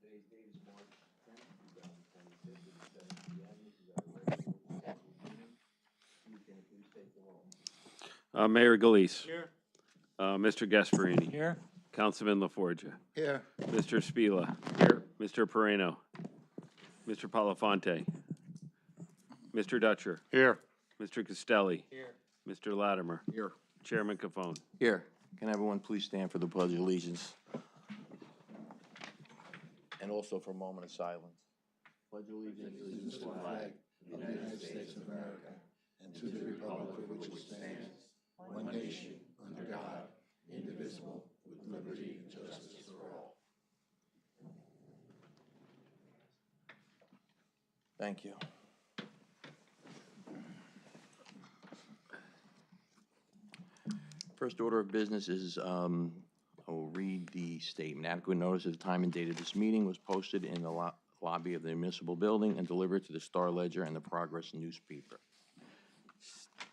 Today's date is March 10th, 2026, it is 7 p.m. This is our regularly scheduled meeting. Steve, can you please take the roll? Mayor Galise. Here. Mr. Gasparini. Here. Councilman LaForgia. Here. Mr. Spila. Here. Mr. Pereno. Mr. Palafonte. Mr. Dutcher. Here. Mr. Castelli. Here. Mr. Latimer. Here. Chairman Cafone. Here. Can everyone please stand for the Pledge of Allegiance? And also for a moment of silence. Pledge of allegiance to the flag of the United States of America and to the republic for which it stands, one nation, under God, indivisible, with liberty and justice for all. Thank you. First order of business is, I will read the statement. Adequate notice of the time and date of this meeting was posted in the lobby of the municipal building and delivered to the Star Ledger and the Progress newspaper.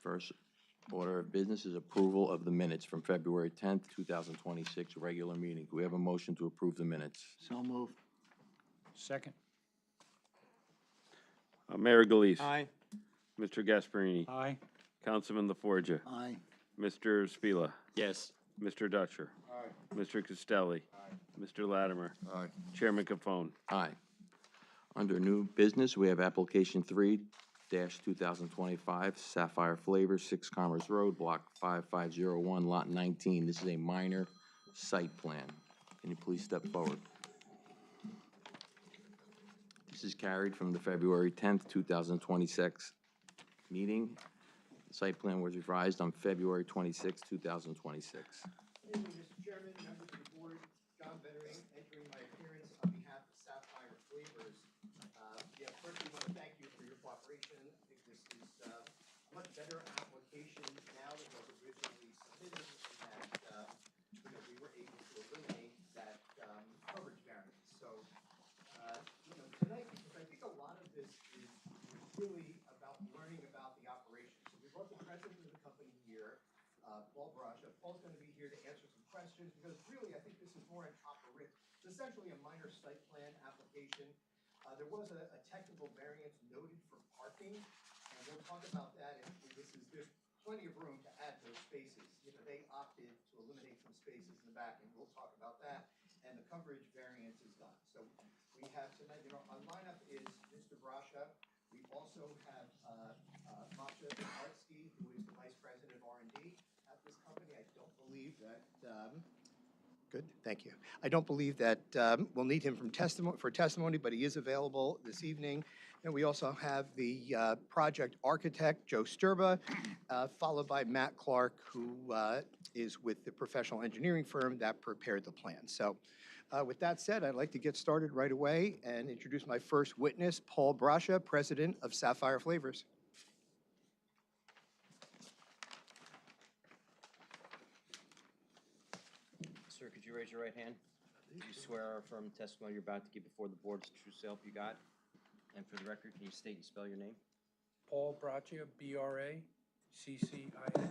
First order of business is approval of the minutes from February 10th, 2026, regular meeting. Do we have a motion to approve the minutes? So moved. Second. Mayor Galise. Aye. Mr. Gasparini. Aye. Councilman LaForgia. Aye. Mr. Spila. Yes. Mr. Dutcher. Aye. Mr. Castelli. Mr. Latimer. Aye. Chairman Cafone. Aye. Under new business, we have application 3-2025, Sapphire Flavors, 6 Commerce Road, Block 5501, Lot 19. This is a minor site plan. Can you please step forward? This is carried from the February 10th, 2026 meeting. The site plan was revised on February 26, 2026. Good evening, Mr. Chairman, members of the board, John Bettering, entering my appearance on behalf of Sapphire Flavors. First we want to thank you for your cooperation. I think this is a much better application now than was originally submitted, and that, we were able to eliminate that coverage variance. So, tonight, because I think a lot of this is really about learning about the operation. So we brought the president of the company here, Paul Brascia. Paul's going to be here to answer some questions because really I think this is more an it's essentially a minor site plan application. There was a technical variance noted for parking, and we'll talk about that. And there's plenty of room to add those spaces. They opted to eliminate some spaces in the back, and we'll talk about that. And the coverage variance is done. So we have tonight, our lineup is Mr. Brascia. We also have Masha Artsky, who is the Vice President of R&D at this company. I don't believe that, good, thank you. I don't believe that we'll need him for testimony, but he is available this evening. And we also have the project architect, Joe Sturba, followed by Matt Clark, who is with the professional engineering firm that prepared the plan. So with that said, I'd like to get started right away and introduce my first witness, Paul Brascia, President of Sapphire Flavors. Sir, could you raise your right hand? Do you swear or affirm the testimony you're about to give before the board is the true self you got? And for the record, can you state and spell your name? Paul Braccia, B-R-A-C-C-I-A.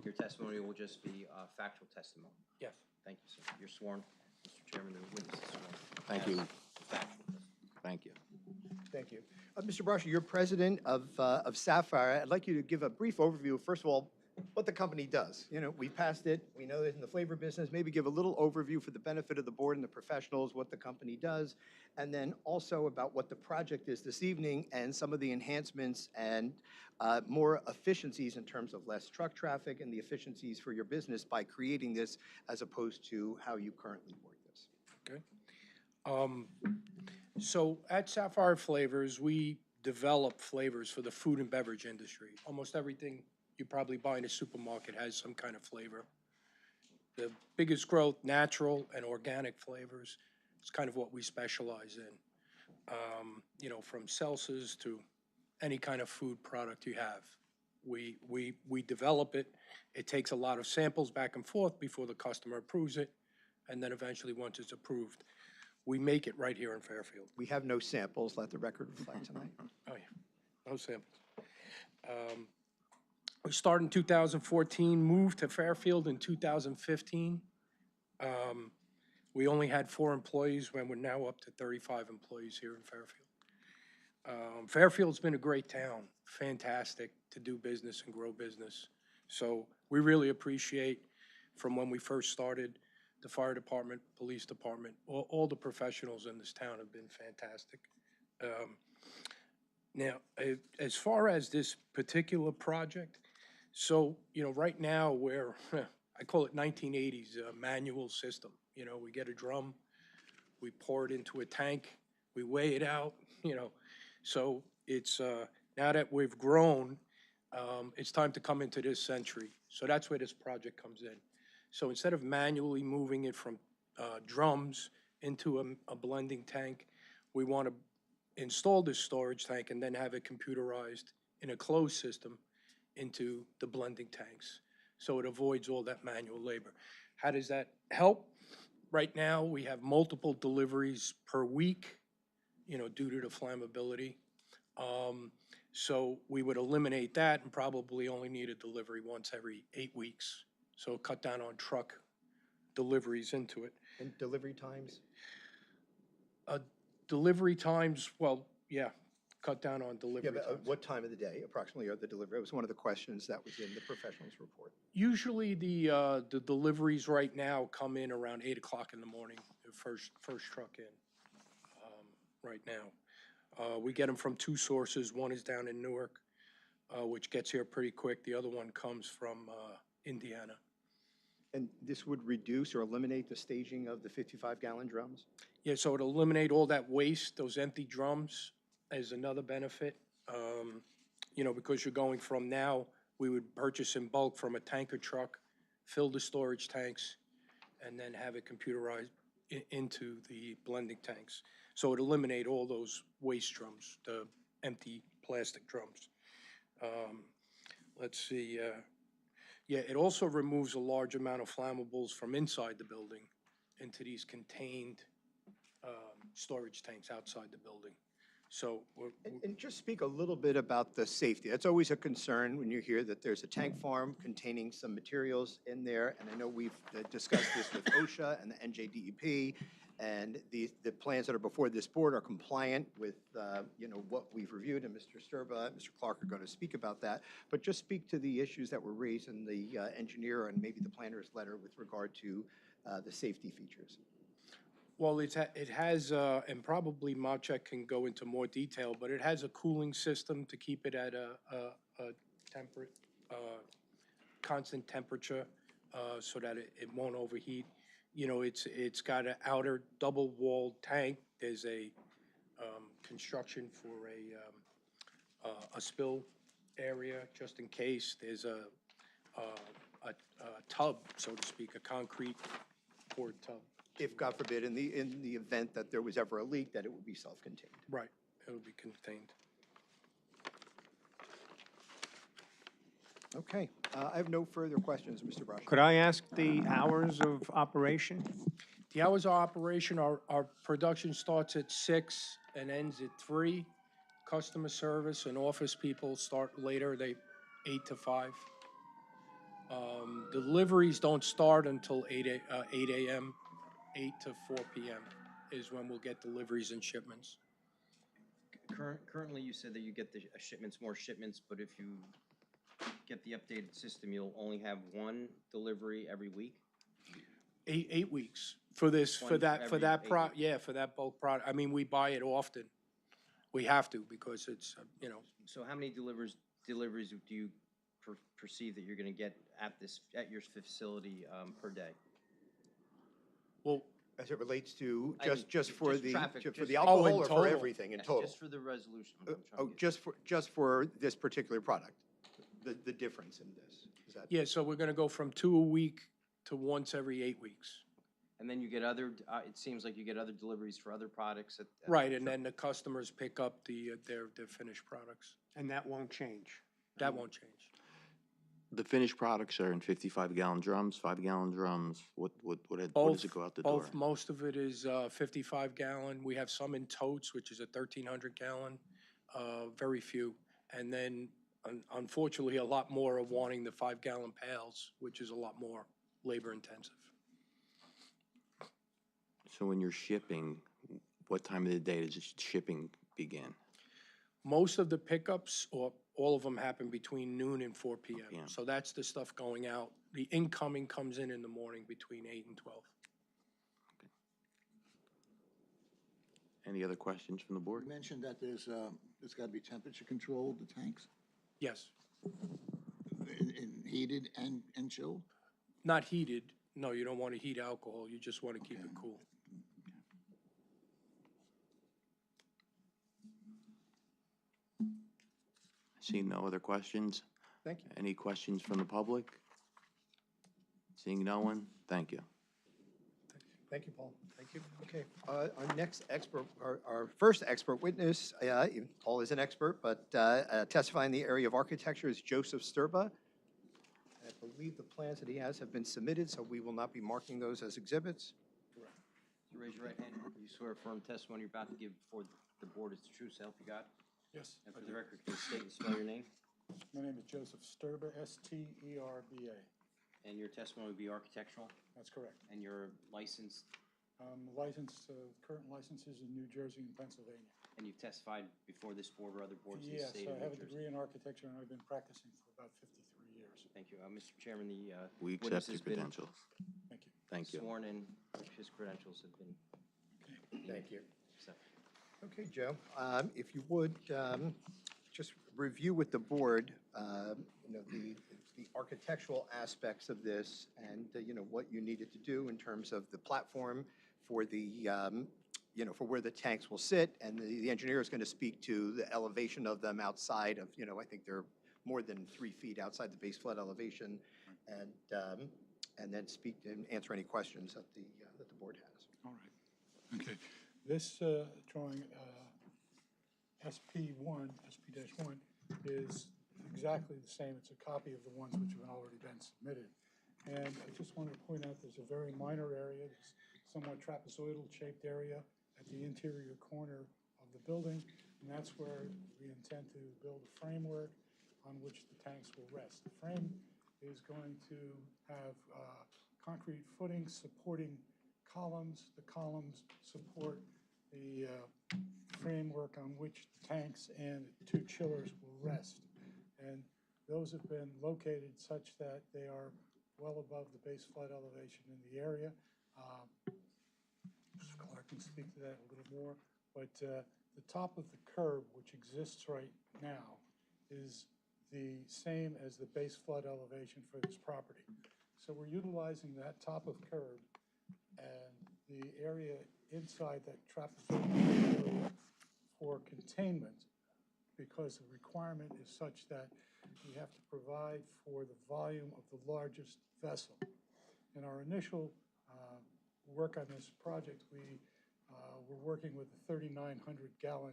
Your testimony will just be factual testimony. Yes. Thank you, sir. You're sworn. Mr. Chairman, the witness is sworn. Thank you. Factual testimony. Thank you. Thank you. Mr. Brascia, you're president of Sapphire. I'd like you to give a brief overview, first of all, what the company does. We passed it. We know it's in the flavor business. Maybe give a little overview for the benefit of the board and the professionals, what the company does, and then also about what the project is this evening and some of the enhancements and more efficiencies in terms of less truck traffic and the efficiencies for your business by creating this as opposed to how you currently work this. Okay. So at Sapphire Flavors, we develop flavors for the food and beverage industry. Almost everything you probably buy in a supermarket has some kind of flavor. The biggest growth, natural and organic flavors, is kind of what we specialize in. From seltzers to any kind of food product you have. We develop it. It takes a lot of samples back and forth before the customer approves it, and then eventually once it's approved, we make it right here in Fairfield. We have no samples, let the record reflect tonight. Oh, yeah, no samples. We started in 2014, moved to Fairfield in 2015. We only had 4 employees when we're now up to 35 employees here in Fairfield. Fairfield's been a great town, fantastic to do business and grow business. So we really appreciate, from when we first started, the fire department, police department, all the professionals in this town have been fantastic. Now, as far as this particular project, so, right now we're, I call it 1980s, manual system. We get a drum, we pour it into a tank, we weigh it out, So it's, now that we've grown, it's time to come into this century. So that's where this project comes in. So instead of manually moving it from drums into a blending tank, we want to install this storage tank and then have it computerized in a closed system into the blending tanks. So it avoids all that manual labor. How does that help? Right now, we have multiple deliveries per week, due to the flammability. So we would eliminate that and probably only need a delivery once every 8 weeks. So cut down on truck deliveries into it. And delivery times? Delivery times, well, yeah, cut down on Yeah, delivery but times. what time of the day approximately are the delivery? It was one of the questions that was in the professionals report. Usually the deliveries right now come in around 8 o'clock in the morning, the first truck in, right now. We get them from 2 sources. One is down in Newark, which gets here pretty quick. The other one comes from Indiana. And this would reduce or eliminate the staging of the 55-gallon drums? Yeah, so it'll eliminate all that waste, those empty drums as another benefit. Because you're going from now, we would purchase in bulk from a tanker truck, fill the storage tanks, and then have it computerized into the blending tanks. So it eliminate all those waste drums, the empty plastic drums. Let's see, yeah, it also removes a large amount of flammables from inside the building into these contained storage tanks outside the building. So And just speak a little bit about the safety. That's always a concern when you hear that there's a tank farm containing some materials in there. And I know we've discussed this with OSHA and the NJDEP, and the plans that are before this board are compliant with, what we've reviewed, and Mr. Sturba and Mr. Clark are going to speak about that. But just speak to the issues that were raised in the engineer and maybe the planner's letter with regard to the safety features. Well, it has, and probably Machek can go into more detail, but it has a cooling system to keep it at a temperate, constant temperature, so that it won't overheat. It's got an outer double-walled tank. There's a construction for a spill area, just in case. There's a tub, so to speak, a concrete poured tub. If, God forbid, in the event that there was ever a leak, that it would be self-contained. Right, it would be contained. Okay, I have no further questions, Mr. Brush. Could I ask the hours of operation? The hours of operation, our production starts at 6 and ends at 3. Customer service and office people start later, 8 to 5. Deliveries don't start until 8 a.m., 8 to 4 p.m. is when we'll get deliveries and shipments. Currently, you said that you get the more shipments, but if you get the updated system, you'll only have 1 delivery every week? 8 weeks for this, for One that every 8 weeks. yeah, for that bulk product. I mean, we buy it often. We have to because it's, So how many deliveries do you perceive that you're going to get at your facility per day? well, As it relates to, I mean, just for just the, traffic, for just- the Oh, alcohol in or for total. everything in total? Just for the resolution. I'm trying to Oh, get- just for this particular product, the difference in this, is that? yeah, so we're gonna go from 2 a week to once every 8 weeks. And then you get it seems like you get other deliveries for other products at. Right, and then the customers pick up their finished products. And that won't change. That won't change. The finished products are in 55-gallon drums, 5-gallon drums? What does Both, it go out the door? both, most of it is 55-gallon. We have some in totes, which is a 1,300-gallon, very few. And then, unfortunately, a lot more are wanting the 5-gallon pails, which is a lot more labor-intensive. So when you're shipping, what time of the day does shipping begin? Most of the pickups, or all of them, happen between noon and 4 PM. PM. So that's the stuff going out. The incoming comes in the morning between 8 and 12. Any other questions from the board? You mentioned that it's got to be temperature controlled, the tanks, Yes, in heated and chilled? not heated. No, you don't want to heat alcohol. You just want to keep it cool. Seeing no other questions? Thank you. Any questions from the public? Seeing no one? Thank you. Thank you, Paul. Thank you. Okay, our next expert, our first expert witness, Paul is an expert, but testifying in the area of architecture is Joseph Sturba. I believe the plans that he has have been submitted, so we will not be marking those as exhibits. You raise your right hand. You swear firm testimony you're about to give before the board is the true self you got? Yes, And for the record, can you state and spell your name? my name is Joseph Sturba, S-T-E-R-B-A. And your testimony will be architectural, That's correct. and your license, Licensed, current licenses in New Jersey and Pennsylvania. and you've testified before this board or other boards in the Yes, state I of New have a Jersey? degree in architecture and I've been practicing for about 53 years. Thank you. Mr. Chairman, the We witness accept your has been credentials. Thank you. Thank you. sworn in, his credentials have been Thank you. accepted. Okay, Joe, if you would, just review with the board, the architectural aspects of this and, what you needed to do in terms of the platform for the, for where the tanks will sit. And the engineer is going to speak to the elevation of them outside of, I think they're more than 3 feet outside the base flood elevation. And then speak and answer any questions that the board has. All right. Okay. This drawing, SP1, SP-1, is exactly the same. It's a copy of the ones which have already been submitted. And I just wanted to point out there's a very minor area, this somewhat trapezoidal shaped area at the interior corner of the building. And that's where we intend to build a framework on which the tanks will rest. The frame is going to have concrete footings supporting columns. The columns support the framework on which the tanks and 2 chillers will rest. And those have been located such that they are well above the base flood elevation in the area. Mr. Clark can speak to that a little more, but the top of the curb, which exists right now, is the same as the base flood elevation for this property. So we're utilizing that top of curb and the area inside that trapezoidal for containment, because the requirement is such that we have to provide for the volume of the largest vessel. In our initial work on this project, we were working with a 3,900-gallon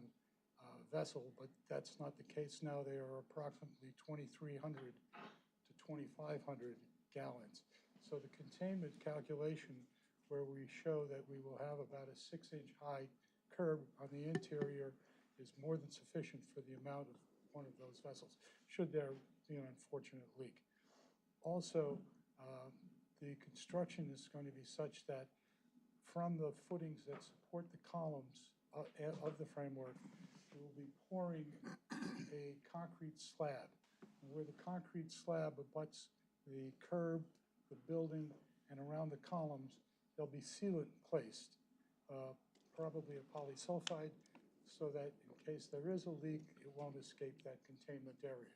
vessel, but that's not the case now. They are approximately 2,300 to 2,500 gallons. So the containment calculation, where we show that we will have about a 6-inch high curb on the interior, is more than sufficient for the amount of one of those vessels, should there be an unfortunate leak. Also, the construction is going to be such that from the footings that support the columns of the framework, we will be pouring a concrete slab. And where the concrete slab abuts the curb, the building, and around the columns, there'll be sealant placed, probably a polysulfide, so that in case there is a leak, it won't escape that containment area.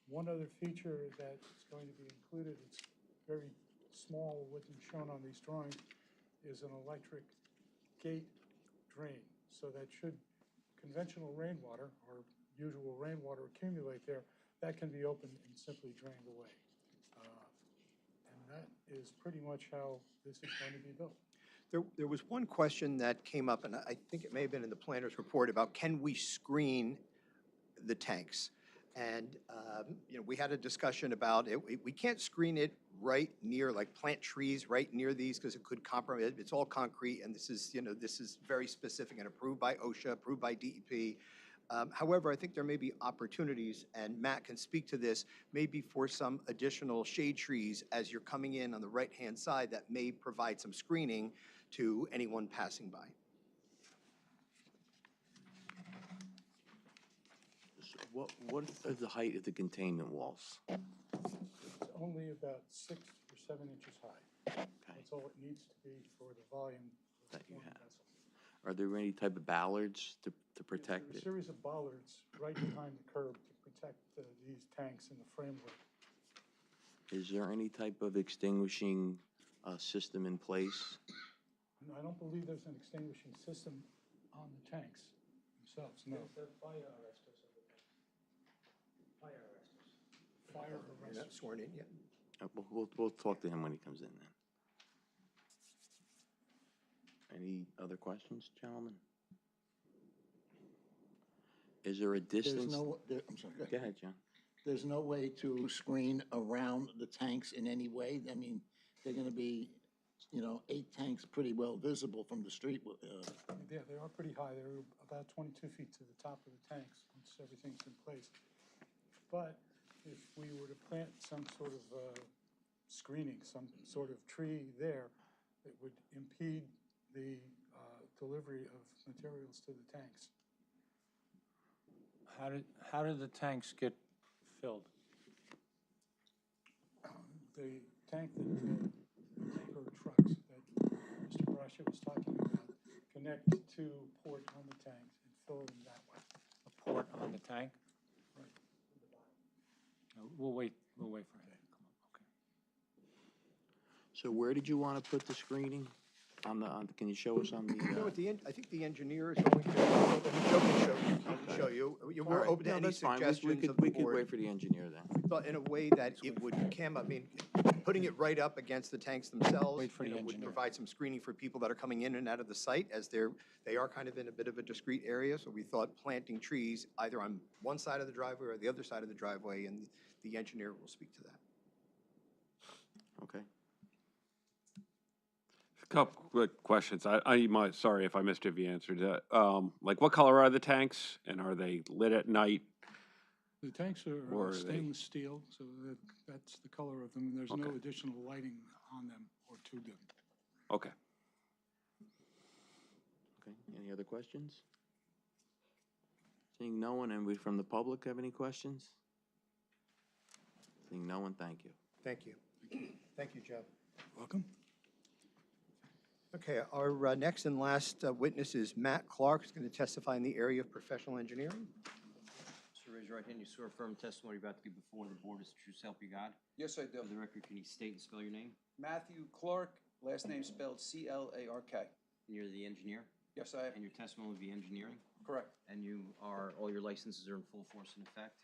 One other feature that is going to be included, it's very small, wasn't shown on these drawings, is an electric gate drain, so that should conventional rainwater or usual rainwater accumulate there, that can be opened and simply drained away. And that is pretty much how this is going to be built. There was one question that came up, and I think it may have been in the planner's report, about can we screen the tanks? And, we had a discussion about it. We can't screen it right near, like plant trees right near these, because it could compromise. It's all concrete, and this is, this is very specific and approved by OSHA, approved by DEP. However, I think there may be opportunities, and Matt can speak to this, maybe for some additional shade trees as you're coming in on the right-hand side that may provide some screening to anyone passing by. So what is the height of the containment walls? It's only about 6 or 7 inches high. That's all it needs to be for the volume of That you one have. vessel. Are there any type of ballards to protect There's a it? series of bollards right behind the curb to protect these tanks and the framework. Is there any type of extinguishing system in place? And I don't believe there's an extinguishing system on the tanks themselves, no. Fire You're not arresters. sworn in yet? We'll talk to him when he comes in then. Any other questions, gentlemen? Is there a There's distance? no, I'm sorry, go Go ahead. ahead, John. There's no way to screen around the tanks in any way? I mean, they're gonna be, 8 tanks pretty well visible from the street. Yeah, they are pretty high. They're about 22 feet to the top of the tanks once everything's in place. But if we were to plant some sort of screening, some sort of tree there, it would impede the delivery of materials to the tanks. How did the tanks get filled? The tanker trucks that Mr. Brascia was talking about connect to port on the tanks and fill them that way. A port on the tank? Right. No, we'll wait for him to come up, okay. So where did you want to put the screening? Can you show us on the? No, I think the engineer is going to, Joe can show you. We're All right. open to No, any that's fine. suggestions of the We could board. wait for the engineer then. But in a way that it would, putting it right up against the tanks themselves, Wait for the would engineer. provide some screening for people that are coming in and out of the site, as they are kind of in a bit of a discrete area. So we thought planting trees either on one side of the driveway or the other side of the driveway, and the engineer will speak to that. Okay. A couple quick questions. Sorry if I missed if you answered that. Like, what color are the tanks, and are they lit at night? The tanks Or are are they- stainless steel, so that's the color of them, and there's no Okay. additional lighting on them or to them. Okay. Okay. Any other questions? Seeing no one, and we from the public have any questions? Seeing no one, thank you. Thank you. Thank you, Joe. Welcome. Okay, our next and last witness is Matt Clark, who's going to testify in the area of professional engineering. So raise your right hand. You swear affirm testimony you're about to give before the board is the true self you got. Yes, I do. For the record, can you state and spell your name? Matthew Clark, last name spelled C-L-A-R-K. And you're the engineer? Yes, I am. And your testimony will be engineering? Correct, And all your licenses are in full force and effect?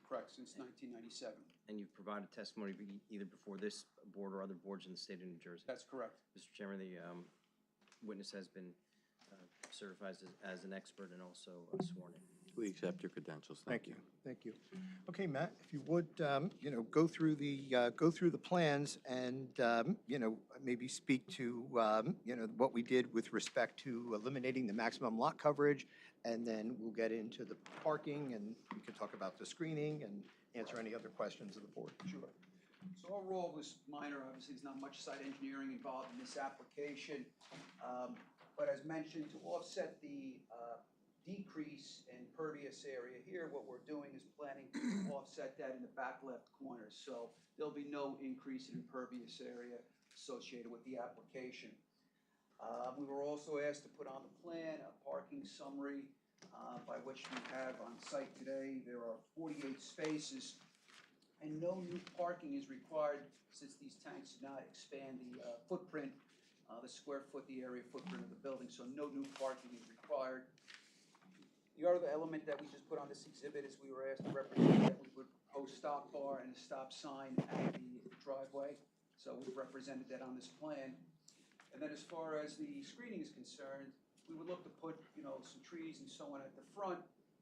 correct, since 1997. And you've provided testimony either before this board or other boards in the state of New Jersey? That's correct. Mr. Chairman, the witness has been certified as an expert and also sworn in. We accept your credentials. Thank you. Thank you. Okay, Matt, if you would, go through the plans and, maybe speak to, what we did with respect to eliminating the maximum lot coverage, and then we'll get into the parking, and we can talk about the screening and answer any other questions of the board. Sure. So our role was minor, obviously, there's not much site engineering involved in this application. But as mentioned, to offset the decrease in pervious area here, what we're doing is planning to offset that in the back left corner. So there'll be no increase in impervious area associated with the application. We were also asked to put on the plan a parking summary, by which we have on site today. There are 48 spaces, and no new parking is required since these tanks do not expand the footprint, the square foot, the area footprint of the building, so no new parking is required. The other element that we just put on this exhibit is we were asked to represent that we would post stop bar and a stop sign at the driveway, so we've represented that on this plan. And then as far as the screening is concerned, we would look to put, some trees and so on at the front,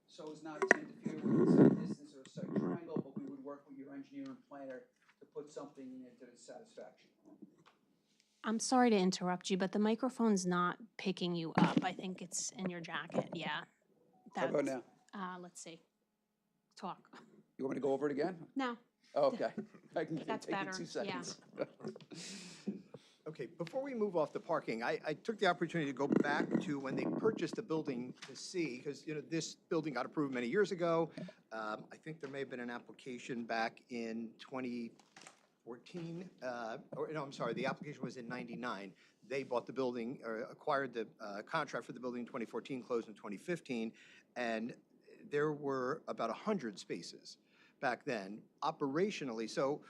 so as not to interfere with the site distance or site triangle, but we would work with your engineer and planner to put something in to the satisfaction. I'm sorry to interrupt you, but the microphone's not picking you up. I think it's in your jacket, yeah. How about That's- now? Let's see. Talk. You want me to go over it again? No, Oh, okay. I can That's take it better, 2 seconds. Okay, before we move off the parking, I took the opportunity to go back to when they purchased the building to see, because, this building got approved many years ago. I think there may have been an application back in 2014, or, no, I'm sorry, the application was in 99. They bought the building, or acquired the contract for the building in 2014, closed in 2015, and there were about 100 spaces back then, operationally. So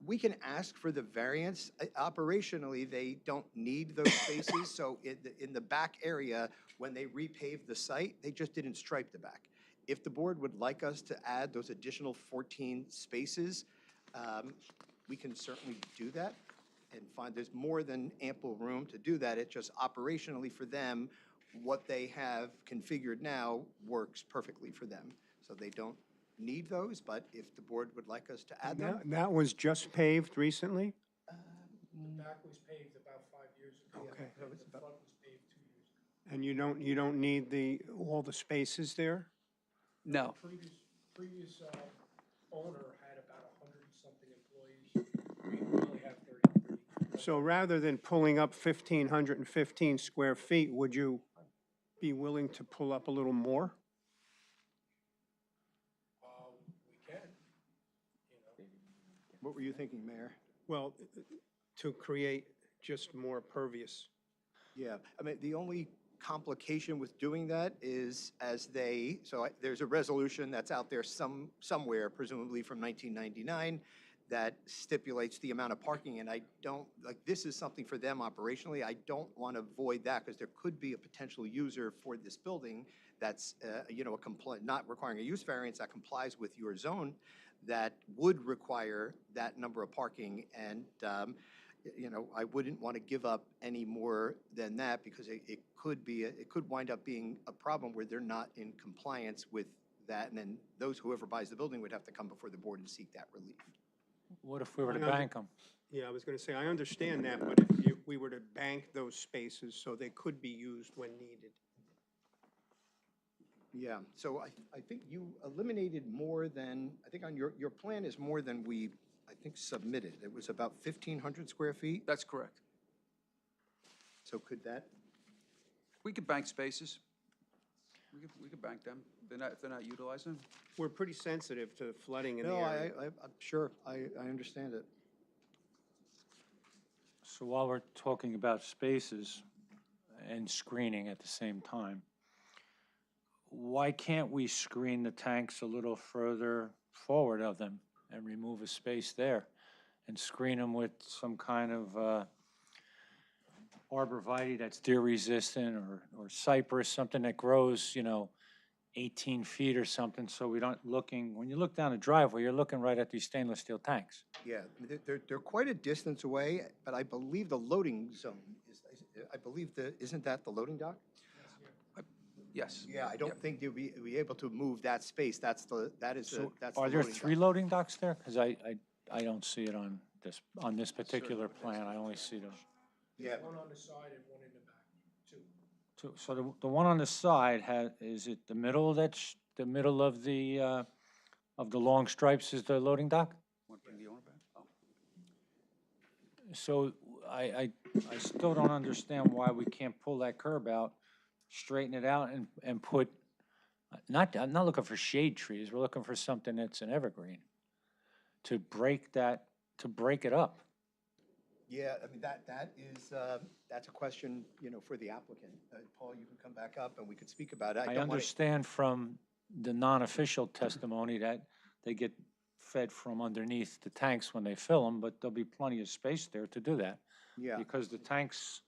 we can ask for the variance. Operationally, they don't need those spaces, so in the back area, when they repaved the site, they just didn't stripe the back. If the board would like us to add those additional 14 spaces, we can certainly do that and find there's more than ample room to do that. It's just operationally for them, what they have configured now works perfectly for them. So they don't need those, but if the board would like us to add them. That was just paved recently? The back was paved about 5 years ago. Okay. And the front was paved 2 years ago. And you don't need all the spaces there? No. Previous owner had about 100-something employees. We only have 33. So rather than pulling up 1,515 square feet, would you be willing to pull up a little more? We can, What were you thinking, Mayor? Well, to create just more pervious. Yeah, I mean, the only complication with doing that is there's a resolution that's out there somewhere, presumably from 1999, that stipulates the amount of parking, and I don't, this is something for them operationally. I don't want to void that, because there could be a potential user for this building that's, not requiring a use variance that complies with your zone, that would require that number of parking, and, I wouldn't want to give up any more than that, because it could wind up being a problem where they're not in compliance with that, and then whoever buys the building would have to come before the board and seek that relief. What if we were to I under- bank them? Yeah, I was going to say, I understand that, but if we were to bank those spaces so they could be used when needed. Yeah, so I think you eliminated more than, I think on your plan is more than we, I think, submitted. It was about 1,500 square feet, That's correct. so could that? We could bank spaces. We could bank them. If they're not utilizing them. We're pretty sensitive to flooding in the No, area. I'm sure, I understand it. So while we're talking about spaces and screening at the same time, why can't we screen the tanks a little further forward of them and remove a space there and screen them with some kind of arborvitae that's deer resistant or cypress, something that grows, 18 feet or something, so we don't when you look down the driveway, you're looking right at these stainless steel tanks. Yeah, they're quite a distance away, but I believe the loading zone isn't that the loading dock? Yes. Yeah, I don't think they'll be able to move that space. That's the So that's the are there loading 3 dock. loading docks there? Because I don't see it on this particular plan, I only see those. Yeah, One on the side and one in the back, 2. So the one on the side is it the middle that's, the middle of the long stripes is the loading dock? Want to bring the owner back? Oh. So I still don't understand why we can't pull that curb out, straighten it out and put, I'm not looking for shade trees, we're looking for something that's an evergreen to break it up. yeah, I mean, that is, that's a question, for the applicant. Paul, you can come back up and we could speak about it. I don't wanna- understand from the non-official testimony that they get fed from underneath the tanks when they fill them, but there'll be plenty of space there to do that. Yeah, Because the tanks,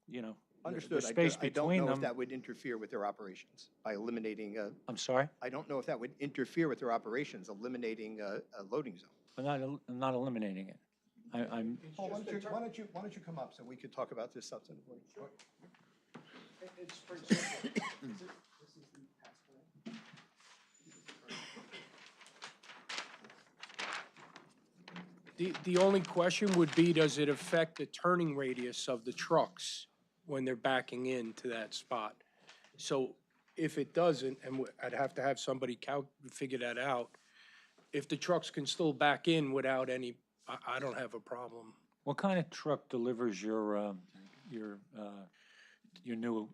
the understood. space I don't between know if them, that would interfere with their operations by eliminating I'm sorry, I don't know if that would interfere with their operations, eliminating a loading zone. I'm not eliminating it. I'm, Paul, why don't you come up so we could talk about this substantively? It's pretty simple. The only question would be, does it affect the turning radius of the trucks when they're backing into that spot? So if it doesn't, and I'd have to have somebody figure that out, if the trucks can still back in without any, I don't have a problem What kind of truck delivers your new,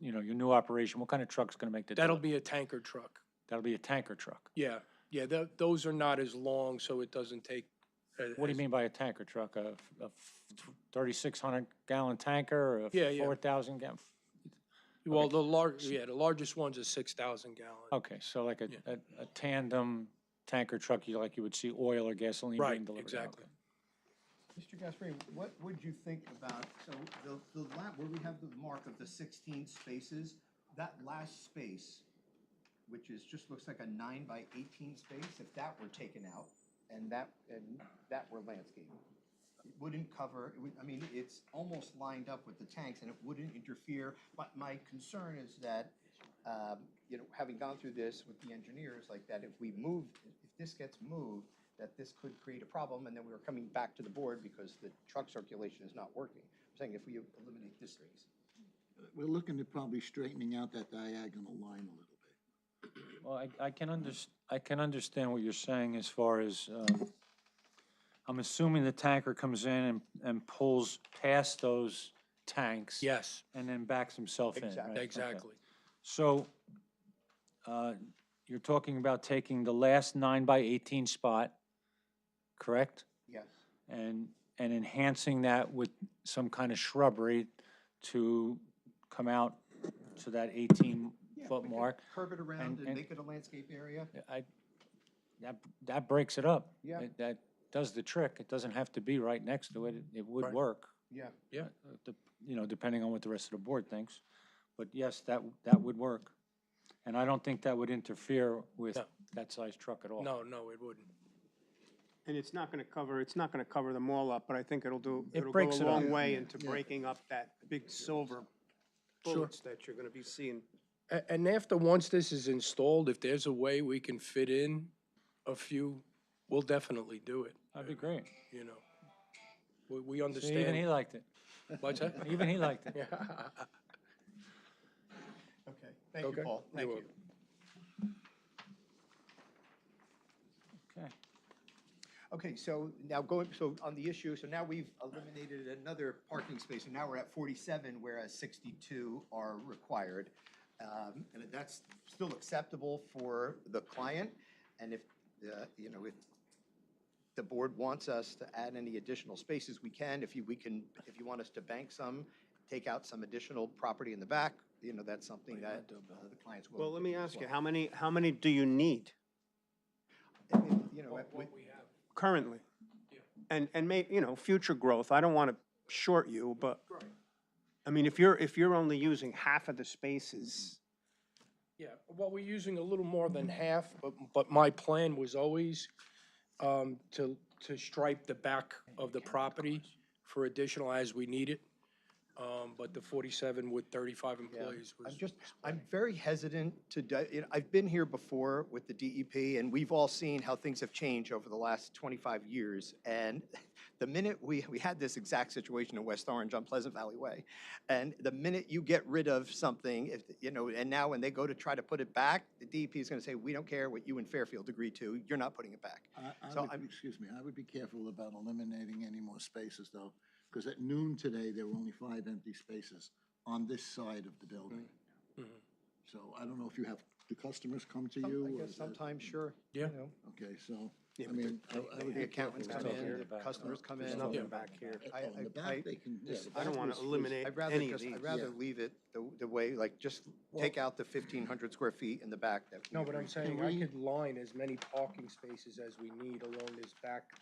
your new operation? What kind of truck's gonna make the? That'll be a tanker truck. That'll be a tanker truck. Yeah, yeah, those are not as long, so it doesn't take. What do you mean by a tanker truck? A 3,600 gallon tanker or a Yeah, yeah. 4,000 gallon? Well, the largest one's a 6,000 gallon. Okay, so like Yeah. a tandem tanker truck, like you would see oil or gasoline being Right, delivered. exactly. Mr. Gasparini, what would you think about, so the lab, where we have the mark of the 16 spaces, that last space, which is, just looks like a 9 by 18 space, if that were taken out and that were landscaped, it wouldn't cover, I mean, it's almost lined up with the tanks and it wouldn't interfere. But my concern is that, having gone through this with the engineers, like that if this gets moved, that this could create a problem, and then we were coming back to the board because the truck circulation is not working. I'm saying if we eliminate this space. We're looking at probably straightening out that diagonal line a little bit. Well, I can understand what you're saying as far as, I'm assuming the tanker comes in and pulls past those tanks. Yes, And then backs himself in, right? Exactly. Okay. exactly. So, you're talking about taking the last 9 by 18 spot, correct? Yes. And enhancing that with some kind of shrubbery to come out to that 18-foot mark. Curve it around and and- make it a landscape area. That breaks it up. Yeah. That does the trick. It doesn't have to be right next to it. It would Right. work, Yeah. Yeah, depending on what the rest of the board thinks. But yes, that would work. And I don't think that would interfere with No. that size truck at all. no, it wouldn't. And it's not gonna cover them all up, but I think it'll go breaks a it up. long way into Yeah. breaking up that big silver Sure. bullets that you're gonna be seeing. And once this is installed, if there's a way we can fit in a few, we'll definitely do it, That'd be great. you know. We See, understand. even he liked it. What's that? Even he liked it. Yeah. Okay. Thank you, Okay. Paul. Thank You're you. Okay. Okay, so now so on the issue, so now we've eliminated another parking space, and now we're at 47, whereas 62 are required. And that's still acceptable for the client, and if the board wants us to add any additional spaces, we can. If you want us to bank some, take out some additional property in the back, that's something that the client's will. Well, let me ask you, how many do you need currently? And future growth, I don't wanna short you, but, I mean, if you're only using half of the spaces, Yeah, well, we're using a little more than half, but my plan was always to stripe the back of the property for additional as we need it. But the 47 with 35 employees was. I'm very hesitant I've been here before with the DEP, and we've all seen how things have changed over the last 25 years. And the minute we had this exact situation in West Orange on Pleasant Valley Way, and the minute you get rid of something, and now when they go to try to put it back, the DEP is gonna say, we don't care what you and Fairfield agreed to, you're not putting it back. So I would be careful about eliminating any more spaces though, because at noon today, there were only 5 empty spaces on this side of the building. Mhm. So I don't know if do customers come to I you? or guess is that- sometimes, sure. Yeah. Okay, so, Yeah, I but mean, I would The be accountants careful come about in, that. the customers come there's in. nothing back here. On the back, they can, yeah, the I don't back wanna was- eliminate I'd rather any of just, these. I'd rather Yeah. leave it the way, like, just take out the 1,500 square feet in the back that. we No, but I'm agreed to. saying I could line as many parking spaces as we need along this back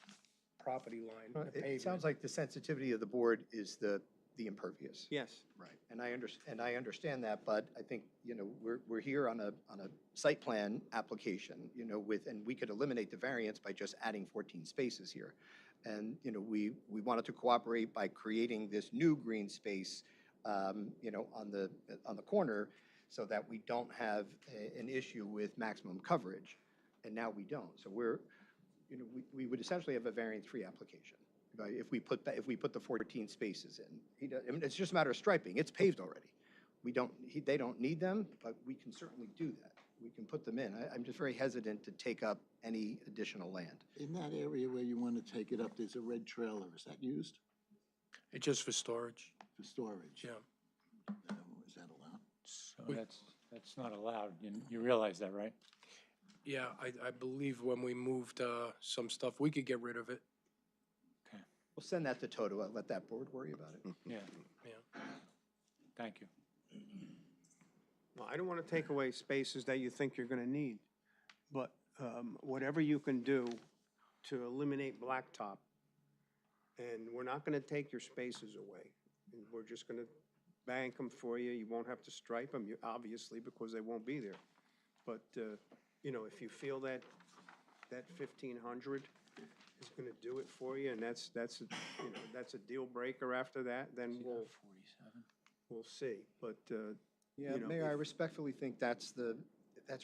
property line, the It pavement. sounds like the sensitivity of the board is the impervious. Yes. Right. And I understand that, but I think, we're here on a site plan application, and we could eliminate the variance by just adding 14 spaces here. And, we wanted to cooperate by creating this new green space, on the corner so that we don't have an issue with maximum coverage. And now we don't. So we would essentially have a variance-free application. Right, if we put the 14 spaces in. I mean, it's just a matter of striping. It's paved already. They don't need them, but we can certainly do that. we can put them in. I'm just very hesitant to take up any additional land. In that area where you want to take it up, there's a red trailer. Is that used It's just for storage, for storage? yeah. Is that allowed? So that's not allowed. You realize that, right? Yeah, I believe when we moved some stuff, we could get rid of it. We'll send that to Toto, let that board worry about it. Yeah, Yeah. thank you. Well, I don't want to take away spaces that you think you're going to need, but whatever you can do to eliminate blacktop, and we're not going to take your spaces away. And we're just going to bank them for you. You won't have to stripe them, obviously, because they won't be there. But, you know, if you feel that 1,500 is going to do it for you, and that's a deal breaker after that, then we'll see. But, Yeah, you know, Mayor, I respectfully think that's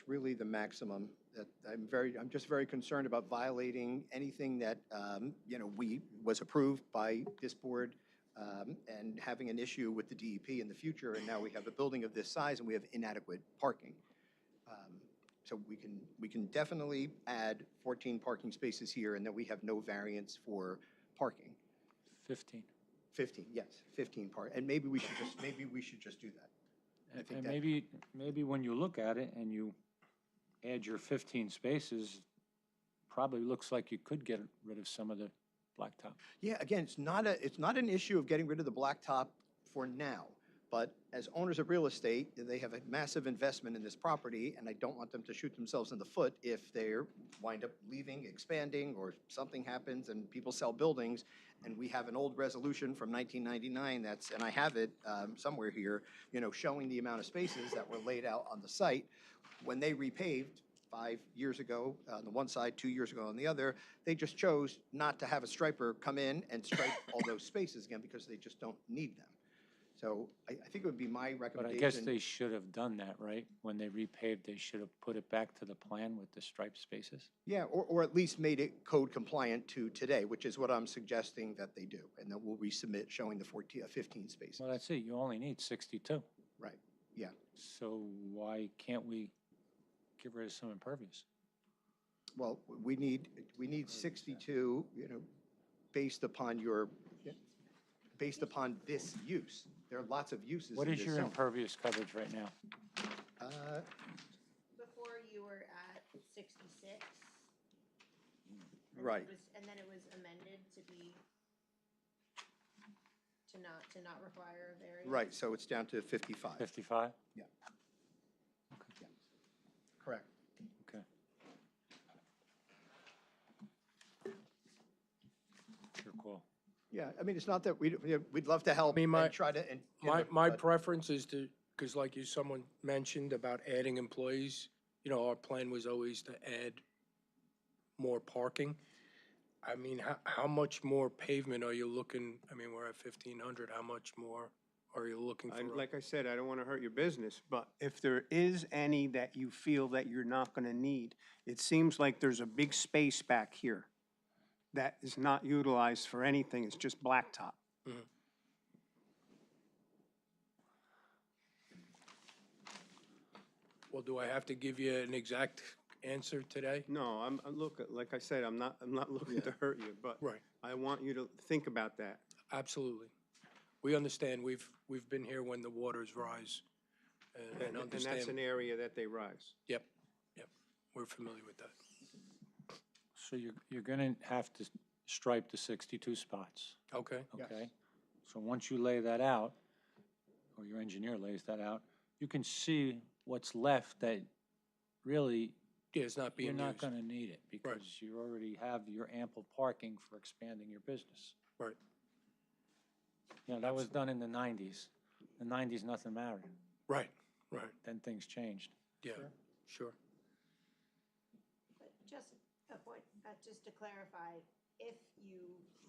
really the maximum. That I'm just very concerned about violating anything that, was approved by this board, and having an issue with the DEP in the future, and now we have a building of this size and we have inadequate parking. So we can definitely add 14 parking spaces here, and then we have no variance for parking. 15. 15, yes, 15 and maybe we should just do that. I think And that- maybe when you look at it and you add your 15 spaces, probably looks like you could get rid of some of the blacktop. Yeah, again, it's not an issue of getting rid of the blacktop for now, but as owners of real estate, they have a massive investment in this property, and I don't want them to shoot themselves in the foot if they wind up leaving, expanding, or something happens and people sell buildings, and we have an old resolution from 1999 and I have it somewhere here, showing the amount of spaces that were laid out on the site. When they repaved 5 years ago on the one side, 2 years ago on the other, they just chose not to have a striper come in and stripe all those spaces again because they just don't need them. So I think it would be my But recommendation. I guess they should have done that, right? When they repaved, they should have put it back to the plan with the striped spaces. Yeah, or at least made it code compliant to today, which is what I'm suggesting that they do. And then we'll resubmit showing the 15 spaces. Well, that's it. You only need 62. Right, yeah. So why can't we get rid of some impervious? Well, we need 62, based upon this use. There are lots of uses What in is this your zone. impervious coverage right now? Before you were at 66. Right. And then it was amended to not require a variance. Right, so it's down to 55. 55? Yeah. Correct. Okay. Your call. Yeah, I mean, it's not that we'd love to help I mean, and try to. My preference is to, because like someone mentioned about adding employees, our plan was always to add more parking. I mean, how much more pavement are you looking, I mean, we're at 1,500, how much more are you looking for? like I said, I don't want to hurt your business, but if there is any that you feel that you're not going to need, it seems like there's a big space back here that is not utilized for anything, it's just blacktop. Well, do I have to give you an exact answer today? No, look, like I said, I'm not looking to hurt you, but Right. I want you to think about that. Absolutely. We understand, we've been here when the waters rise and And that's an understand. area that they rise. Yep, we're familiar with that. So you're gonna have to stripe the 62 spots, Okay, okay? So once you lay that out, or your engineer lays that out, you can see what's left that really yeah, it's not you're being not used. gonna need it because you already have your ample parking for expanding your business. Right. That was done in the 90s. The 90s, nothing mattered. Right. Then things changed. Yeah, sure. But just a point, just to clarify, if you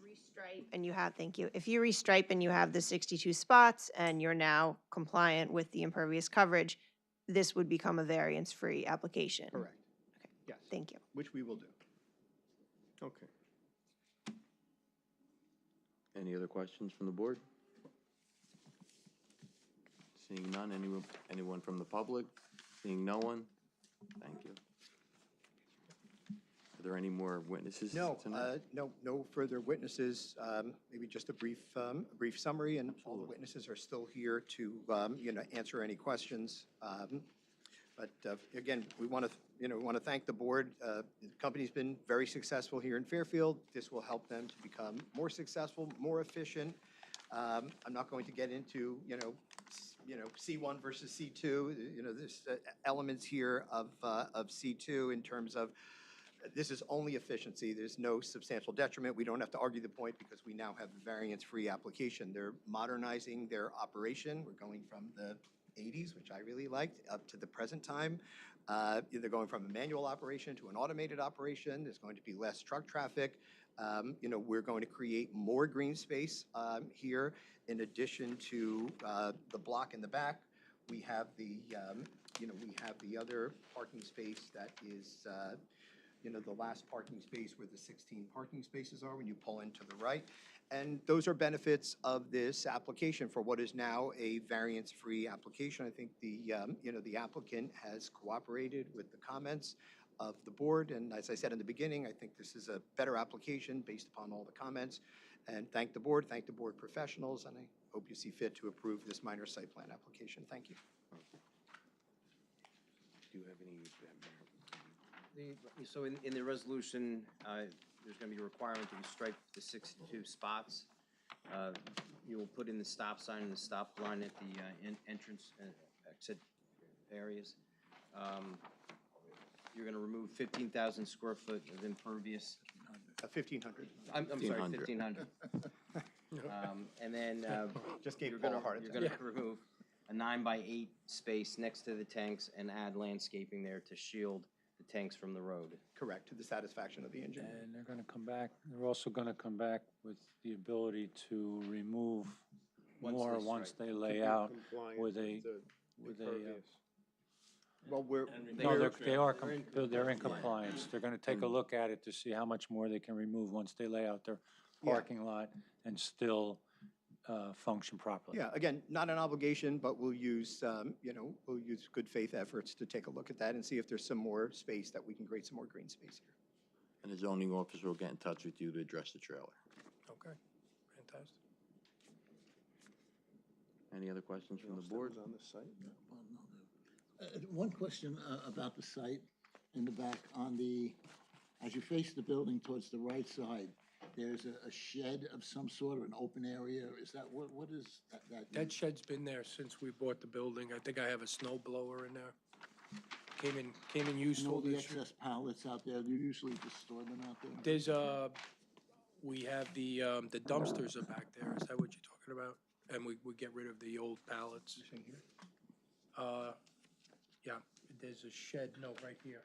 restripe and you have, thank you, if you restripe and you have the 62 spots and you're now compliant with the impervious coverage, this would become a variance-free application. Correct. Okay, Yes. thank you. Which we will do. Okay. Any other questions from the board? Seeing none, anyone from the public? Seeing no one? Thank you. Are there any more witnesses No, tonight? no further witnesses. Maybe just a brief summary, and all the witnesses are still here to, answer any questions. But again, we want to thank the board. The company's been very successful here in Fairfield. This will help them to become more successful, more efficient. I'm not going to get into, C1 versus C2. There's elements here of C2 in terms of this is only efficiency. There's no substantial detriment. We don't have to argue the point because we now have a variance-free application. They're modernizing their operation. We're going from the 80s, which I really liked, up to the present time. They're going from a manual operation to an automated operation. There's going to be less truck traffic. We're going to create more green space here in addition to the block in the back. We have the other parking space that is, the last parking space where the 16 parking spaces are when you pull into the right. And those are benefits of this application for what is now a variance-free application. I think the applicant has cooperated with the comments of the board. And as I said in the beginning, I think this is a better application based upon all the comments. And thank the board professionals, and I hope you see fit to approve this minor site plan application. Thank you. Do you have any? So in the resolution, there's going to be a requirement that you stripe the 62 spots. You will put in the stop sign and the stop line at the entrance and exit areas. You're going to remove 15,000 square foot of impervious. 1,500. I'm sorry, 1,500. 1,500. And then Just gave you're Paul going a heart to attack. remove a 9x8 space next to the tanks and add landscaping there to shield the tanks from the road. Correct, to the satisfaction of the engineer. And they're also gonna come back with the ability to remove more once they lay out with a, Well, no, they're in compliance. They're gonna take a look at it to see how much more they can remove once they lay out their Yeah. parking lot and still function properly. Yeah, again, not an obligation, but we'll use good faith efforts to take a look at that and see if there's some more space that we can create some more green space here. And the zoning officer will get in touch with you to address the trailer. Okay, fantastic. Any other questions from the board? On the site? One question about the site in the back as you face the building towards the right side, there's a shed of some sort, or an open area. Is that, what is that? That shed's been there since we bought the building. I think I have a snow blower in there. Came in useful All the this year. excess pallets out there, do you usually just store them out there? There's we have the dumpsters are back there. Is that what you're talking about? And we get rid of the old pallets. Yeah, there's a shed, no, right here.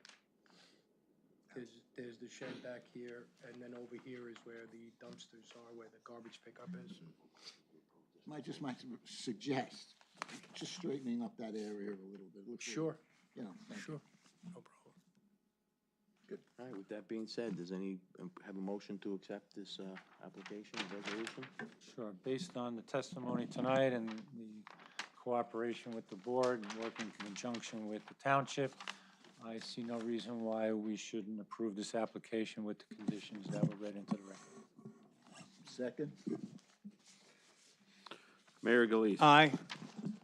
There's the shed back here, and then over here is where the dumpsters are, where the garbage pickup is. Might suggest just straightening up that area a little bit. Looks like, Sure, thank you. sure, no problem. All right, with that being said, does have a motion to accept this application, resolution? Sure, based on the testimony tonight and the cooperation with the board and working in conjunction with the township, I see no reason why we shouldn't approve this application with the conditions that were read into the record. Second? Mayor Galise. Aye.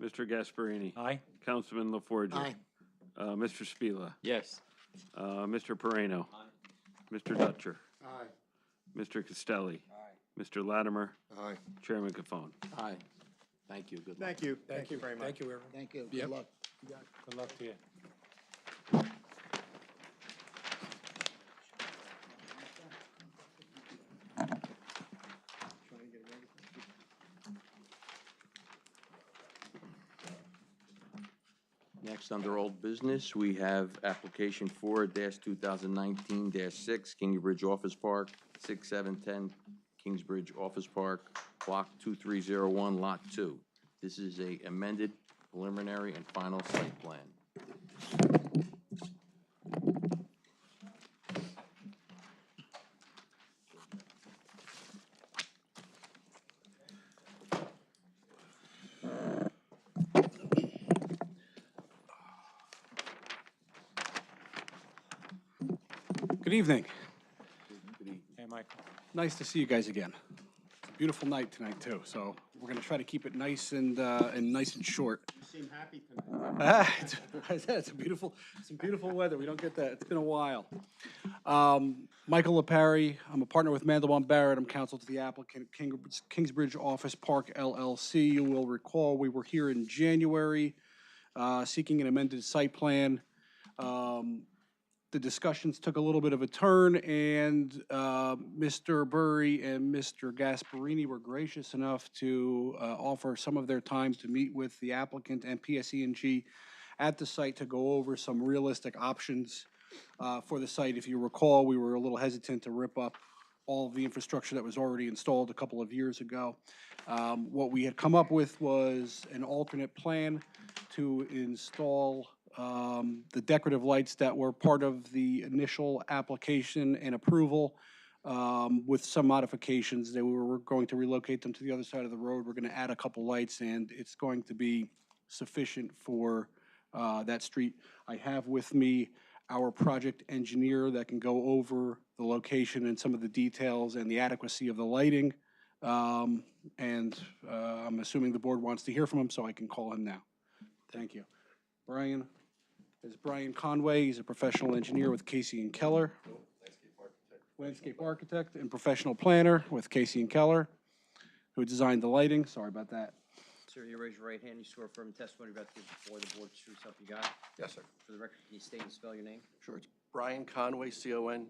Mr. Gasparini. Aye? Councilman LaForgia. Aye. Mr. Spila. Yes. Mr. Moreno. Mr. Dutcher. Aye. Mr. Castelli. Mr. Latimer. Aye. Chairman Cafone. Aye. Thank you, good luck. Thank you. Thank you very much. Thank you, everyone. Thank you. Yep. Good luck. Good luck to you. Next, under old business, we have application 4-2019-6, Kingsbridge Office Park, 6710 Kingsbridge Office Park, Block 2301, Lot 2. This is a amended preliminary and final site plan. Good evening. Hey, Michael. Nice to see you guys again. It's a beautiful night tonight too, so we're gonna try to keep it nice and nice and short. You seem happy tonight. It's some beautiful weather. We don't get that. It's been a while. Michael LaParry, I'm a partner with Mandelbaum Barrett. I'm counsel to the applicant, Kingsbridge Office Park LLC. You will recall we were here in January seeking an amended site plan. The discussions took a little bit of a turn, and Mr. Burry and Mr. Gasparini were gracious enough to offer some of their time to meet with the applicant and PSE&G at the site to go over some realistic options for the site. If you recall, we were a little hesitant to rip up all of the infrastructure that was already installed a couple of years ago. What we had come up with was an alternate plan to install the decorative lights that were part of the initial application and approval with some modifications. They were going to relocate them to the other side of the road. We're going to add a couple lights, and it's going to be sufficient for that street. I have with me our project engineer that can go over the location and some of the details and the adequacy of the lighting. I'm assuming the board wants to hear from him, so I can call him now. Thank you. Brian is Brian Conway. He's a professional engineer with Casey and Keller. Landscape architect and professional planner with Casey and Keller, who designed the lighting. Sorry about that. Sir, you raise your right hand. You swear firm testimony about to give before the board, true self you got. Yes, sir. For the record, can you state and spell your name? Sure. It's Brian Conway, Conway.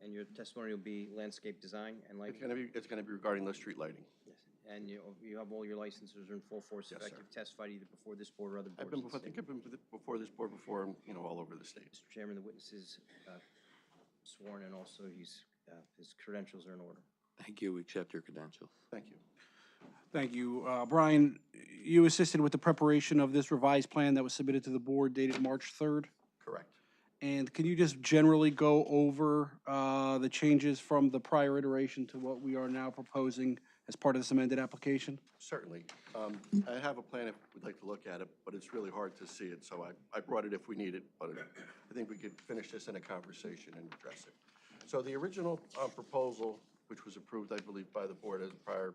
And your testimony will be landscape design and lighting? It's gonna be regarding the street lighting. Yes. And you have all your licenses are in full force Yes, effect. sir. You've testified either before this board or other boards. I've been, in the I think state. I've been before this board before, and, all over the state. Mr. Chairman, the witness is sworn, and also his credentials are in order. Thank you. We accept your credentials. Thank you. Thank you. Brian, you assisted with the preparation of this revised plan that was submitted to the board dated March 3rd. Correct. And can you just generally go over the changes from the prior iteration to what we are now proposing as part of this amended application? Certainly. I have a plan if we'd like to look at it, but it's really hard to see it, so I brought it if we need it, but I think we could finish this in a conversation and address it. So the original proposal, which was approved, I believe, by the board as a prior,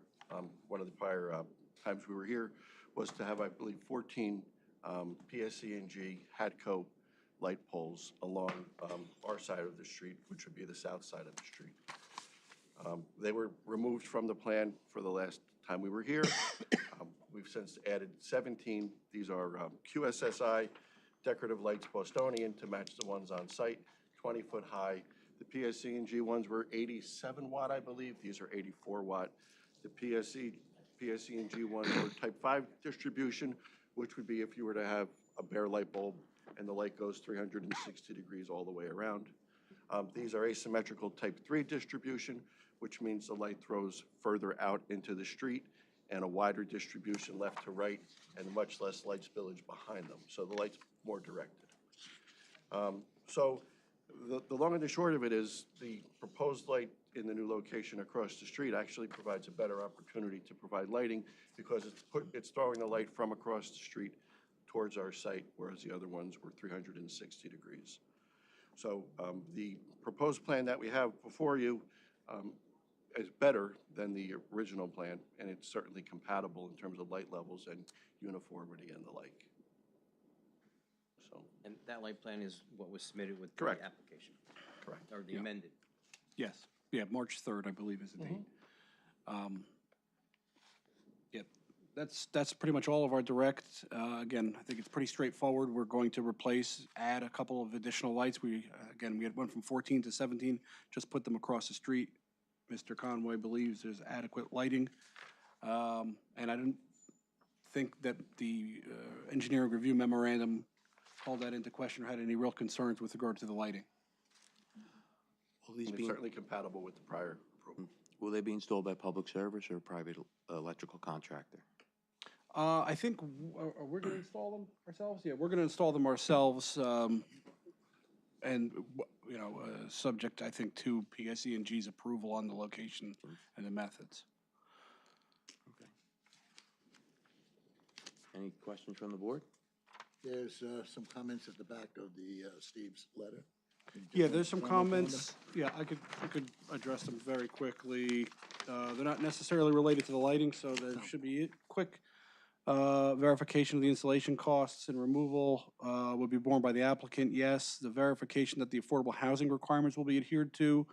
one of the prior times we were here, was to have, I believe, 14 PSE&G Hadco light poles along our side of the street, which would be the south side of the street. They were removed from the plan for the last time we were here. We've since added 17. These are QSSI decorative lights Bostonian to match the ones on site, 20-foot high. The PSE&G ones were 87 watt, I believe. These are 84 watt. The PSE&G ones were type 5 distribution, which would be if you were to have a bare light bulb and the light goes 360 degrees all the way around. These are asymmetrical type 3 distribution, which means the light throws further out into the street and a wider distribution left to right and much less light spillage behind them. So the light's more directed. So the long and the short of it is the proposed light in the new location across the street actually provides a better opportunity to provide lighting because it's throwing the light from across the street towards our site, whereas the other ones were 360 degrees. So the proposed plan that we have before you is better than the original plan, and it's certainly compatible in terms of light levels and uniformity and the like. So, And that light plan is what was submitted with the Correct. application? correct. Or the amended? Yes. Yeah, March 3rd, I believe, is the date. Yeah, that's pretty much all of our direct. Again, I think it's pretty straightforward. We're going to add a couple of additional lights. Again, we had went from 14 to 17, just put them across the street. Mr. Conway believes there's adequate lighting. And I didn't think that the engineering review memorandum called that into question or had any real concerns with regard to the lighting. Will these And be, it's certainly compatible with the prior approval. will they be installed by public service or a private electrical contractor? I think, are we going to install them ourselves? Yeah, we're going to install them ourselves, and, subject, I think, to PSE&G's approval on the location and the methods. Okay. Any questions from the board? There's some comments at the back of the Steve's letter. Yeah, there's some Comment on them? comments. Yeah, I could address them very quickly. They're not necessarily related to the lighting, so there should be a quick verification of the installation costs and removal would be borne by the applicant, yes. The verification that the affordable housing requirements will be adhered to,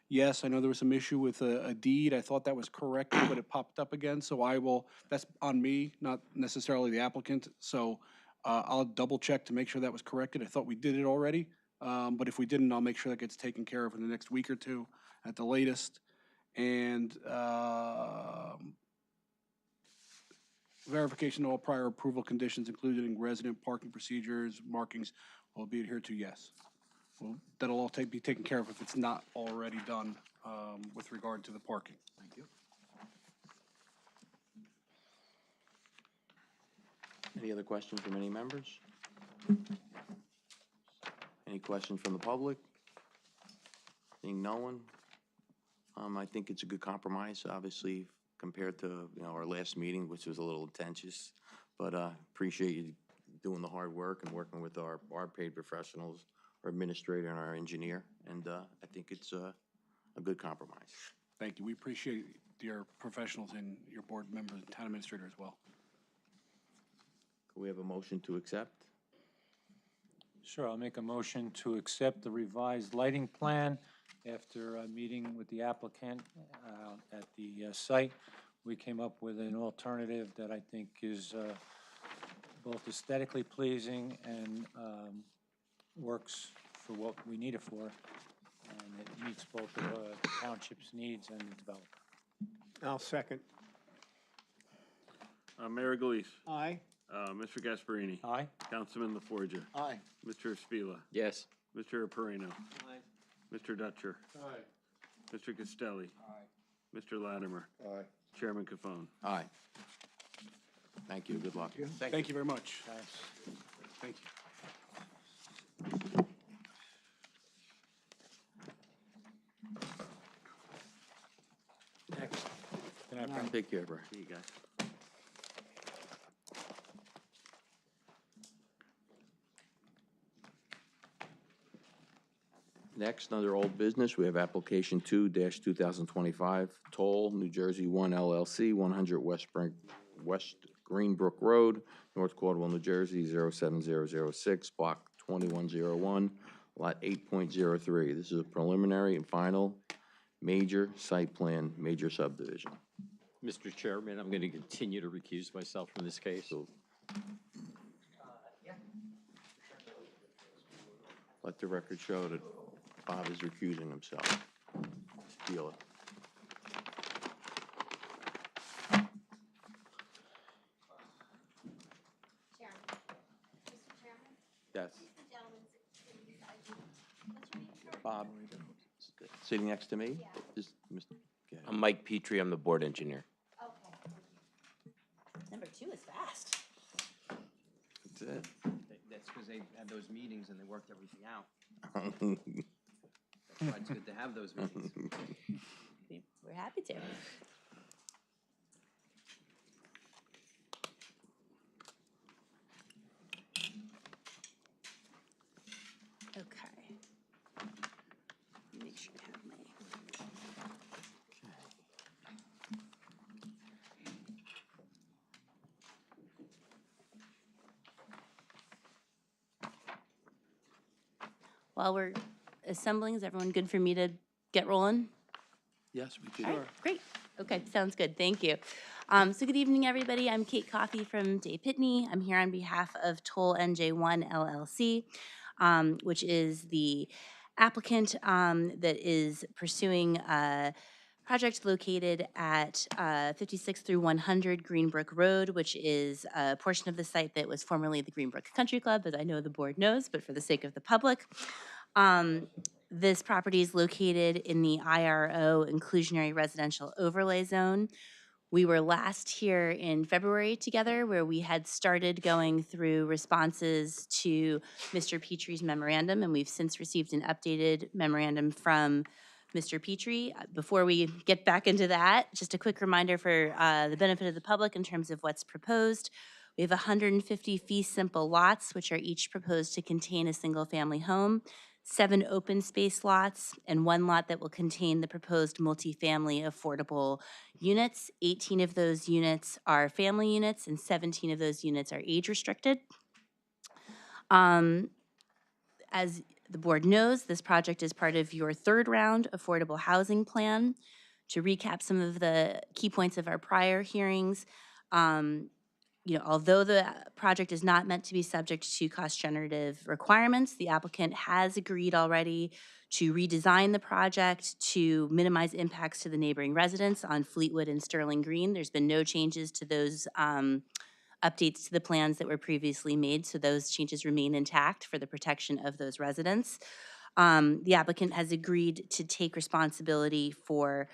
yes. I know there was some issue with a deed. I thought that was corrected, but it popped up again, so that's on me, not necessarily the applicant. So I'll double check to make sure that was corrected. I thought we did it already. But if we didn't, I'll make sure that gets taken care of in the next week or two at the latest. And verification of all prior approval conditions, including resident parking procedures, markings, will be adhered to, yes. Well, that'll all be taken care of if it's not already done with regard to the parking. Thank you. Any other questions from any members? Any questions from the public? Seeing no one? I think it's a good compromise, obviously, compared to, our last meeting, which was a little contentious. But appreciate you doing the hard work and working with our paid professionals, our administrator and our engineer. And I think it's a good compromise. Thank you. We appreciate your professionals and your board members and town administrator as well. Can we have a motion to accept? Sure, I'll make a motion to accept the revised lighting plan after a meeting with the applicant at the site. We came up with an alternative that I think is both aesthetically pleasing and works for what we need it for. And it meets both the township's needs and the developer. I'll second. Mayor Galise. Aye. Mr. Gasparini. Aye? Councilman LaForgia. Aye. Mr. Spila. Yes. Mr. Perino. Aye. Mr. Dutcher. Aye. Mr. Castelli. Aye. Mr. Latimer. Aye. Chairman Cafone. Aye. Thank you, good luck. Thank you very much. Thanks. Thank you. Next. Can I bring- Take care, Brian. See you guys. Next, under old business, we have application 2-2025, Toll, New Jersey 1 LLC, 100 West Greenbrook Road, North Caldwell, New Jersey, 07006, block 2101, lot 8.03. This is a preliminary and final major site plan, major subdivision. Mr. Chairman, I'm going to continue to recuse myself from this case. Let the record show that Bob is recusing himself. Feel it. Yes. Bob, sitting next to me? Is Mr. okay. I'm Mike Petrie, I'm the board engineer. Number 2 is fast. That's it. That's because they had those meetings and they worked everything out. That's why it's good to have those meetings. We're happy to. Okay. Make sure I have my. While we're assembling, is everyone good for me to get rolling? Yes, we All do. right, great. Okay, sounds good. Thank you. So good evening, everybody. I'm Kate Coffey from Day Pitney. I'm here on behalf of Toll NJ1 LLC, which is the applicant that is pursuing a project located at 56 through 100 Greenbrook Road, which is a portion of the site that was formerly the Greenbrook Country Club, as I know the board knows, but for the sake of the public. This property is located in the IRO Inclusionary Residential Overlay Zone. We were last here in February together, where we had started going through responses to Mr. Petrie's memorandum, and we've since received an updated memorandum from Mr. Petrie. Before we get back into that, just a quick reminder for the benefit of the public in terms of what's proposed. We have 150 fee simple lots, which are each proposed to contain a single-family home. 7 open space lots, and 1 lot that will contain the proposed multifamily affordable units. 18 of those units are family units, and 17 of those units are age restricted. As the board knows, this project is part of your 3rd round affordable housing plan. To recap some of the key points of our prior hearings, although the project is not meant to be subject to cost generative requirements, the applicant has agreed already to redesign the project to minimize impacts to the neighboring residents on Fleetwood and Sterling Green. There's been no changes to those updates to the plans that were previously made, so those changes remain intact for the protection of those residents. The applicant has agreed to take responsibility for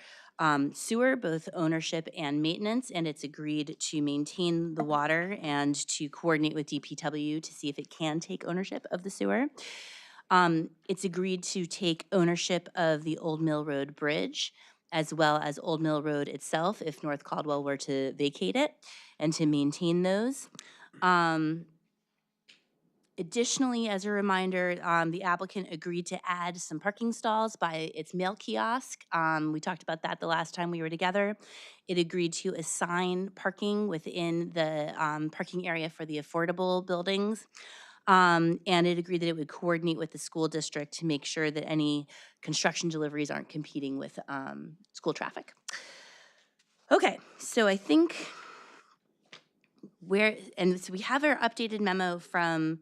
sewer, both ownership and maintenance, and it's agreed to maintain the water and to coordinate with DPW to see if it can take ownership of the sewer. It's agreed to take ownership of the Old Mill Road Bridge, as well as Old Mill Road itself, if North Caldwell were to vacate it, and to maintain those. Additionally, as a reminder, the applicant agreed to add some parking stalls by its mail kiosk. We talked about that the last time we were together. It agreed to assign parking within the parking area for the affordable buildings. And it agreed that it would coordinate with the school district to make sure that any construction deliveries aren't competing with school traffic. Okay, so I think so we have our updated memo from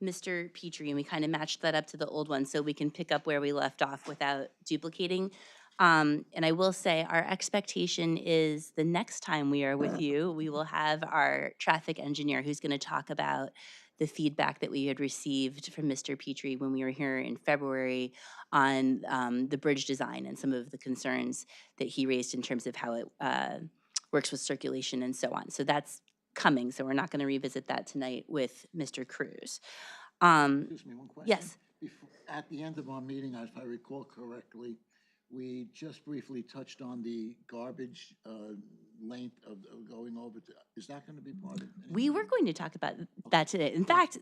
Mr. Petrie, and we kind of matched that up to the old one so we can pick up where we left off without duplicating. And I will say our expectation is the next time we are with you, we will have our traffic engineer who's going to talk about the feedback that we had received from Mr. Petrie when we were here in February on the bridge design and some of the concerns that he raised in terms of how it works with circulation and so on. So that's coming, so we're not going to revisit that tonight with Mr. Cruz. Excuse me, one question. Yes. At the end of our meeting, if I recall correctly, we just briefly touched on the garbage length of going over to, is that going to be part of it? We were going to talk about that today. In fact,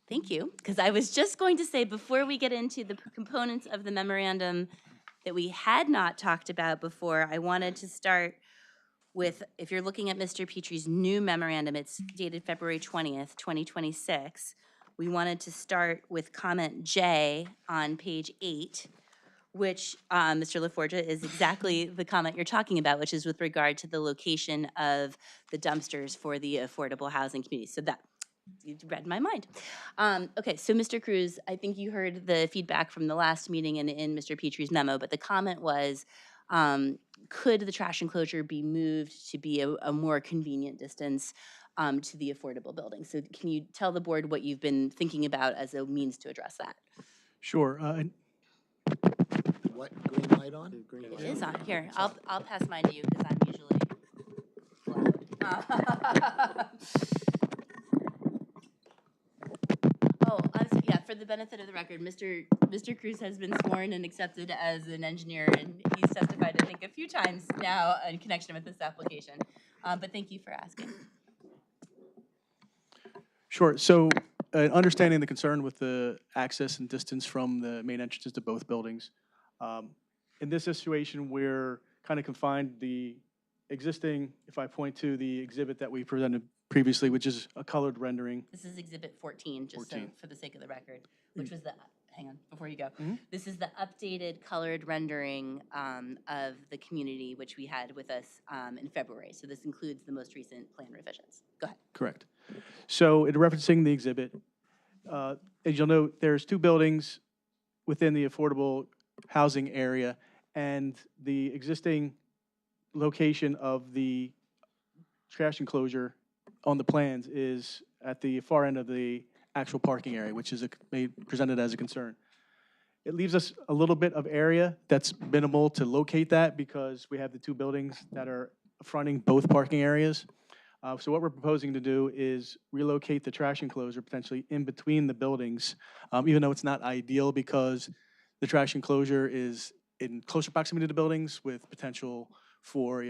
thank you, because I was just going to say before we get into the components of the memorandum that we had not talked about before, I wanted to start with, if you're looking at Mr. Petrie's new memorandum, it's dated February 20th, 2026. We wanted to start with comment J on page 8, which, Mr. LaForgia, is exactly the comment you're talking about, which is with regard to the location of the dumpsters for the affordable housing community. So that, you read my mind. Okay, so Mr. Cruz, I think you heard the feedback from the last meeting and in Mr. Petrie's memo, but the comment was, could the trash enclosure be moved to be a more convenient distance to the affordable building? So can you tell the board what you've been thinking about as a means to address that? Sure. What, green light on? It is on. Here, I'll pass mine to you because I'm usually loud. Yeah, for the benefit of the record, Mr. Cruz has been sworn and accepted as an engineer, and he's testified, I think, a few times now in connection with this application. But thank you for asking. Sure. So understanding the concern with the access and distance from the main entrances to both buildings, in this situation, we're kind of confined the existing, if I point to the exhibit that we presented previously, which is a colored rendering. This is Exhibit 14, just 14. So for the sake of the record, which was the, hang on, before you go. Mm-hmm. This is the updated colored rendering of the community, which we had with us in February. So this includes the most recent plan revisions. Go ahead. Correct. So in referencing the exhibit, as you'll note, there's 2 buildings within the affordable housing area, and the existing location of the trash enclosure on the plans is at the far end of the actual parking area, which is presented as a concern. It leaves us a little bit of area that's minimal to locate that because we have the 2 buildings that are fronting both parking areas. So what we're proposing to do is relocate the trash enclosure potentially in between the buildings, even though it's not ideal because the trash enclosure is in closer proximity to the buildings with potential for,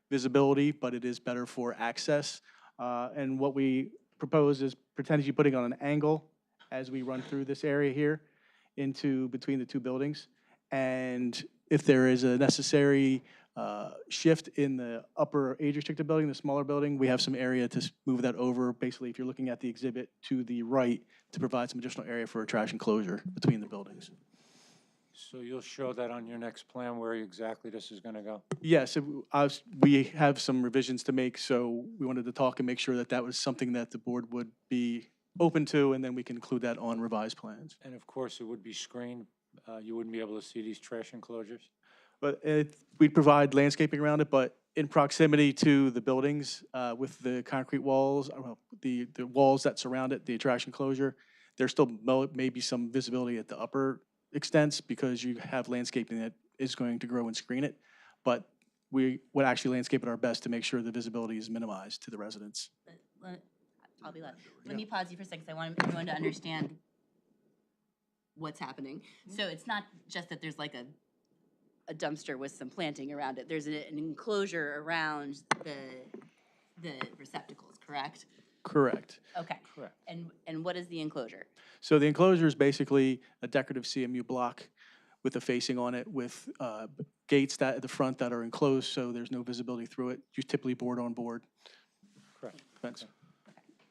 visibility, but it is better for access. And what we propose is potentially putting on an angle as we run through this area here. into between the two buildings. And if there is a necessary shift in the upper age-restricted building, the smaller building, we have some area to move that over. Basically, if you're looking at the exhibit to the right, to provide some additional area for a trash enclosure between the buildings. So you'll show that on your next plan where exactly this is gonna go? Yes, we have some revisions to make, so we wanted to talk and make sure that that was something that the board would be open to, and then we can include that on revised plans. And of course, it would be screened. You wouldn't be able to see these trash enclosures? But we'd provide landscaping around it, but in proximity to the buildings, with the concrete walls, the walls that surround it, the trash enclosure, there's still maybe some visibility at the upper extents because you have landscaping that is going to grow and screen it. But we would actually landscape it our best to make sure the visibility is minimized to the residents. I'll be loud. Let me pause you for a second, 'cause I want everyone to understand what's happening. So it's not just that there's like a dumpster with some planting around it. There's an enclosure around the receptacles, correct? Correct. Okay. Correct. And what is the enclosure? So the enclosure is basically a decorative CMU block with a facing on it with gates that at the front that are enclosed, so there's no visibility through it. You typically board on board. Correct. Fence.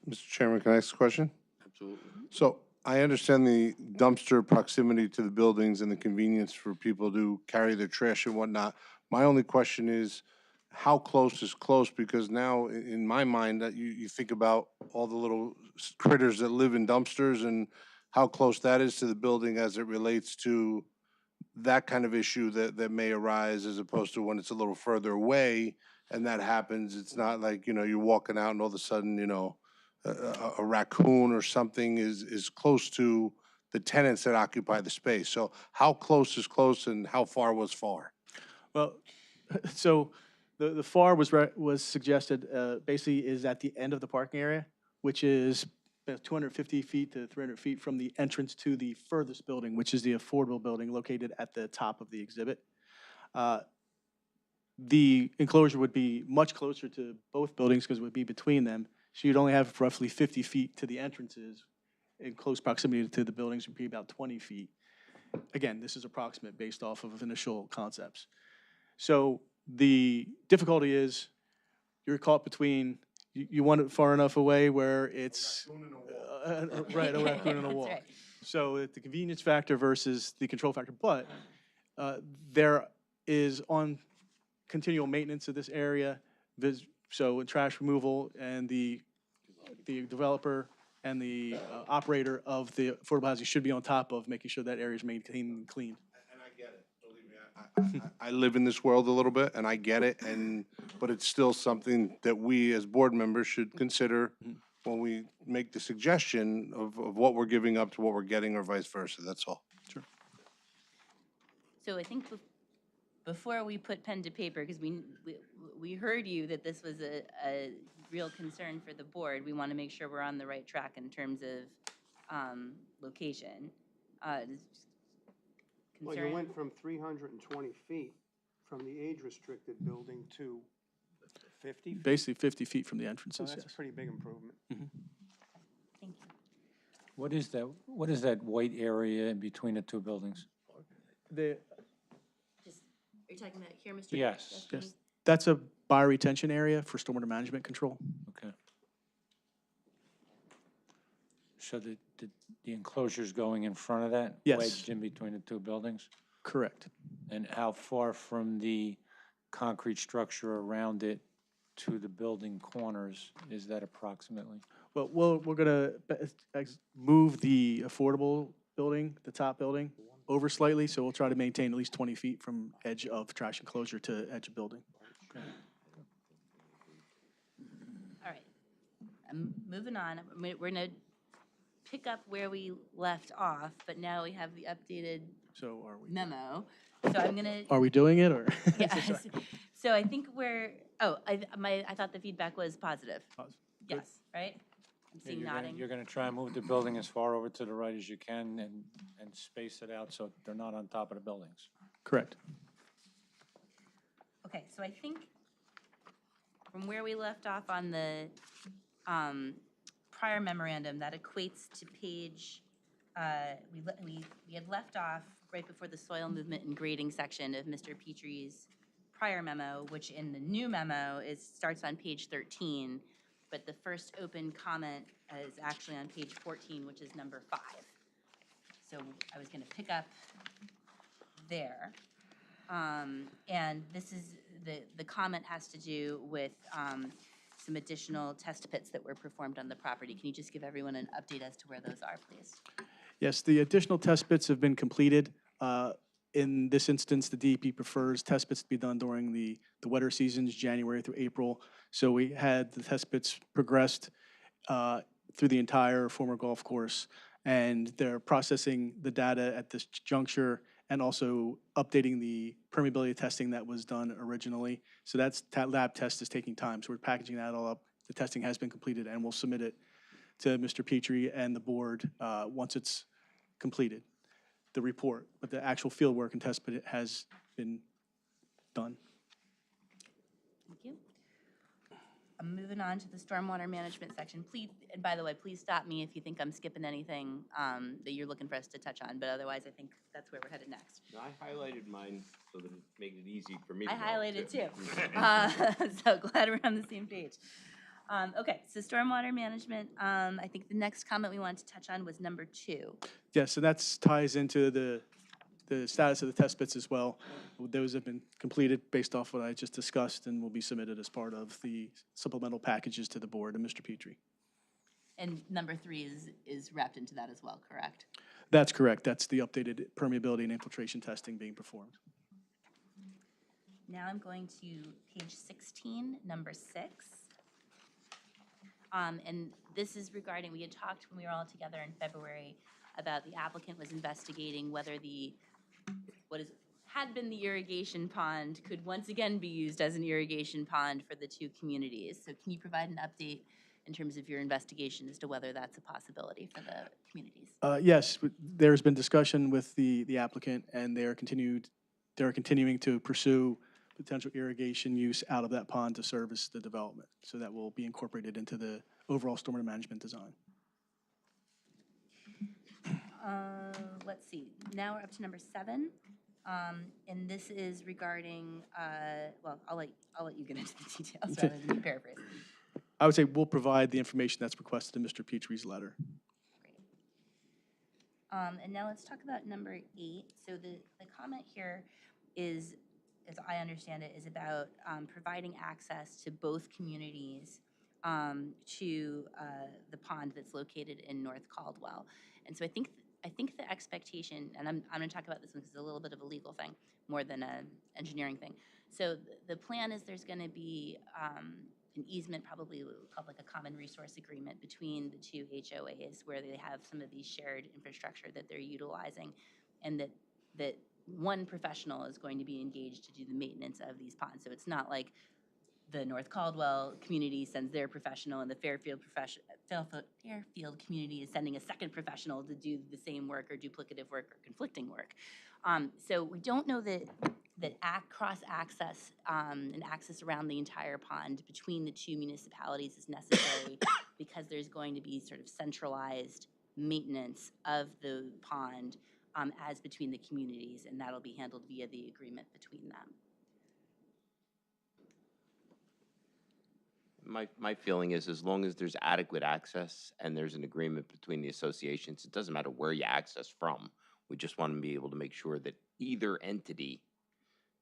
Mr. Chairman, can I ask a question? Absolutely. So I understand the dumpster proximity to the buildings and the convenience for people to carry their trash and whatnot. My only question is, how close is close? Because now, in my mind, that you think about all the little critters that live in dumpsters and how close that is to the building as it relates to that kind of issue that may arise, as opposed to when it's a little further away and that happens. It's not like, you're walking out and all of a sudden, a raccoon or something is close to the tenants that occupy the space. So how close is close and how far was far? Well, so the FAR was suggested, basically is at the end of the parking area, which is about 250 feet to 300 feet from the entrance to the furthest building, which is the affordable building located at the top of the exhibit. The enclosure would be much closer to both buildings because it would be between them. So you'd only have roughly 50 feet to the entrances. In close proximity to the buildings would be about 20 feet. Again, this is approximate based off of initial concepts. So the difficulty is you're caught between, you want it far enough away where it's, right, a raccoon in a wall. Right. So the convenience factor versus the control factor, but there is on continual maintenance of this area, so trash removal, and the developer and the operator of the affordable housing should be on top of making sure that area is maintained and clean. And I get it, believe me. I live in this world a little bit, and I get it, but it's still something that we as board members should consider when we make the suggestion of what we're giving up to what we're getting or vice versa, that's all. Sure. So I think before we put pen to paper, because we heard you that this was a real concern for the board, we want to make sure we're on the right track in terms of location. Well, you went from 320 feet from the age-restricted building to 50 feet? Basically 50 feet from the So entrances, that's a yes. pretty big improvement. Thank you. What is that white area in between the two buildings? The, Just, are you talking about here, Mr. Yes. yes, that's a bioretention area for stormwater management control. Okay. So the enclosure's going in front of that? Yes. Wedged in between the two buildings? Correct. And how far from the concrete structure around it to the building corners is that approximately? Well, we're gonna move the affordable building, the top building, over slightly, so we'll try to maintain at least 20 feet from edge of trash enclosure to edge of building. All right. I'm moving on. We're going to pick up where we left off, but now we have the updated So are we? memo. So I'm going to. Are we doing it, or? Yes. So I think I thought the feedback was positive. Positive. Good. Yes, right? I'm Yeah, seeing nodding. You're gonna try and move the building as far over to the right as you can and space it out so they're not on top of the buildings. Correct. Okay, so I think from where we left off on the prior memorandum, that equates to page we had left off right before the soil movement and grading section of Mr. Petrie's prior memo, which in the new memo starts on page 13, but the first open comment is actually on page 14, which is number 5. So I was going to pick up there. And this is, the comment has to do with some additional test pits that were performed on the property. Can you just give everyone an update as to where those are, please? Yes, the additional test pits have been completed. In this instance, the DEP prefers test pits to be done during the wetter seasons, January through April. So we had the test pits progressed through the entire former golf course, and they're processing the data at this juncture and also updating the permeability testing that was done originally. So that lab test is taking time. So we're packaging that all up. The testing has been completed, and we'll submit it to Mr. Petrie and the board once it's completed, the report. But the actual field work and test pit has been done. Thank you. I'm moving on to the stormwater management section. Please, and by the way, please stop me if you think I'm skipping anything that you're looking for us to touch on, but otherwise I think that's where we're headed next. No, I highlighted mine so that it made it easy for me to I know, highlighted too. So glad we're on the same page. Okay, so stormwater management, I think the next comment we wanted to touch on was number 2. Yes, and that ties into the status of the test pits as well. Those have been completed based off what I just discussed and will be submitted as part of the supplemental packages to the board and Mr. Petrie. And number 3 is wrapped into that as well, correct? That's correct. That's the updated permeability and infiltration testing being performed. Now I'm going to page 16, number 6. And this is regarding, we had talked when we were all together in February about the applicant was investigating whether had been the irrigation pond could once again be used as an irrigation pond for the 2 communities. So can you provide an update in terms of your investigation as to whether that's a possibility for the communities? Yes, there's been discussion with the applicant, and they're continuing to pursue potential irrigation use out of that pond to service the development. So that will be incorporated into the overall stormwater management design. Let's see, now we're up to number 7. And this is regarding, well, I'll let you get into the details rather than me paraphrase. I would say we'll provide the information that's requested in Mr. Petrie's letter. Great. And now let's talk about number 8. So the comment here is, as I understand it, is about providing access to both communities to the pond that's located in North Caldwell. And so I think the expectation, and I'm going to talk about this one because it's a little bit of a legal thing more than an engineering thing. So the plan is there's going to be an easement, probably called like a common resource agreement between the 2 HOAs where they have some of these shared infrastructure that they're utilizing, and that one professional is going to be engaged to do the maintenance of these ponds. So it's not like the North Caldwell community sends their professional and the Fairfield community is sending a second professional to do the same work or duplicative work or conflicting work. So we don't know that cross-access and access around the entire pond between the 2 municipalities is necessary because there's going to be sort of centralized maintenance of the pond as between the communities, and that'll be handled via the agreement between them. My feeling is as long as there's adequate access and there's an agreement between the associations, it doesn't matter where you access from. We just want to be able to make sure that either entity,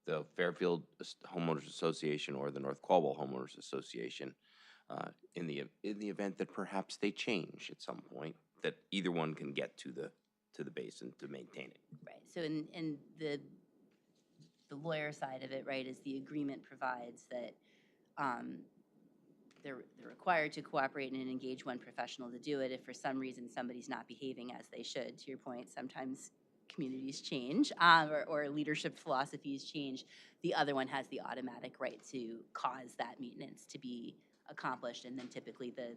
the Fairfield Homeowners Association or the North Caldwell Homeowners Association, in the event that perhaps they change at some point, that either one can get to the basin to maintain it. Right. So in the lawyer side of it, right, is the agreement provides that they're required to cooperate and engage one professional to do it. If for some reason somebody's not behaving as they should, to your point, sometimes communities change or leadership philosophies change, the other one has the automatic right to cause that maintenance to be accomplished, and then typically the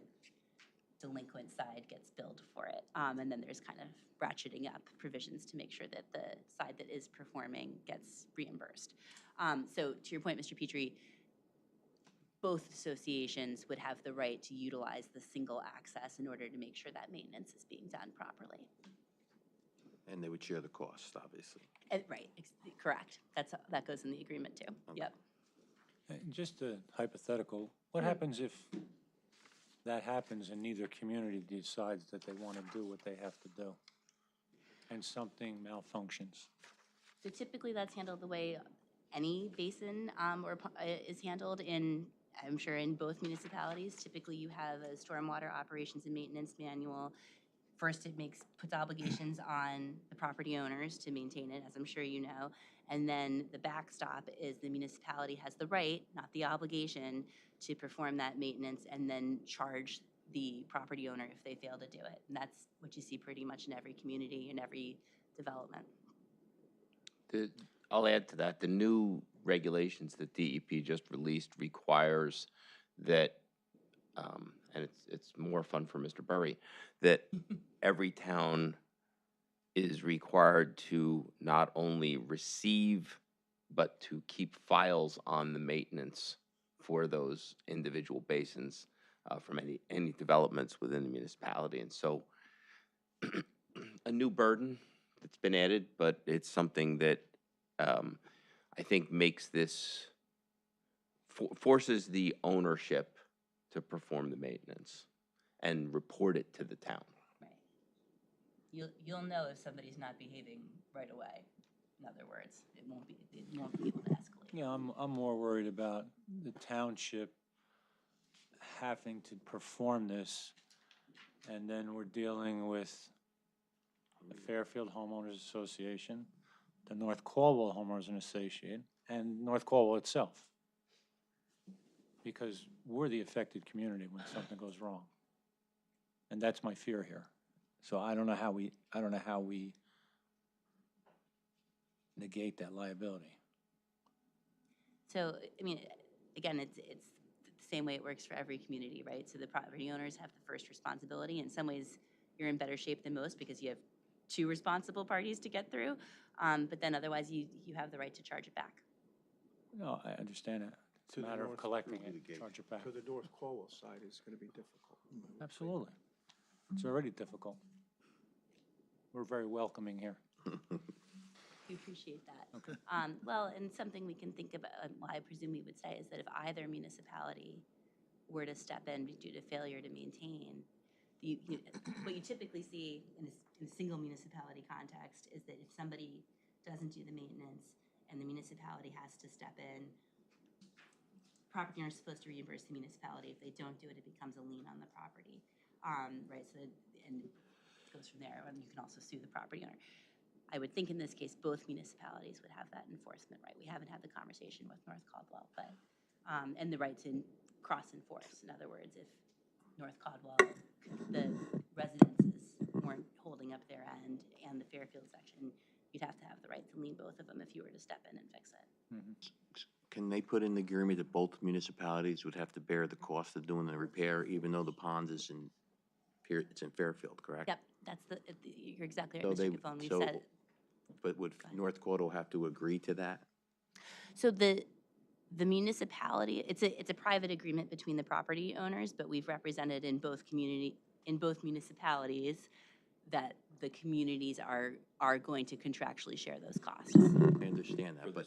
delinquent side gets billed for it. And then there's kind of ratcheting up provisions to make sure that the side that is performing gets reimbursed. So to your point, Mr. Petrie, both associations would have the right to utilize the single access in order to make sure that maintenance is being done properly. And they would share the cost, obviously. Right, correct. That goes in the agreement too. Yep. Just a hypothetical, what happens if that happens and neither community decides that they want to do what they have to do, and something malfunctions? So typically that's handled the way any basin is handled I'm sure in both municipalities. Typically you have a stormwater operations and maintenance manual. First, it puts obligations on the property owners to maintain it, as I'm sure you know. And then the backstop is the municipality has the right, not the obligation, to perform that maintenance and then charge the property owner if they fail to do it. And that's what you see pretty much in every community, in every development. I'll add to that, the new regulations that DEP just released requires that, and it's more fun for Mr. Burry, that every town is required to not only receive, but to keep files on the maintenance for those individual basins from any developments within the municipality. And so a new burden that's been added, but it's something that I think makes this, forces the ownership to perform the maintenance and report it to the town. You'll know if somebody's not behaving right away. In other words, it won't be able to escalate. Yeah, I'm more worried about the township having to perform this, and then we're dealing with the Fairfield Homeowners Association, the North Caldwell Homeowners Association, and North Caldwell itself. Because we're the affected community when something goes wrong. And that's my fear here. So I don't know how we negate that liability. So, I mean, again, it's the same way it works for every community, right? So the property owners have the first responsibility. In some ways, you're in better shape than most because you have two responsible parties to get through. But then otherwise, you have the right to charge it back. No, I understand it. It's a matter of collecting it, charge it back. To the North Cornwall side is gonna be difficult. Absolutely. It's already difficult. We're very welcoming here. We appreciate that. Okay. Well, and something we can think about, well, I presume we would say, is that if either municipality were to step in due to failure to maintain, what you typically see in a single municipality context is that if somebody doesn't do the maintenance and the municipality has to step in, property owner is supposed to reimburse the municipality. If they don't do it, it becomes a lien on the property, right? So, and it goes from there, and you can also sue the property owner. I would think in this case, both municipalities would have that enforcement right. We haven't had the conversation with North Caldwell, but, and the right to cross-enforce. In other words, if North Caldwell, the residences weren't holding up their end and the Fairfield section, you'd have to have the right to lien both of them if you were to step in and fix it. Can they put in the agreement that both municipalities would have to bear the cost of doing the repair, even though the pond is it's in Fairfield, correct? Yep, you're exactly So right, they, Mr. Capone. We've so, said, but would North Caldwell have to agree to that? so the municipality, it's a private agreement between the property owners, but we've represented in both municipalities that the communities are going to contractually share those costs. I understand that, but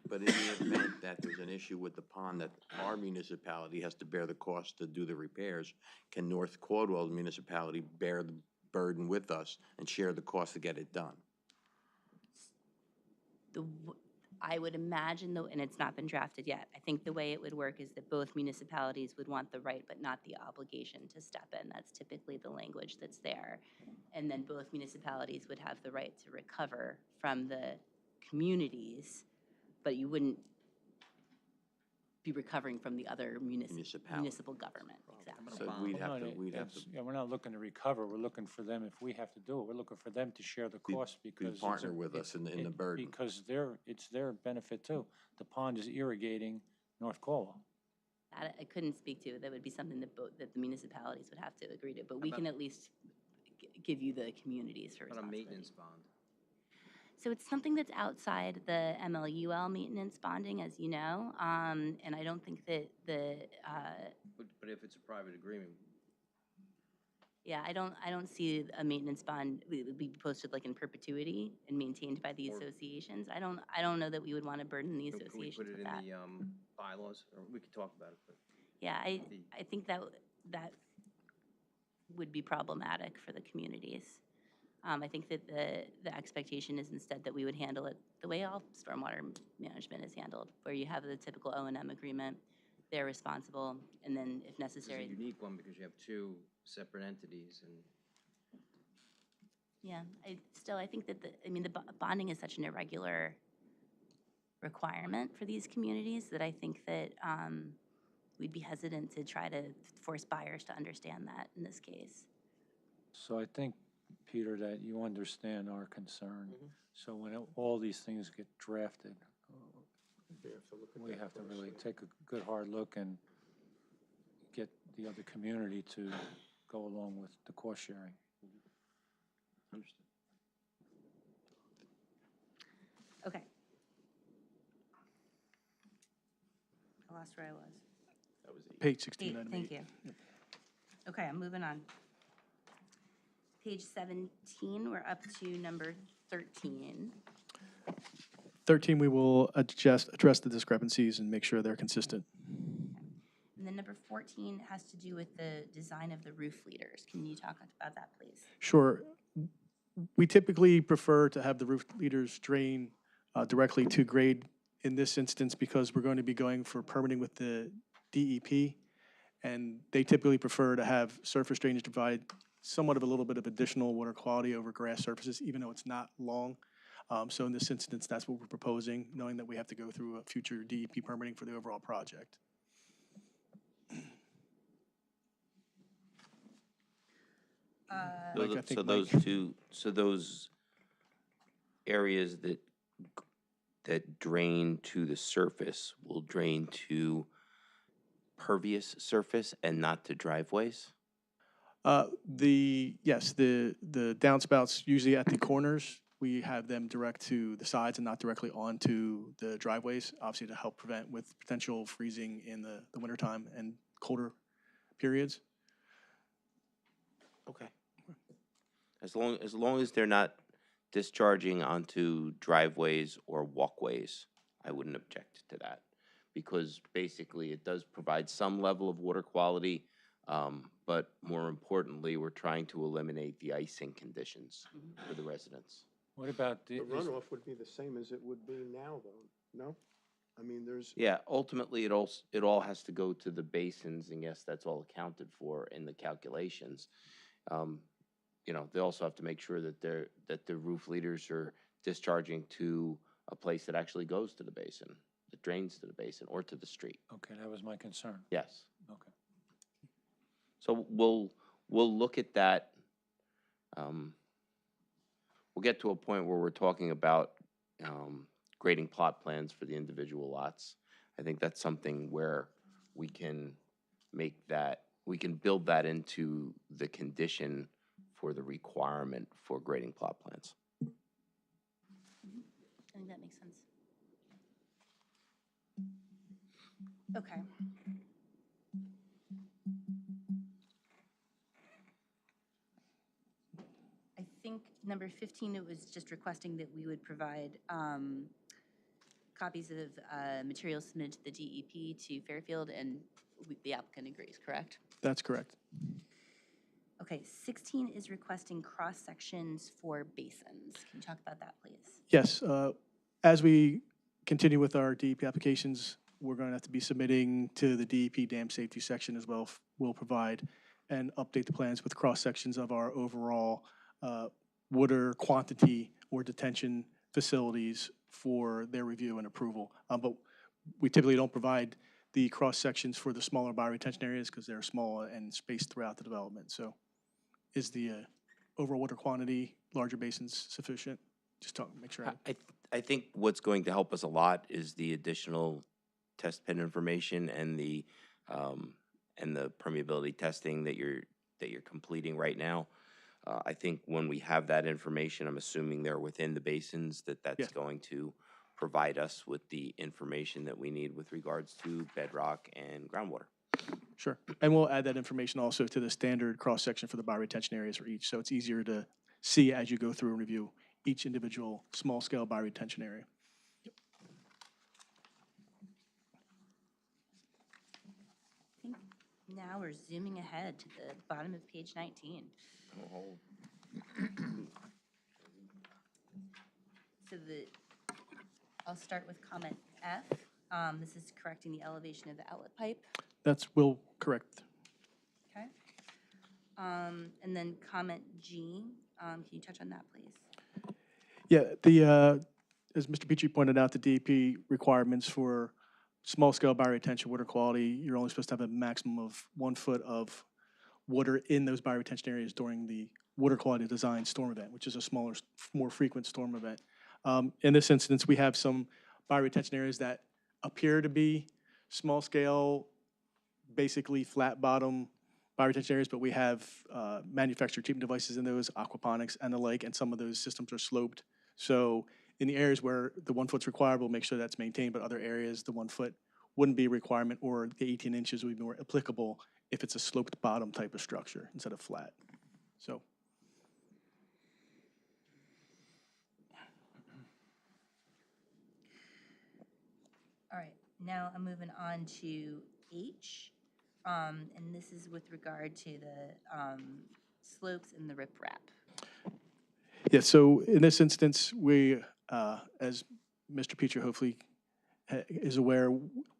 but in the event that there's an issue with the pond that our municipality has to bear the cost to do the repairs, can North Caldwell municipality bear the burden with us and share the cost to get it done? I would imagine, though, and it's not been drafted yet, I think the way it would work is that both municipalities would want the right but not the obligation to step in. That's typically the language that's there. And then both municipalities would have the right to recover from the communities, but you wouldn't be recovering from the other municipal government. Exactly. So we'd have to. Yeah, we're not looking to recover, we're looking for them, if we have to do it, we're looking for them to share the cost because. Partner with us in the burden. Because it's their benefit too. The pond is irrigating North Caldwell. That I couldn't speak to. That would be something that the municipalities would have to agree to, but we can at least give you the communities for What about a responsibility. maintenance bond? So it's something that's outside the MLUL maintenance bonding, as you know, and I don't think that But if it's a private agreement, Yeah, I don't see a maintenance bond be posted like in perpetuity and maintained by the associations. I don't know that we would want to burden the Can we associations put it with in that. the bylaws, or we could talk about it, but. Yeah, I think that would be problematic for the communities. I think that the expectation is instead that we would handle it the way all stormwater management is handled, where you have the typical O&M agreement, they're responsible, and then if This is a necessary. unique one because you have two separate entities and. Yeah, I think that bonding is such an irregular requirement for these communities that I think that we'd be hesitant to try to force buyers to understand that in this case. So I think, Peter, that you understand our concern. So when all these things get drafted, we have to really take a good hard look and get the other community to go along with the cost sharing. Understood. Okay. I lost where I was. That was Page 16, Eight, item thank 8. you. Okay, I'm moving on. Page 17, we're up to number 13. 13, we will address the discrepancies and make sure they're consistent. And then number 14 has to do with the design of the roof leaders. Can you talk about that, please? Sure. We typically prefer to have the roof leaders drain directly to grade in this instance because we're going to be going for permitting with the DEP, and they typically prefer to have surface drainage to provide somewhat of a little bit of additional water quality over grass surfaces, even though it's not long. So in this instance, that's what we're proposing, knowing that we have to go through a future DEP permitting for the overall project. So Mike, I th- think so Mike- those areas that drain to the surface will drain to pervious surface and not to driveways? Yes, the downspouts usually at the corners, we have them direct to the sides and not directly onto the driveways, obviously to help prevent with potential freezing in the wintertime and colder periods. Okay. As long as they're not discharging onto driveways or walkways, I wouldn't object to that. Because basically it does provide some level of water quality, but more importantly, we're trying to eliminate the icing conditions for the residents. What about The runoff would be the same as it would be now, though, no? I mean, there's, Yeah, ultimately, it all has to go to the basins, and yes, that's all accounted for in the calculations. You know, they also have to make sure that the roof leaders are discharging to a place that actually goes to the basin, that drains to the basin or to the street. Okay, that was my concern. Yes. Okay. So we'll look at that. We'll get to a point where we're talking about grading plot plans for the individual lots. I think that's something where we can build that into the condition for the requirement for grading plot plans. I think that makes sense. Okay. I think number 15, it was just requesting that we would provide copies of materials submitted to the DEP to Fairfield, and the applicant agrees, correct? That's correct. Okay, 16 is requesting cross-sections for basins. Can you talk about that, please? Yes, as we continue with our DEP applications, we're going to have to be submitting to the DEP dam safety section as well. We'll provide and update the plans with cross-sections of our overall water quantity or detention facilities for their review and approval. But we typically don't provide the cross-sections for the smaller bioretention areas because they're small and spaced throughout the development. So is the overall water quantity, larger basins sufficient? Just to make sure. I think what's going to help us a lot is the additional test pit information and the permeability testing that you're completing right now. I think when we have that information, I'm assuming they're within the basins, that's Yes. going to provide us with the information that we need with regards to bedrock and groundwater. Sure. And we'll add that information also to the standard cross-section for the bioretention areas for each, so it's easier to see as you go through and review each individual small-scale bioretention area. I think now we're zooming ahead to the bottom of page 19. So I'll start with comment F. This is correcting the elevation of the outlet pipe. Will correct. Okay. And then comment G, can you touch on that, please? Yeah, as Mr. Petrie pointed out, the DEP requirements for small-scale bioretention water quality, you're only supposed to have a maximum of 1 foot of water in those bioretention areas during the water quality design storm event, which is a smaller, more frequent storm event. In this instance, we have some bioretention areas that appear to be small-scale, basically flat-bottom bioretention areas, but we have manufactured treatment devices in those, aquaponics and the like, and some of those systems are sloped. So in the areas where the 1 foot's required, we'll make sure that's maintained, but other areas, the 1 foot wouldn't be a requirement, or the 18 inches would be more applicable if it's a sloped bottom type of structure instead of flat. So. All right, now I'm moving on to H, and this is with regard to the slopes and the riprap. Yeah, so in this instance, we, as Mr. Petrie hopefully is aware,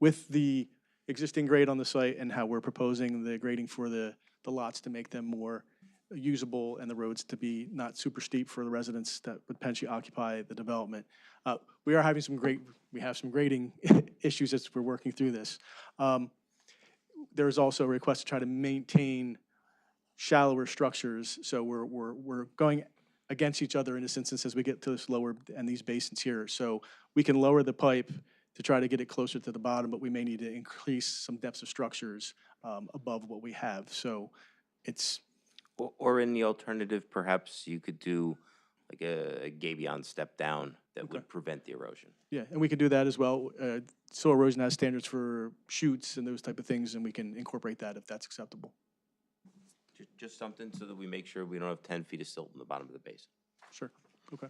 with the existing grade on the site and how we're proposing the grading for the lots to make them more usable and the roads to be not super steep for the residents that would potentially occupy the development. We are having we have some grading issues as we're working through this. There is also a request to try to maintain shallower structures, so we're going against each other in this instance as we get to this lower and these basins here. So we can lower the pipe to try to get it closer to the bottom, but we may need to increase some depths of structures above what we have. So it's. Or in the alternative, perhaps you could do like a gabion step down that would prevent the erosion. Yeah, and we could do that as well. Soil erosion has standards for chutes and those type of things, and we can incorporate that if that's acceptable. Just something so that we make sure we don't have 10 feet of silt in the bottom of the basin. Sure, okay.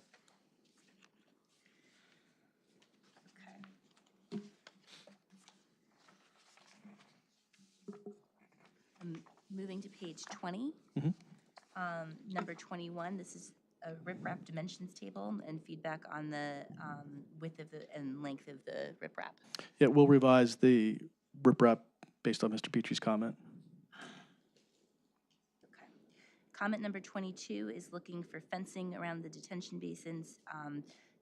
Moving to page 20. Number 21, this is a riprap dimensions table and feedback on the width of and length of the riprap. Yeah, we'll revise the riprap based on Mr. Petrie's comment. Okay. Comment number 22 is looking for fencing around the detention basins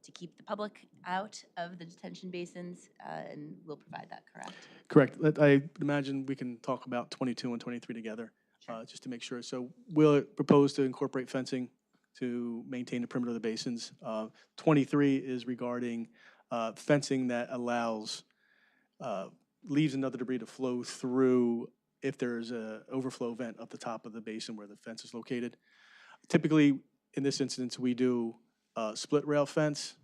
to keep the public out of the detention basins, and we'll provide that, correct? Correct. I imagine we can talk about 22 and 23 together, just to make sure. So we'll propose to incorporate fencing to maintain the perimeter of the basins. 23 is regarding fencing that allows, leaves another debris to flow through if there's a overflow vent at the top of the basin where the fence is located. Typically, in this instance, we do split rail fence.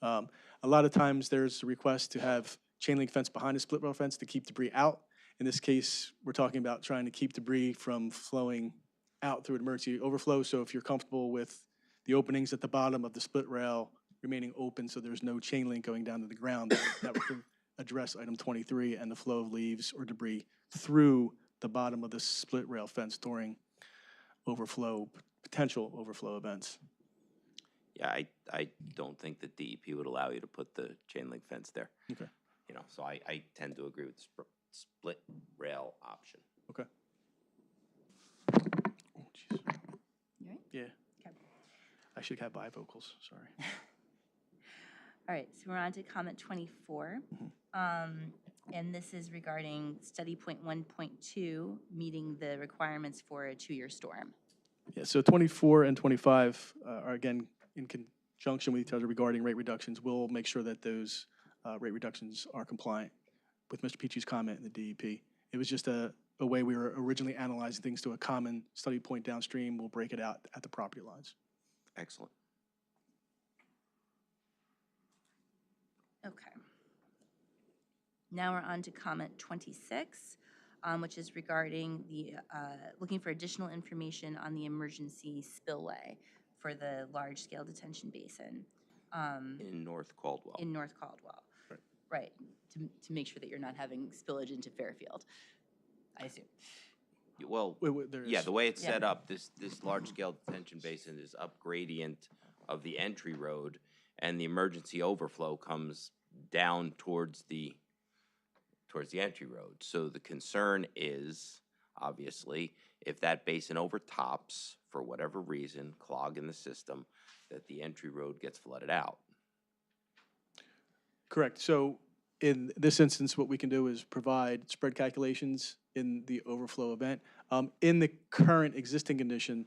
A lot of times there's a request to have chain link fence behind a split rail fence to keep debris out. In this case, we're talking about trying to keep debris from flowing out through an emergency overflow. So if you're comfortable with the openings at the bottom of the split rail remaining open so there's no chain link going down to the ground, that would address item 23 and the flow of leaves or debris through the bottom of the split rail fence during potential overflow events. Yeah, I don't think that DEP would allow you to put the chain link fence there. Okay. You know, so I tend to agree with the split rail option. Okay. Oh, jeez. You right? Yeah. Okay. I should have bifocals, sorry. All right, so we're on to comment 24. And this is regarding study point 1.2, meeting the requirements for a 2-year storm. Yeah, so 24 and 25 are again in conjunction with each other regarding rate reductions. We'll make sure that those rate reductions are compliant with Mr. Petrie's comment in the DEP. It was just a way we were originally analyzing things to a common study point downstream. We'll break it out at the property lines. Excellent. Okay. Now we're on to comment 26. which is regarding the, looking for additional information on the emergency spillway for the large-scale detention basin. In North Caldwell. In North Caldwell. Right, to make sure that you're not having spillage into Fairfield, I assume. Well, there yeah, is- the way it's Yeah. set up, this large-scale detention basin is up gradient of the entry road, and the emergency overflow comes down towards the entry road. So the concern is, obviously, if that basin overtops, for whatever reason, clog in the system, that the entry road gets flooded out. Correct. So in this instance, what we can do is provide spread calculations in the overflow event. In the current existing condition,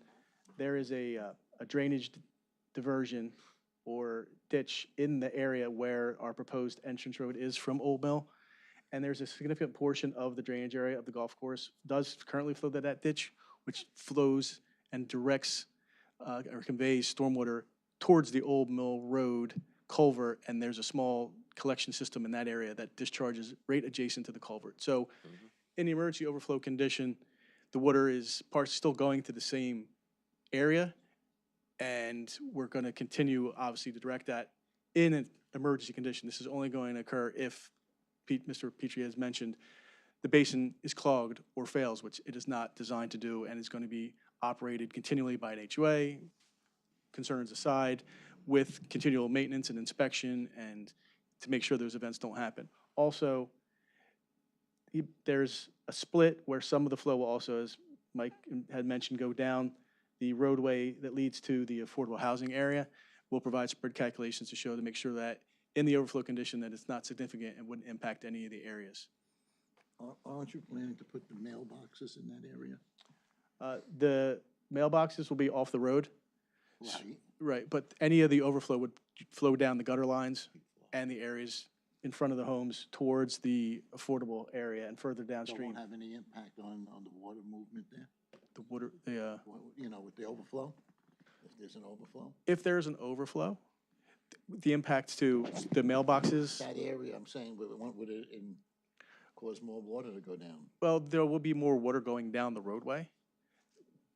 there is a drainage diversion or ditch in the area where our proposed entrance road is from Old Mill. And there's a significant portion of the drainage area of the golf course does currently flow to that ditch, which flows and directs or conveys stormwater towards the Old Mill Road culvert, and there's a small collection system in that area that discharges right adjacent to the culvert. So in the emergency overflow condition, the water is still going to the same area, and we're going to continue, obviously, to direct that in an emergency condition. This is only going to occur if, Mr. Petrie has mentioned, the basin is clogged or fails, which it is not designed to do, and is going to be operated continually by an HOA, concerns aside, with continual maintenance and inspection and to make sure those events don't happen. Also, there's a split where some of the flow will also, as Mike had mentioned, go down the roadway that leads to the affordable housing area. We'll provide spread calculations to make sure that in the overflow condition that it's not significant and wouldn't impact any of the areas. Aren't you planning to put the mailboxes in that area? The mailboxes will be off the road. Right. Right, but any of the overflow would flow down the gutter lines and the areas in front of the homes towards the affordable area and further So it downstream. won't have any impact on the water movement there? The water, You know, with the overflow? If there's an overflow? if there's an overflow, the impacts to the mailboxes, That area, I'm saying, would it cause more water to go down? well, there will be more water going down the roadway,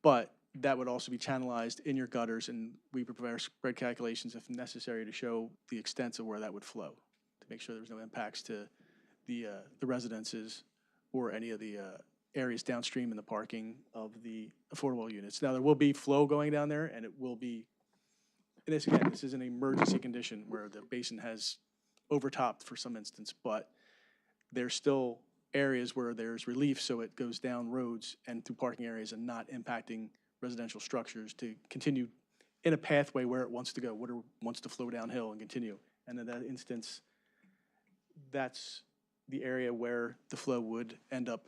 but that would also be channelized in your gutters, and we prepare spread calculations if necessary to show the extent of where that would flow, to make sure there's no impacts to the residences or any of the areas downstream in the parking of the affordable units. Now, there will be flow going down there, and it will be, and this is an emergency condition where the basin has overtopped for some instance, but there's still areas where there's relief, so it goes down roads and through parking areas and not impacting residential structures to continue in a pathway where it wants to go. Water wants to flow downhill and continue. And in that instance, that's the area where the flow would end up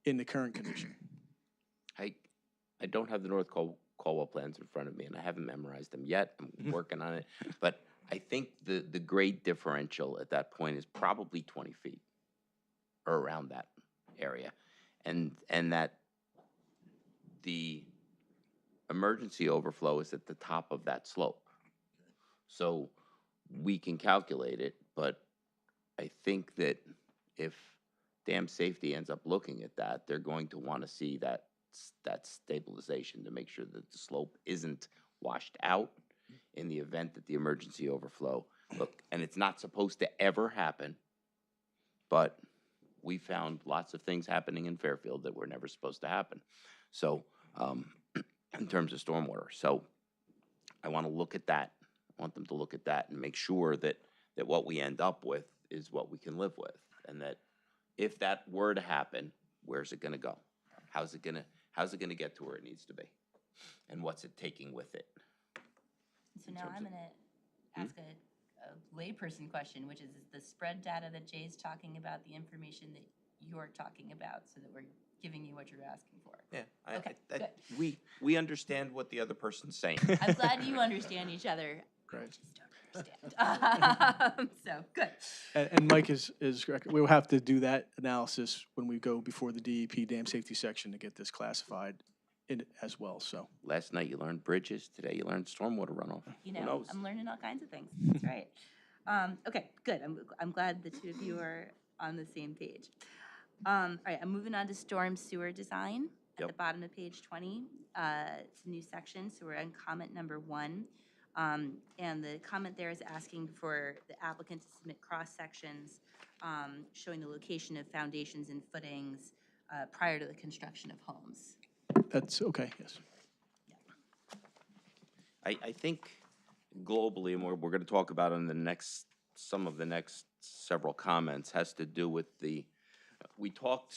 in the current condition. I don't have the North Caldwell plans in front of me, and I haven't memorized them yet. I'm working on it. But I think the grade differential at that point is probably 20 feet or around that area. And that the emergency overflow is at the top of that slope. So we can calculate it, but I think that if dam safety ends up looking at that, they're going to want to see that stabilization to make sure that the slope isn't washed out in the event that the emergency overflow. Look, and it's not supposed to ever happen, but we found lots of things happening in Fairfield that were never supposed to happen. So, in terms of stormwater. So I want to look at that. I want them to look at that and make sure that what we end up with is what we can live with. And that if that were to happen, where's it going to go? How's it going to get to where it needs to be? And what's it taking with it? So now I'm going to ask a layperson question, which is the spread data that Jay's talking about, the information that you're talking about, so that we're giving you what you're asking for. Yeah, Okay, good. we understand what the other person's saying. I'm glad you understand each other. Right. I just don't understand. So, good. And Mike is correct. We'll have to do that analysis when we go before the DEP dam safety section to get this classified as well, so. Last night you learned bridges, today you learned stormwater runoff. You Who know, knows? I'm learning all kinds of things. That's right. Okay, good. I'm glad the two of you are on the same page. All right, I'm moving on to storm sewer design at the Yep. bottom of page 20. It's a new section, so we're on comment number 1. And the comment there is asking for the applicant to submit cross-sections showing the location of foundations and footings prior to the construction of homes. That's okay, yes. I think globally, and we're going to talk about in the next, some of the next several comments, has to do with we talked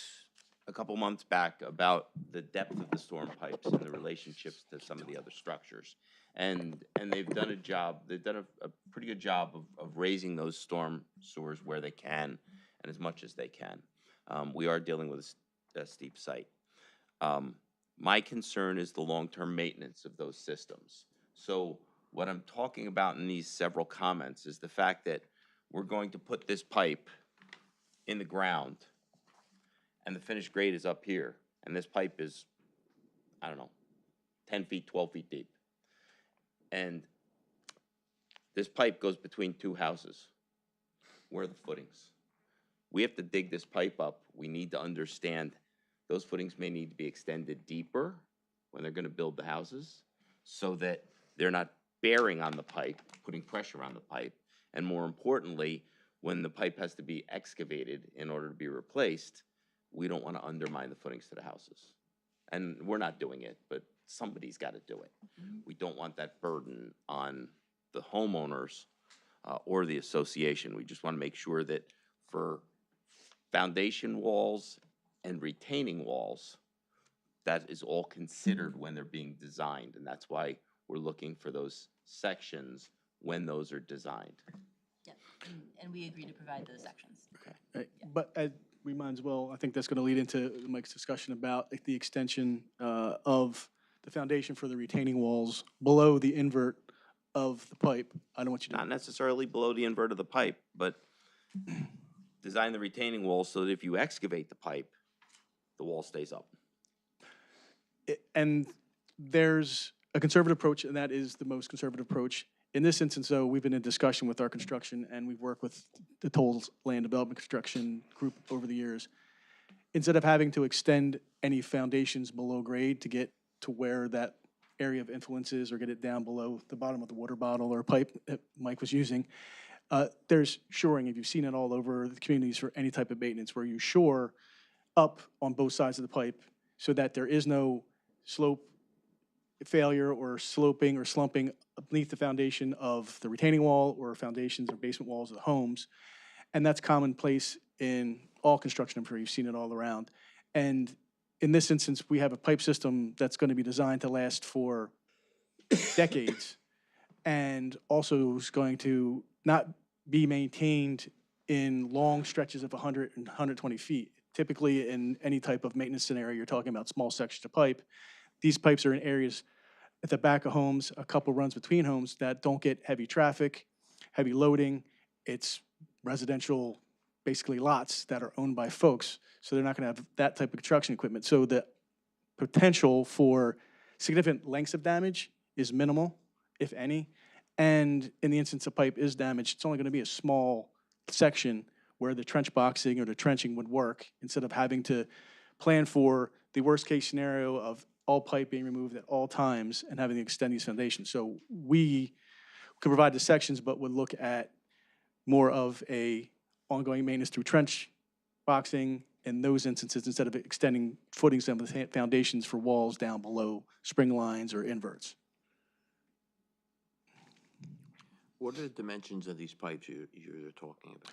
a couple months back about the depth of the storm pipes and the relationships to some of the other structures. And they've done a pretty good job of raising those storm sewers where they can and as much as they can. We are dealing with a steep site. My concern is the long-term maintenance of those systems. So what I'm talking about in these several comments is the fact that we're going to put this pipe in the ground and the finished grade is up here, and this pipe is, I don't know, 10 feet, 12 feet deep. And this pipe goes between 2 houses. Where are the footings? We have to dig this pipe up. We need to understand those footings may need to be extended deeper when they're gonna build the houses so that they're not bearing on the pipe, putting pressure on the pipe. And more importantly, when the pipe has to be excavated in order to be replaced, we don't want to undermine the footings to the houses. And we're not doing it, but somebody's got to do it. We don't want that burden on the homeowners or the association. We just want to make sure that for foundation walls and retaining walls, that is all considered when they're being designed. And that's why we're looking for those sections when those are designed. Yep, and we agree to provide those sections. But we might as well, I think that's going to lead into Mike's discussion about like, the extension of the foundation for the retaining walls below the invert of the pipe. I don't want you to. Not necessarily below the invert of the pipe, but design the retaining wall so that if you excavate the pipe, the wall stays up. And there's a conservative approach, and that is the most conservative approach. In this instance, though, we've been in discussion with our construction, and we've worked with the Tolles Land Development Construction Group over the years. Instead of having to extend any foundations below grade to get to where that area of influence is or get it down below the bottom of the water bottle or pipe that Mike was using, there's shoring. If you've seen it all over the communities for any type of maintenance, where you shore up on both sides of the pipe so that there is no slope failure or sloping or slumping beneath the foundation of the retaining wall or foundations or basement walls of the homes. And that's commonplace in all construction. I'm sure you've seen it all around. And in this instance, we have a pipe system that's going to be designed to last for decades and also is going to not be maintained in long stretches of 100 and 120 feet. Typically, in any type of maintenance scenario, you're talking about small sections of pipe. These pipes are in areas at the back of homes, a couple runs between homes that don't get heavy traffic, heavy loading. It's residential, basically lots that are owned by folks, so they're not going to have that type of construction equipment. So the potential for significant lengths of damage is minimal, if any. And in the instance a pipe is damaged, it's only going to be a small section where the trench boxing or the trenching would work instead of having to plan for the worst case scenario of all pipe being removed at all times and having to extend these foundations. So we could provide the sections, but would look at more of a ongoing maintenance through trench boxing in those instances instead of extending footings and foundations for walls down below spring lines or inverts. What are the dimensions of these pipes you're talking about?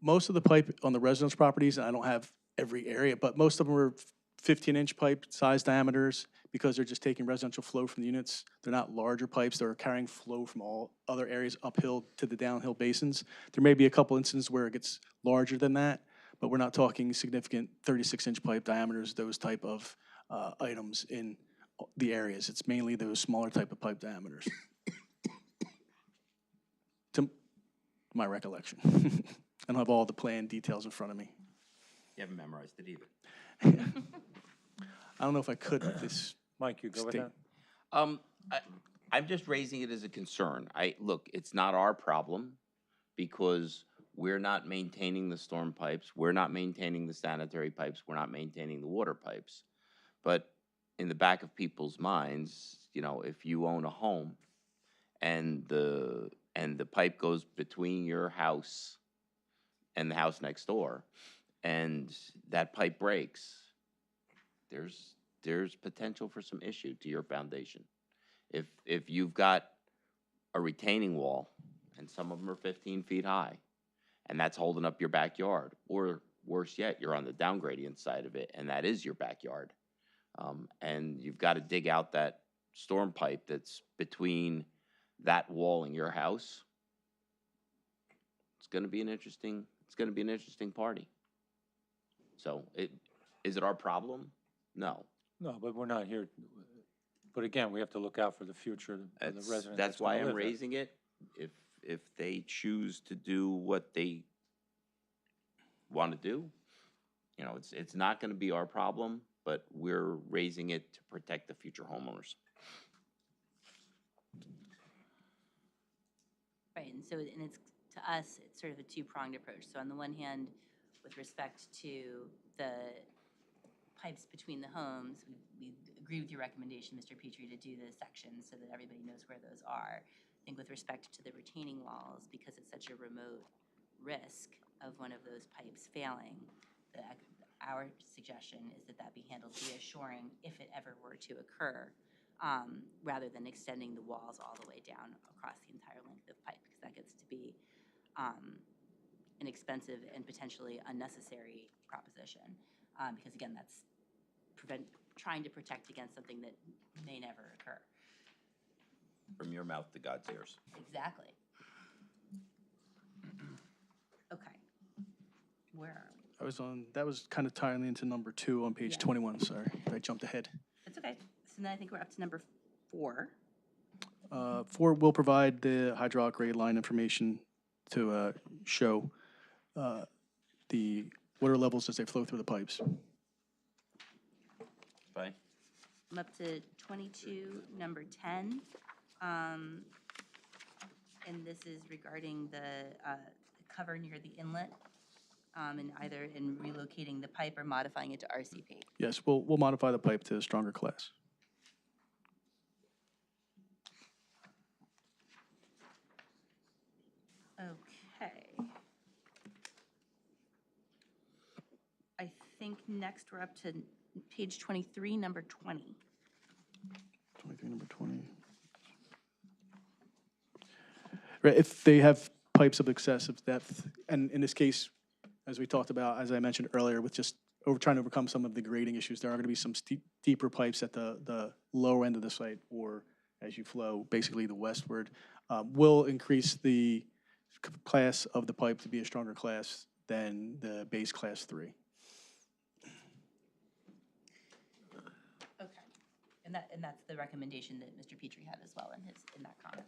Most of the pipe on the residence properties, and I don't have every area, but most of them are 15-inch pipe size diameters because they're just taking residential flow from the units. They're not larger pipes. They're carrying flow from all other areas uphill to the downhill basins. There may be a couple instances where it gets larger than that, but we're not talking significant 36-inch pipe diameters, those type of items in the areas. It's mainly those smaller type of pipe diameters, to my recollection. I don't have all the plan details in front of me. You haven't memorized it either. I don't know if I could with this. Mike, you go with state. that? I'm just raising it as a concern. Look, it's not our problem because we're not maintaining the storm pipes, we're not maintaining the sanitary pipes, we're not maintaining the water pipes. But in the back of people's minds, you know, if you own a home and the pipe goes between your house and the house next door, and that pipe breaks, there's potential for some issue to your foundation. If you've got a retaining wall, and some of them are 15 feet high, and that's holding up your backyard, or worse yet, you're on the down gradient side of it, and that is your backyard, and you've got to dig out that storm pipe that's between that wall and your house, it's going to be an interesting party. So is it our problem? No. No, but we're not here, but again, we have to look out for the future of the residents. That's why gonna I'm live there. raising it. If they choose to do what they want to do, you know, it's not going to be our problem, but we're raising it to protect the future homeowners. Right, and so, and it's, to us, it's sort of a two-pronged approach. So on the one hand, with respect to the pipes between the homes, we agree with your recommendation, Mr. Petrie, to do the sections so that everybody knows where those are. I think with respect to the retaining walls, because it's such a remote risk of one of those pipes failing, our suggestion is that that be handled reassuring if it ever were to occur, rather than extending the walls all the way down across the entire length of pipe, because that gets to be an expensive and potentially unnecessary proposition. Because again, that's trying to protect against something that may never occur. From your mouth to God's ears. Exactly. Okay. Where are we? That was kind of tying into number 2 on page Yeah. 21, sorry, I jumped ahead. That's okay. So then I think we're up to number 4. 4 will provide the hydraulic grade line information to show the water levels as they flow through the pipes. Fine. I'm up to 22, number 10. And this is regarding the cover near the inlet, and either in relocating the pipe or modifying it to RCP. Yes, we'll modify the pipe to a stronger class. Okay. I think next we're up to page 23, number 20. 23, number 20. Right, if they have pipes of excessive depth, and in this case, as we talked about, as I mentioned earlier, with just trying to overcome some of the grading issues, there are going to be some deeper pipes at the lower end of the site, or as you flow, basically the westward, will increase the class of the pipe to be a stronger class than the base class 3. Okay. And that's the recommendation that Mr. Petrie had as well in that comment.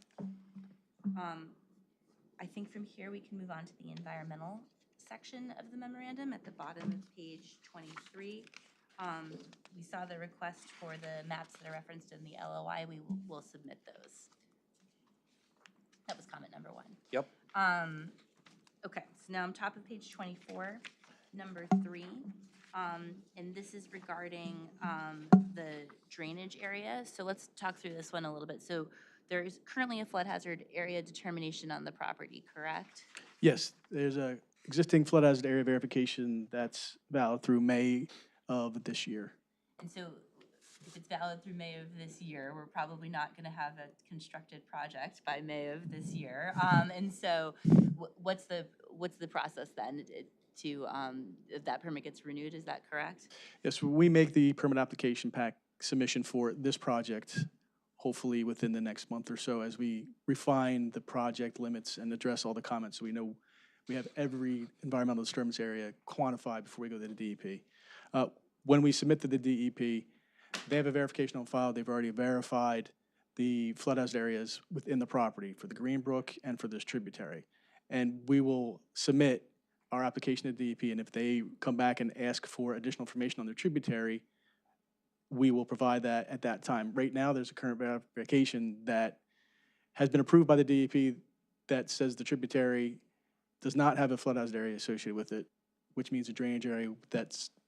I think from here we can move on to the environmental section of the memorandum at the bottom of page 23. We saw the request for the maps that are referenced in the LOI. We will submit those. That was comment number 1. Yep. Okay, so now I'm top of page 24, number 3. And this is regarding the drainage area. So let's talk through this one a little bit. So there is currently a flood hazard area determination on the property, correct? Yes, there's a existing flood hazard area verification that's valid through May of this year. And so if it's valid through May of this year, we're probably not going to have a constructed project by May of this year. And so what's the process then to, if that permit gets renewed, is that correct? Yes, we make the permit application pack submission for this project, hopefully within the next month or so, as we refine the project limits and address all the comments. So we know we have every environmental disturbance area quantified before we go to the DEP. When we submit to the DEP, they have a verification on file. They've already verified the flood hazard areas within the property for the Greenbrook and for this tributary. And we will submit our application to DEP, and if they come back and ask for additional information on their tributary, we will provide that at that time. Right now, there's a current verification that has been approved by the DEP that says the tributary does not have a flood hazard area associated with it, which means a drainage area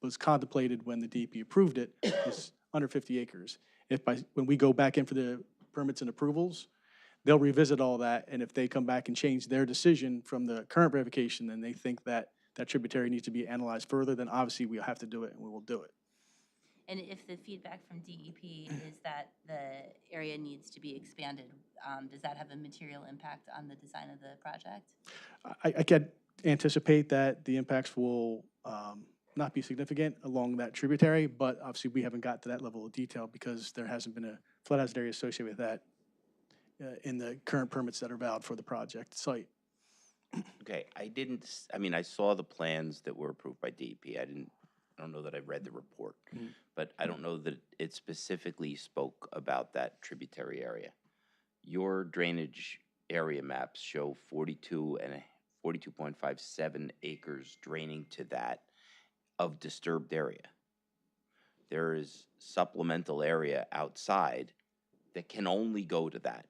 was contemplated when the DEP approved it is under 50 acres. When we go back in for the permits and approvals, they'll revisit all that, and if they come back and change their decision from the current verification, and they think that that tributary needs to be analyzed further, then obviously we'll have to do it, and we will do it. And if the feedback from DEP is that the area needs to be expanded, does that have a material impact on the design of the project? I can anticipate that the impacts will not be significant along that tributary, but obviously we haven't got to that level of detail because there hasn't been a flood hazard area associated with that in the current permits that are valid for the project site. Okay, I mean, I saw the plans that were approved by DEP. I don't know that I read the report, but I don't know that it specifically spoke about that tributary area. Your drainage area maps show 42.57 acres draining to that of disturbed area. There is supplemental area outside that can only go to that.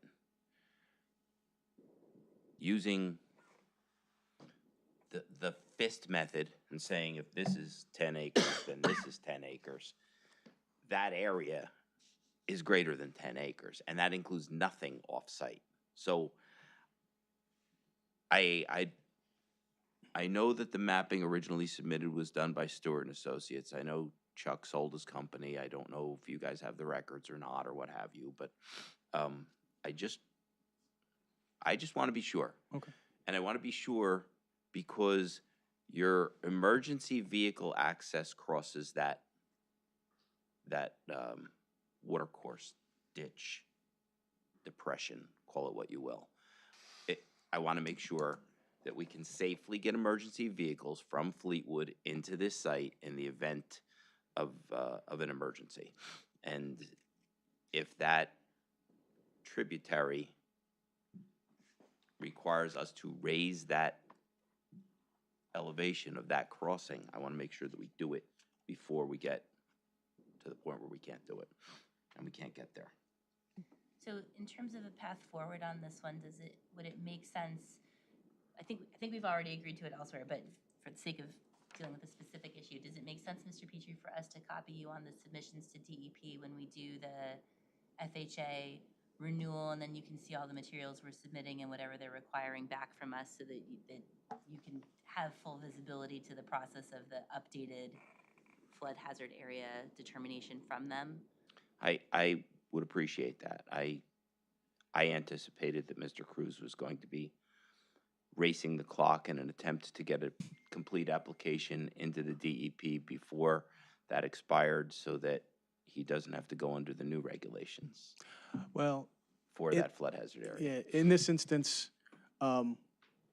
Using the FIST method and saying if this is 10 acres, then this is 10 acres, that area is greater than 10 acres, and that includes nothing off-site. So I know that the mapping originally submitted was done by Stewart and Associates. I know Chuck sold his company. I don't know if you guys have the records or not or what have you, but I just want to be sure. Okay. And I want to be sure because your emergency vehicle access crosses that watercourse, ditch, depression, call it what you will. I want to make sure that we can safely get emergency vehicles from Fleetwood into this site in the event of an emergency. And if that tributary requires us to raise that elevation of that crossing, I want to make sure that we do it before we get to the point where we can't do it, and we can't get there. So in terms of a path forward on this one, would it make sense? I think we've already agreed to it elsewhere, but for the sake of dealing with a specific issue, does it make sense, Mr. Petrie, for us to copy you on the submissions to DEP when we do the FHA renewal, and then you can see all the materials we're submitting and whatever they're requiring back from us so that you can have full visibility to the process of the updated flood hazard area determination from them? I would appreciate that. I anticipated that Mr. Cruz was going to be racing the clock in an attempt to get a complete application into the DEP before that expired so that he doesn't have to go under the new regulations. Well, for that flood hazard area. Yeah, in this instance,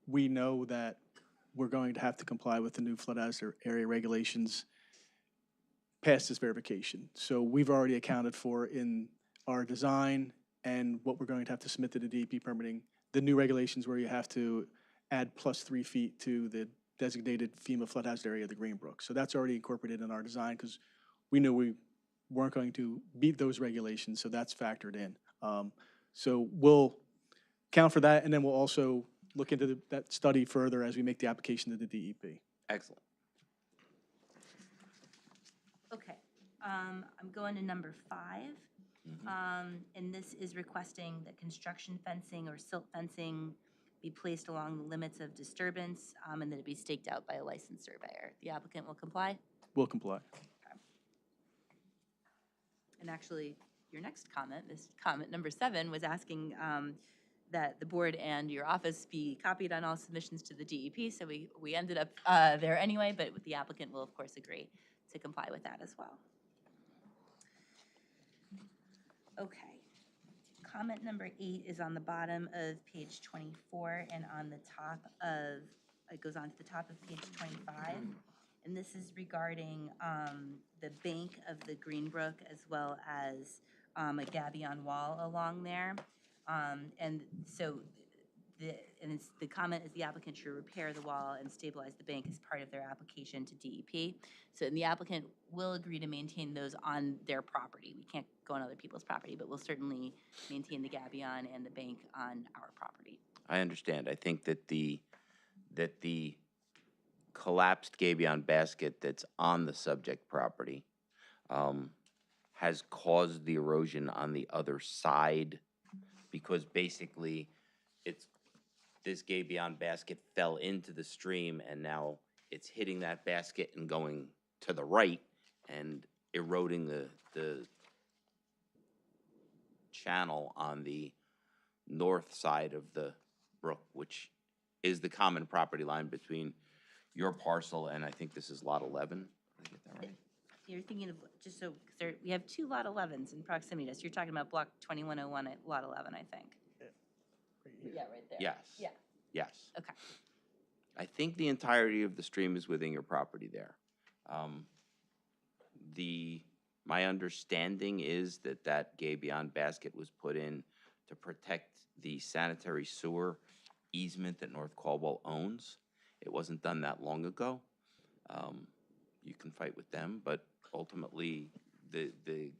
we know that we're going to have to comply with the new flood hazard area regulations past this verification. So we've already accounted for in our design and what we're going to have to submit to the DEP permitting, the new regulations where you have to add plus 3 feet to the designated FEMA flood hazard area of the Greenbrook. So that's already incorporated in our design because we knew we weren't going to beat those regulations, so that's factored in. So we'll count for that, and then we'll also look into that study further as we make the application to the DEP. Excellent. Okay, I'm going to number 5. And this is requesting that construction fencing or silt fencing be placed along the limits of disturbance, and that it be staked out by a licensed surveyor. The applicant will comply? We'll comply. Okay. And actually, your next comment, this comment number 7, was asking that the board and your office be copied on all submissions to the DEP, so we ended up there anyway, but the applicant will, of course, agree to comply with that as well. Okay. Comment number 8 is on the bottom of page 24 and on the top of, it goes on to the top of page 25. And this is regarding the bank of the Greenbrook as well as a gabion wall along there. And so the comment is the applicant should repair the wall and stabilize the bank as part of their application to DEP. So the applicant will agree to maintain those on their property. We can't go on other people's property, but we'll certainly maintain the gabion and the bank on our property. I understand. I think that the that the collapsed gabion basket that's on the subject property has caused the erosion on the other side, because basically this gabion basket fell into the stream, and now it's hitting that basket and going to the right and eroding the channel on the north side of the brook, which is the common property line between your parcel and I think this is lot 11. Did I get that right? You're thinking of, just so, 'cause we have two lot 11s in proximity to us. You're talking about block 2101 at lot 11, I think. Yeah, right there. Yes. Yeah. Yes. Okay. I think the entirety of the stream is within your property there. My understanding is that gabion basket was put in to protect the sanitary sewer easement that North Caldwell owns. It wasn't done that long ago. You can fight with them, but ultimately the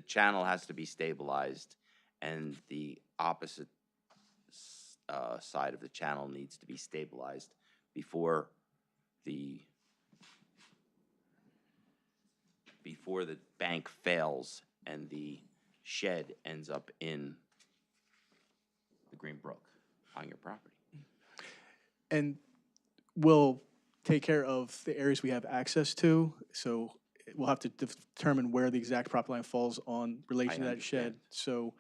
channel has to be stabilized, and the opposite side of the channel needs to be stabilized before the bank fails and the shed ends up in the Green Brook on your property. And we'll take care of the areas we have access to, so we'll have to determine where the exact property line falls on relation to that shed. understand. So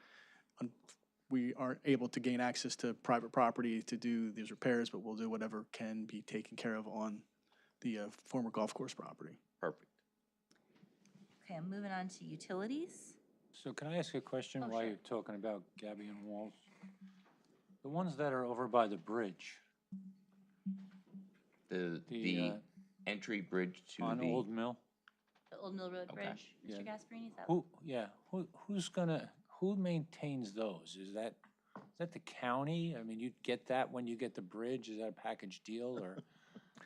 we aren't able to gain access to private property to do these repairs, but we'll do whatever can be taken care of on the former golf course property. Perfect. Okay, I'm moving on to utilities. So can I ask a question Oh, while sure. you're talking about gabion walls? The ones that are over by the bridge, The entry bridge to on the, Old Mill? The Old Mill Road Okay. Bridge, Mr. Yeah. Gasparini, is that? Who maintains those? Is that the county? I mean, you get that when you get the bridge? Is that a package deal, or,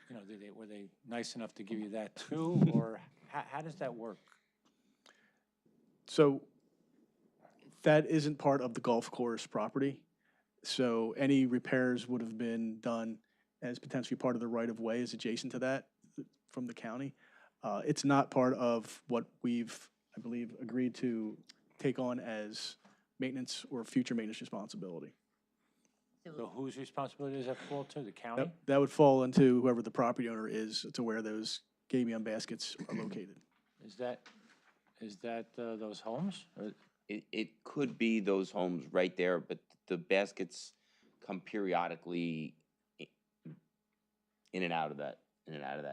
you know, were they nice enough to give you that too? Or how does that work? So that isn't part of the golf course property. So any repairs would have been done as potentially part of the right-of-way is adjacent to that from the county. It's not part of what we've, I believe, agreed to take on as maintenance or future maintenance responsibility. So whose responsibility does that fall to? The county? That would fall into whoever the property owner is to where those gabion baskets are located. Is that those homes? Or- it could be those homes right there, but the baskets come periodically in and out of that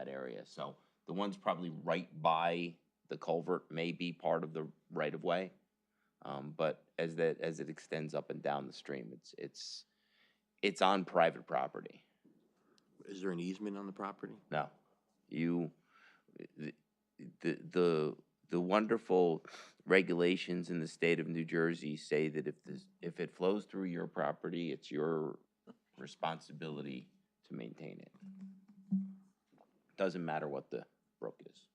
area. So the ones probably right by the culvert may be part of the right of way. But as it extends up and down the stream, it's on private property. Is there an easement on the property? No, the wonderful regulations in the state of New Jersey say that if it flows through your property, it's your responsibility to maintain it. Doesn't matter what the brook is.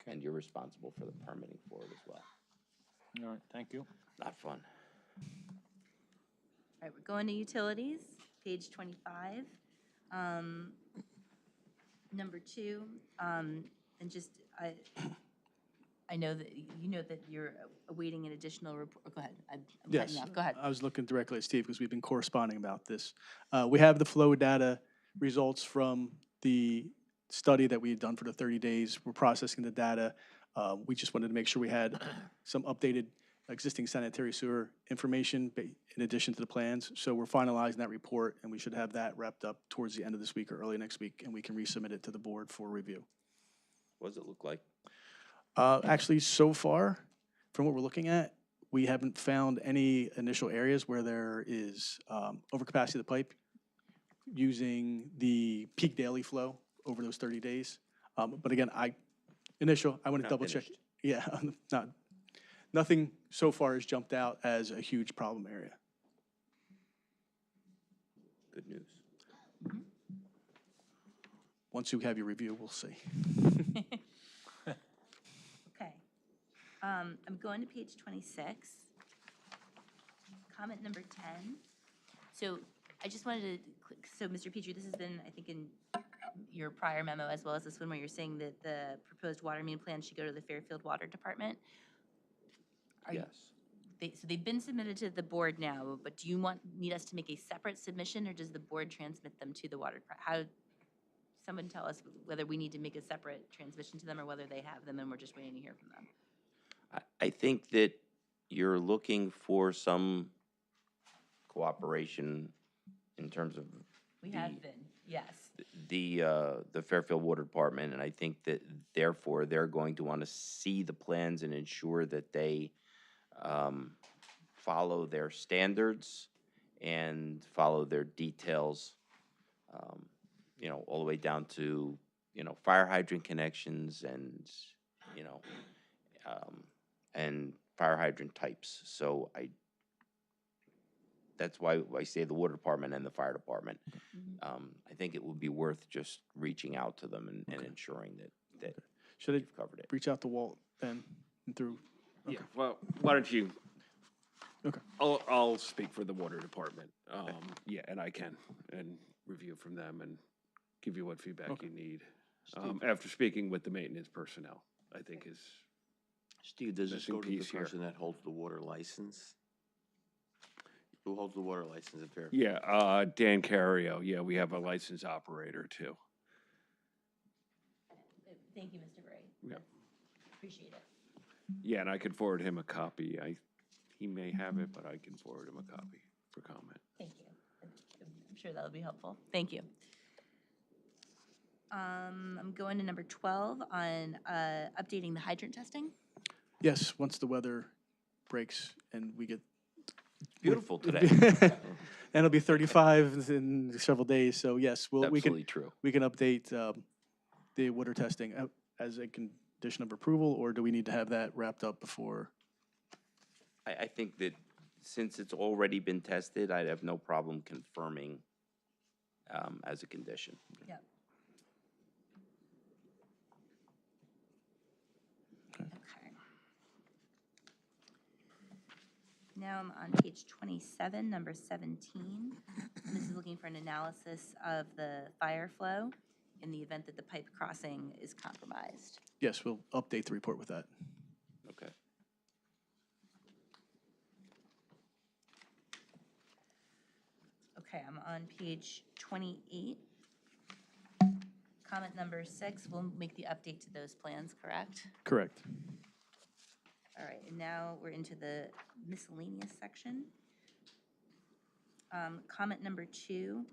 And you're responsible for the permitting for it as well. All right, thank you. Not fun. All right, we're going to utilities, page 25. Number 2, and just, I know that, you know that you're awaiting an additional report. Go ahead, I'm cutting Yes, you off. Go ahead. I was looking directly at Steve because we've been corresponding about this. We have the flow data results from the study that we had done for the 30 days. We're processing the data. We just wanted to make sure we had some updated existing sanitary sewer information in addition to the plans. So we're finalizing that report, and we should have that wrapped up towards the end of this week or early next week, and we can resubmit it to the board for review. What does it look like? Actually, so far, from what we're looking at, we haven't found any initial areas where there is overcapacity of the pipe using the peak daily flow over those 30 days. But again, I want to Not double check. finished. Yeah, nothing so far has jumped out as a huge problem area. Good news. Once you have your review, we'll see. Okay. I'm going to page 26. Comment number 10. So I just wanted to, so Mr. Petrie, this has been, I think, in your prior memo as well as this one where you're saying that the proposed water main plan should go to the Fairfield Water Department. Yes. So they've been submitted to the board now, but do you need us to make a separate submission, or does the board transmit them to the water department? How, someone tell us whether we need to make a separate transmission to them or whether they have them and we're just waiting to hear from them. I think that you're looking for some cooperation in terms of We have been, yes. the Fairfield Water Department, and I think that therefore they're going to want to see the plans and ensure that they follow their standards and follow their details, you know, all the way down to, you know, fire hydrant connections and, you know, and fire hydrant types. So that's why I say the water department and the fire department. I think it would be worth just reaching out to them and ensuring that Should I you've covered it. reach out to Walt then and through? Yeah, well, why don't you? Okay. I'll speak for the water department. Yeah, and I can, and review from them and give you what feedback you need. After speaking with the maintenance personnel, I think is Steve, does this missing go to the piece here. person that holds the water license? Who holds the water license at Fairfield? Yeah, Dan Cario. Yeah, we have a licensed operator too. Thank you, Mr. Bray. Yeah. Appreciate it. Yeah, and I could forward him a copy. He may have it, but I can forward him a copy for comment. Thank you. I'm sure that'll be helpful. Thank you. I'm going to number 12 on updating the hydrant testing. Yes, once the weather breaks and we get. Beautiful today. And it'll be 35 in several days, so yes, we can. Absolutely true. We can update the water testing as a condition of approval, or do we need to have that wrapped up before? I think that since it's already been tested, I'd have no problem confirming as a condition. Yep. Okay. Now I'm on page 27, number 17. And this is looking for an analysis of the fire flow in the event that the pipe crossing is compromised. Yes, we'll update the report with that. Okay. Okay, I'm on page 28. Comment number 6, we'll make the update to those plans, correct? Correct. All right, and now we're into the miscellaneous section. Comment number 2,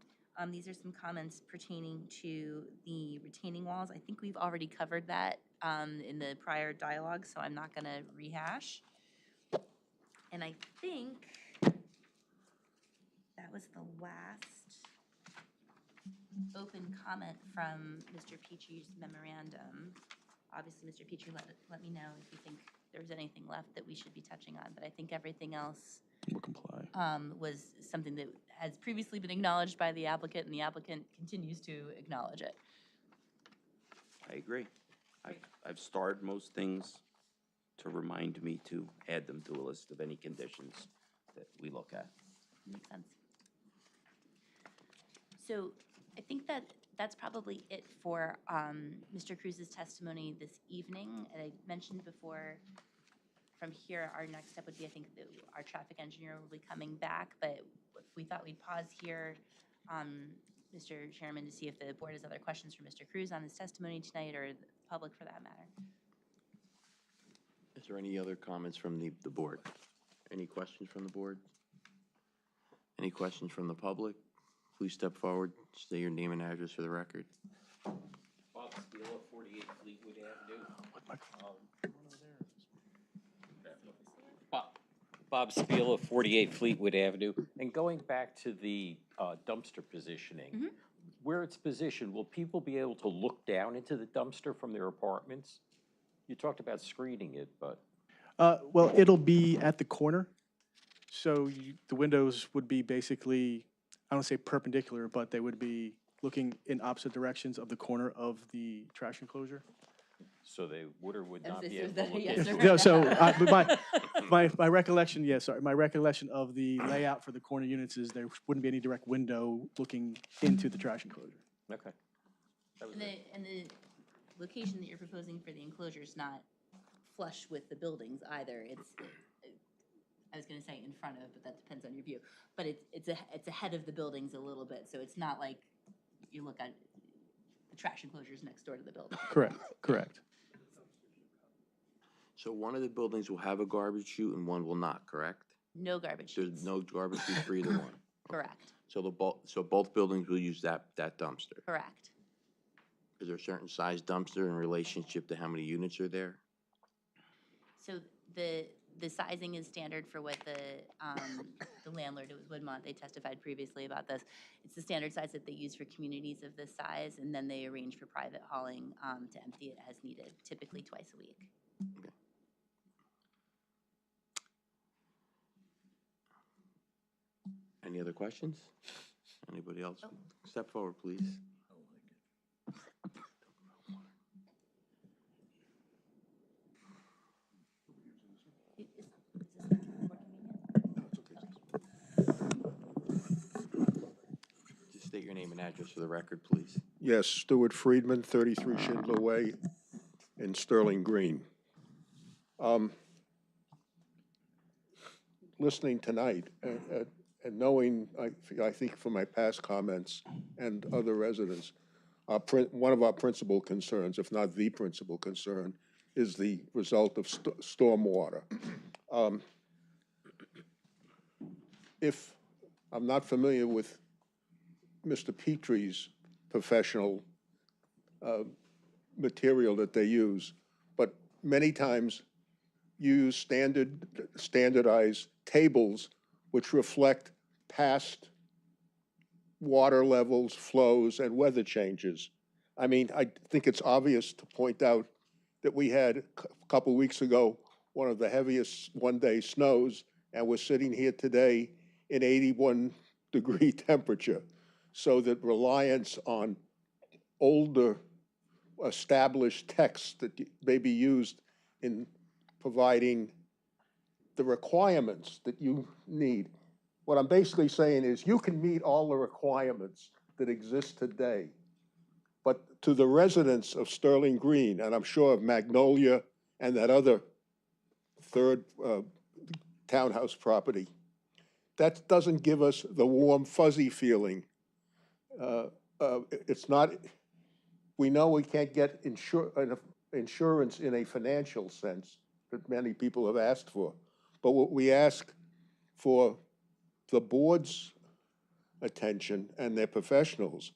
these are some comments pertaining to the retaining walls. I think we've already covered that in the prior dialogue, so I'm not gonna rehash. And I think that was the last open comment from Mr. Petrie's memorandum. Obviously, Mr. Petrie, let me know if you think there's anything left that we should be touching on, but I think everything else will comply. Was something that has previously been acknowledged by the applicant, and the applicant continues to acknowledge it. I agree. I've starred most things to remind me to add them to a list of any conditions that we look at. Makes sense. So I think that's probably it for Mr. Cruz's testimony this evening. And I mentioned before, from here, our next step would be, I think, our traffic engineer will be coming back, but we thought we'd pause here, Mr. Chairman, to see if the board has other questions for Mr. Cruz on his testimony tonight, or the public for that matter. Is there any other comments from the board? Any questions from the board? Any questions from the public? Please step forward, say your name and address for the record. Bob Steele of 48 Fleetwood Avenue. Bob Spiel of 48 Fleetwood Avenue. And going back to the dumpster positioning, where it's positioned, will people be able to look down into the dumpster from their apartments? You talked about screening it, but. Well, it'll be at the corner, so the windows would be basically, I don't say perpendicular, but they would be looking in opposite directions of the corner of the trash enclosure. So they would or would I was not gonna be say, able is to that a look yes into or it? No, so, but my recollection, yes, sorry, my recollection of the layout for the corner units is there wouldn't be any direct window looking into the trash enclosure. Okay. That was And it. the location that you're proposing for the enclosure is not flush with the buildings either. It's, I was gonna say in front of, but that depends on your view. But it's ahead of the buildings a little bit, so it's not like you look at the trash enclosures next door to the building. Correct, correct. So one of the buildings will have a garbage chute and one will not, correct? No garbage There's chutes. no garbage chute for either one. Correct, So so both buildings will use that dumpster. correct. Is there a certain size dumpster in relationship to how many units are there? So the sizing is standard for what the landlord, it was Woodmont, they testified previously about this. It's the standard size that they use for communities of this size, and then they arrange for private hauling to empty it as needed, typically twice a week. Any other questions? Anybody else? Step forward, please. Just state your name and address for the record, please. Yes, Stuart Friedman, 33 Schindler Way in Sterling Green. Listening tonight and knowing, I think from my past comments and other residents, one of our principal concerns, if not the principal concern, is the result of stormwater. If I'm not familiar with Mr. Petrie's professional material that they use, but many times you use standardized tables which reflect past water levels, flows, and weather changes. I mean, I think it's obvious to point out that we had a couple weeks ago one of the heaviest one-day snows, and we're sitting here today in 81-degree temperature. So that reliance on older established texts that may be used in providing the requirements that you need. What I'm basically saying is you can meet all the requirements that exist today, but to the residents of Sterling Green, and I'm sure of Magnolia and that other third townhouse property, that doesn't give us the warm, fuzzy feeling. It's not, we know we can't get insurance in a financial sense that many people have asked for. But what we ask for the board's attention and their professionals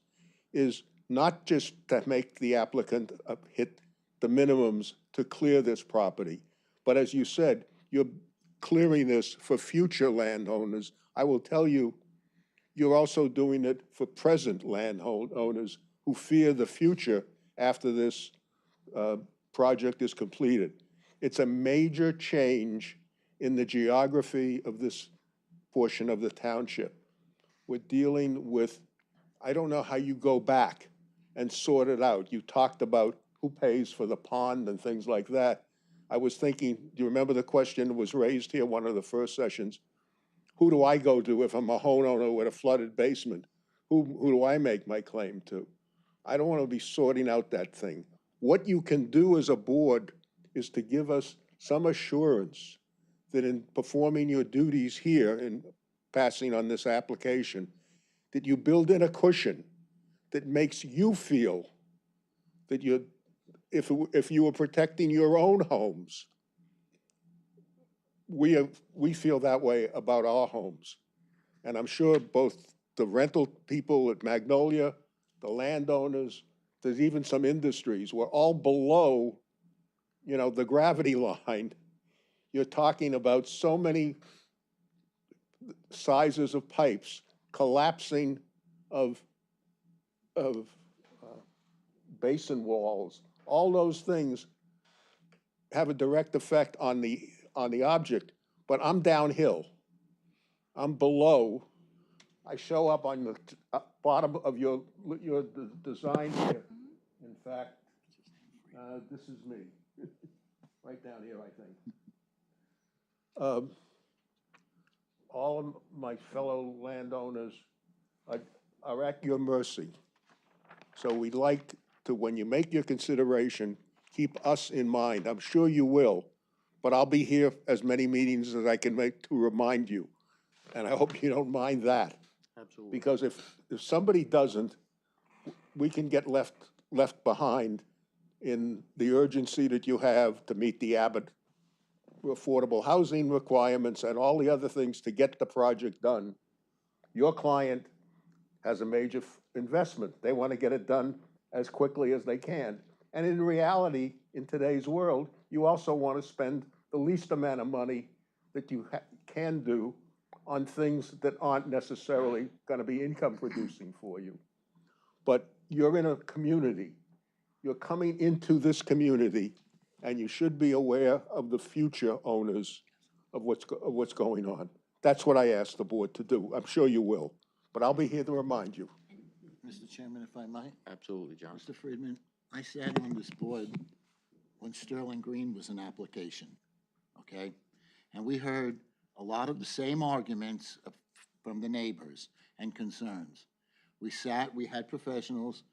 is not just to make the applicant hit the minimums to clear this property, but as you said, you're clearing this for future landowners. I will tell you, you're also doing it for present landowners who fear the future after this project is completed. It's a major change in the geography of this portion of the township. We're dealing with, I don't know how you go back and sort it out. You talked about who pays for the pond and things like that. I was thinking, do you remember the question that was raised here, one of the first sessions? Who do I go to if I'm a homeowner with a flooded basement? Who do I make my claim to? I don't want to be sorting out that thing. What you can do as a board is to give us some assurance that in performing your duties here and passing on this application, that you build in a cushion that makes you feel that you're, if you were protecting your own homes, we feel that way about our homes. And I'm sure both the rental people at Magnolia, the landowners, there's even some industries, we're all below, you know, the gravity line. You're talking about so many sizes of pipes, collapsing of basin walls. All those things have a direct effect on the object, but I'm downhill. I'm below. I show up on the bottom of your design here. In fact, This is me, right down here, I think. All of my fellow landowners are at your mercy. So we'd like to, when you make your consideration, keep us in mind. I'm sure you will, but I'll be here as many meetings as I can make to remind you. And I hope you don't mind that. Absolutely. Because if somebody doesn't, we can get left behind in the urgency that you have to meet the Abbott affordable housing requirements and all the other things to get the project done. Your client has a major investment. They want to get it done as quickly as they can. And in reality, in today's world, you also want to spend the least amount of money that you can do on things that aren't necessarily going to be income producing for you. But you're in a community. You're coming into this community, and you should be aware of the future owners of what's going on. That's what I asked the board to do. I'm sure you will, but I'll be here to remind you. Mr. Chairman, if I might? Absolutely, John. Mr. Friedman, I sat on this board when Sterling Green was an application, okay? And we heard a lot of the same arguments from the neighbors and concerns. We sat, we had professionals,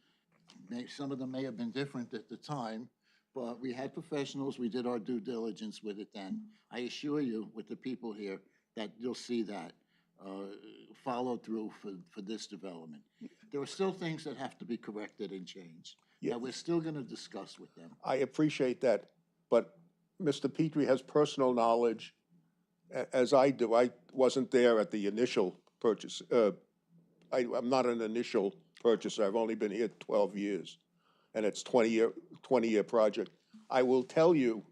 some of them may have been different at the time, but we had professionals, we did our due diligence with it then. I assure you, with the people here, that you'll see that followed through for this development. There are still things that have to be corrected and changed that we're still going to discuss with them. I appreciate that, but Mr. Petrie has personal knowledge, as I do. I wasn't there at the initial purchase. I'm not an initial purchaser. I've only been here 12 years, and it's 20-year project. I will tell you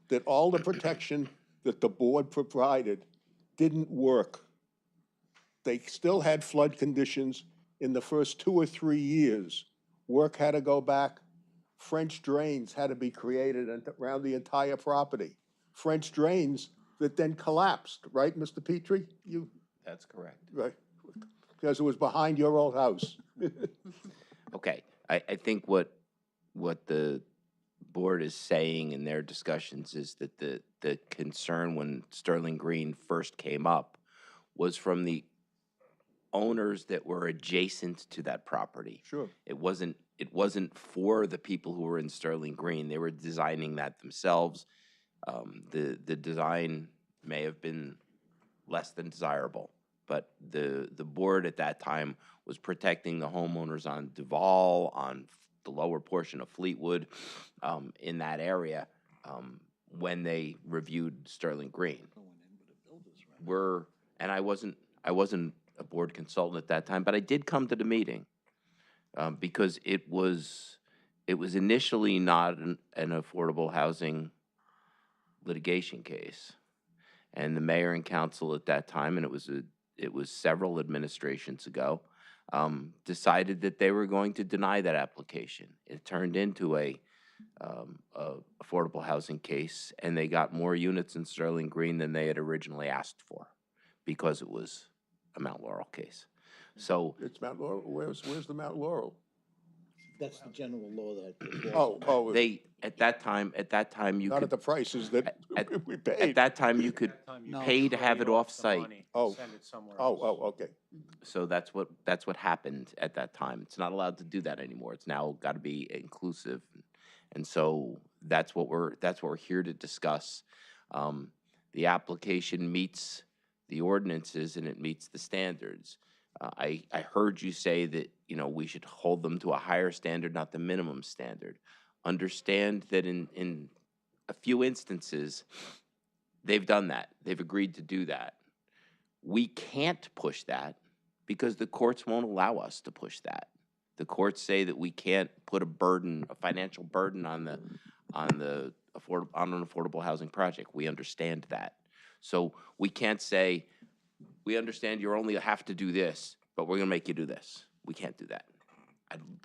that all the protection that the board provided didn't work. They still had flood conditions in the first 2 or 3 years. Work had to go back. French drains had to be created around the entire property. French drains that then collapsed, right, Mr. Petrie? That's correct. Right, because it was behind your old house. Okay, I think what the board is saying in their discussions is that the concern when Sterling Green first came up was from the owners that were adjacent to that property. Sure. It wasn't for the people who were in Sterling Green. They were designing that themselves. The design may have been less than desirable, but the board at that time was protecting the homeowners on Duval, on the lower portion of Fleetwood, in that area, when they reviewed Sterling Green. And I wasn't a board consultant at that time, but I did come to the meeting because it was initially not an affordable housing litigation case, and the mayor and council at that time, and it was several administrations ago, decided that they were going to deny that application. It turned into a affordable housing case, and they got more units in Sterling Green than they had originally asked for, because it was a Mount Laurel case. So It's Mount Laurel. Where's the Mount Laurel? That's the general law that. Oh. they at that time you Not could at the prices that we paid. at that time you could pay to have it off site. Send it somewhere else. Okay. So that's what happened at that time. It's not allowed to do that anymore. It's now got to be inclusive, and so that's what we're here to discuss. The application meets the ordinances and it meets the standards. I heard you say that we should hold them to a higher standard, not the minimum standard. Understand that in a few instances, they've done that. They've agreed to do that. We can't push that because the courts won't allow us to push that. The courts say that we can't put a financial burden on an affordable housing project. We understand that. So we can't say, we understand you only have to do this, but we're going to make you do this. We can't do that.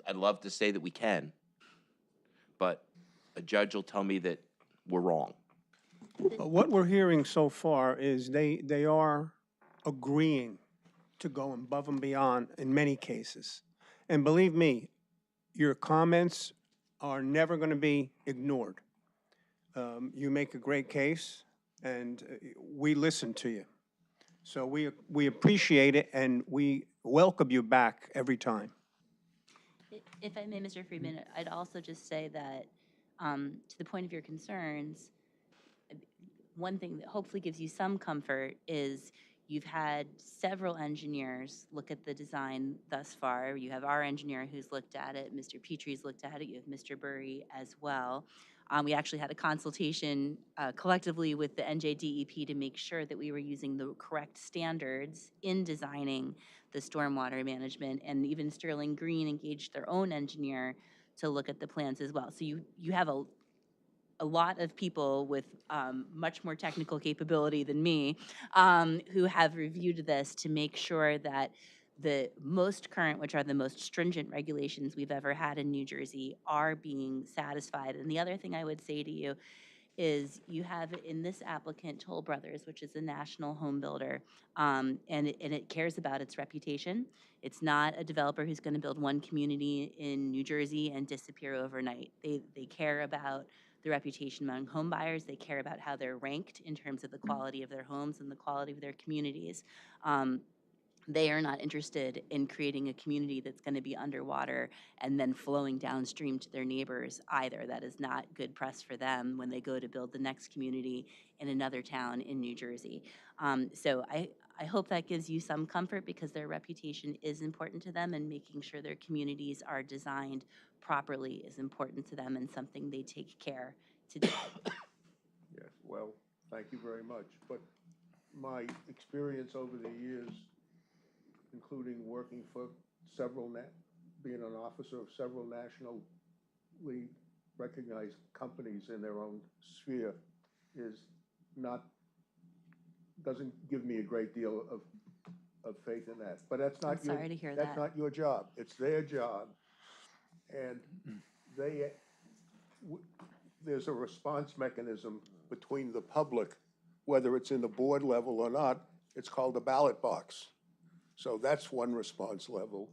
I'd love to say that we can, but a judge will tell me that we're wrong. What we're hearing so far is they are agreeing to go above and beyond in many cases. And believe me, your comments are never going to be ignored. You make a great case, and we listen to you. So we appreciate it, and we welcome you back every time. If I may, Mr. Friedman, I'd also just say that, to the point of your concerns, one thing that hopefully gives you some comfort is you've had several engineers look at the design thus far. You have our engineer who's looked at it, Mr. Petrie's looked at it, you have Mr. Burry as well. We actually had a consultation collectively with the NJDEP to make sure that we were using the correct standards in designing the stormwater management, and even Sterling Green engaged their own engineer to look at the plans as well. So you have a lot of people with much more technical capability than me who have reviewed this to make sure that the most current, which are the most stringent regulations we've ever had in New Jersey, are being satisfied. And the other thing I would say to you is you have in this applicant Toll Brothers, which is a national home builder, and it cares about its reputation. It's not a developer who's going to build one community in New Jersey and disappear overnight. They care about the reputation among home buyers. They care about how they're ranked in terms of the quality of their homes and the quality of their communities. They are not interested in creating a community that's going to be underwater and then flowing downstream to their neighbors either. That is not good press for them when they go to build the next community in another town in New Jersey. So I hope that gives you some comfort, because their reputation is important to them, and making sure their communities are designed properly is important to them and something they take care to do. Yes, well, thank you very much. But my experience over the years, including working for several, being an officer of several nationally recognized companies in their own sphere, doesn't give me a great deal of faith in that. But that's not your, sorry to hear that's that. not your job. It's their job. And there's a response mechanism between the public, whether it's in the board level or not. It's called a ballot box. So that's one response level.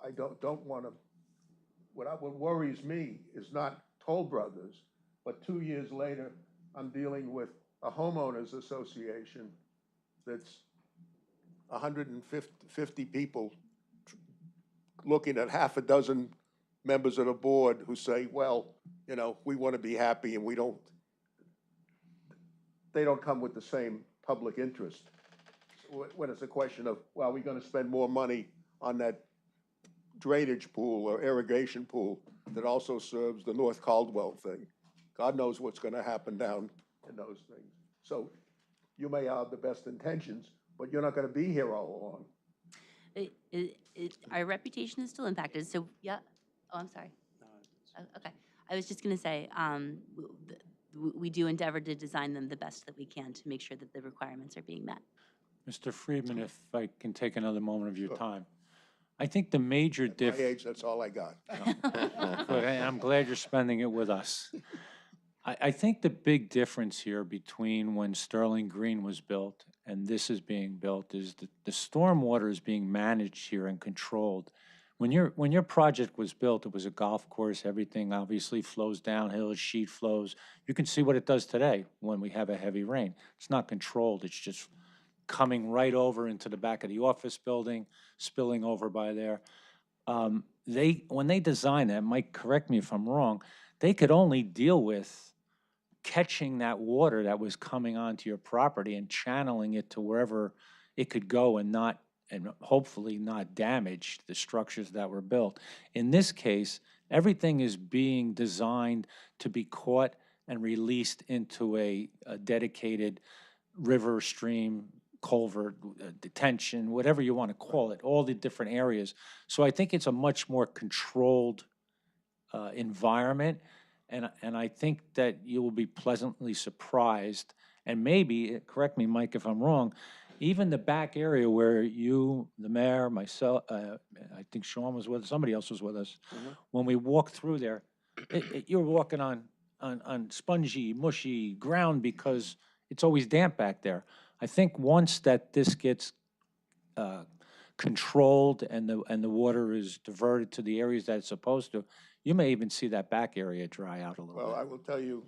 I don't want to, what worries me is not Toll Brothers, but 2 years later, I'm dealing with a homeowners association that's 150 people looking at half a dozen members of the board who say, well, you know, we want to be happy, and they don't come with the same public interest. When it's a question of, well, we're going to spend more money on that drainage pool or irrigation pool that also serves the North Caldwell thing. God knows what's going to happen down in those things. So you may have the best intentions, but you're not going to be here all along. Our reputation is still impacted. So, yeah. Oh, I'm sorry. Okay. I was just going to say, we do endeavor to design them the best that we can to make sure that the requirements are being met. Mr. Friedman, if I can take another moment of your time. I think the major At my difference. age, that's all I got. But I'm glad you're spending it with us. I think the big difference here between when Sterling Green was built and this is being built is that the stormwater is being managed here and controlled. When your project was built, it was a golf course. Everything obviously flows downhill, sheet flows. You can see what it does today when we have a heavy rain. It's not controlled. It's just coming right over into the back of the office building, spilling over by there. When they designed that, Mike, correct me if I'm wrong, they could only deal with catching that water that was coming onto your property and channeling it to wherever it could go and hopefully not damage the structures that were built. In this case, everything is being designed to be caught and released into a dedicated river, stream, culvert, detention, whatever you want to call it, all the different areas. So I think it's a much more controlled environment, and I think that you will be pleasantly surprised. And maybe, correct me, Mike, if I'm wrong, even the back area where you, the mayor, myself, I think Sean was with us, somebody else was with us, when we walked through there, you're walking on spongy, mushy ground because it's always damp back there. I think once that this gets controlled and the water is diverted to the areas that it's supposed to, you may even see that back area dry out a little Well, bit. I will tell you,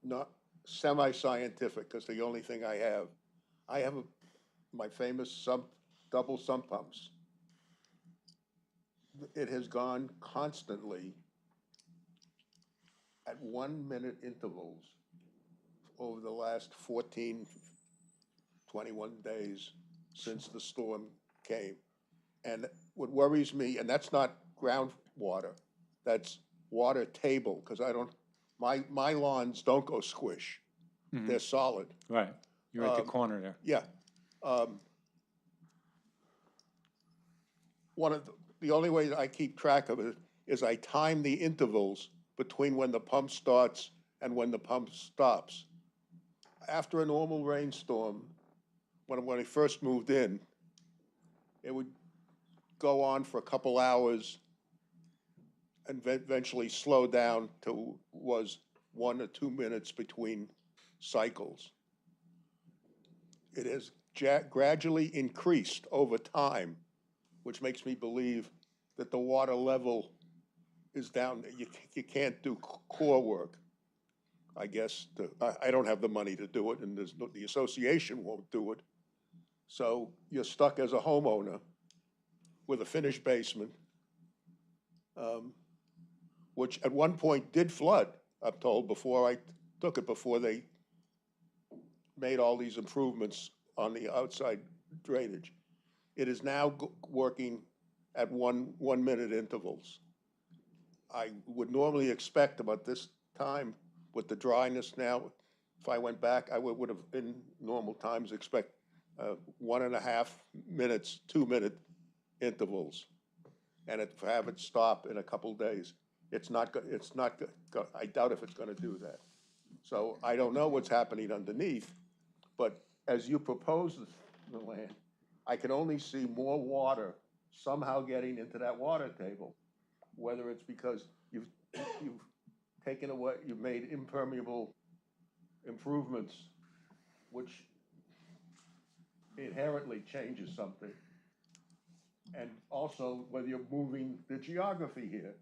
not semi-scientific, because the only thing I have my famous double sump pumps. It has gone constantly at 1 minute intervals over the last 14, 21 days since the storm came. And what worries me, and that's not groundwater, that's water table, because my lawns don't go squish. They're solid. Right, you're at the corner there. Yeah. The only way that I keep track of it is I time the intervals between when the pump starts and when the pump stops. After a normal rainstorm, when I first moved in, it would go on for a couple hours and eventually slow down to was 1 or 2 minutes between cycles. It has gradually increased over time, which makes me believe that the water level is down. You can't do core work, I guess. I don't have the money to do it, and the association won't do it. So you're stuck as a homeowner with a finished basement, which at one point did flood, I'm told, before I took it, before they made all these improvements on the outside drainage. It is now working at one minute intervals. I would normally expect about this time, with the dryness now, if I went back, I would have, in normal times, expect 1.5 minutes, 2 minute intervals, and have it stop in a couple days. I doubt if it's gonna do that. So I don't know what's happening underneath, but as you propose the land, I can only see more water somehow getting into that water table, whether it's because you've taken away, you've made impermeable improvements, which inherently changes something. And also whether you're moving the geography here.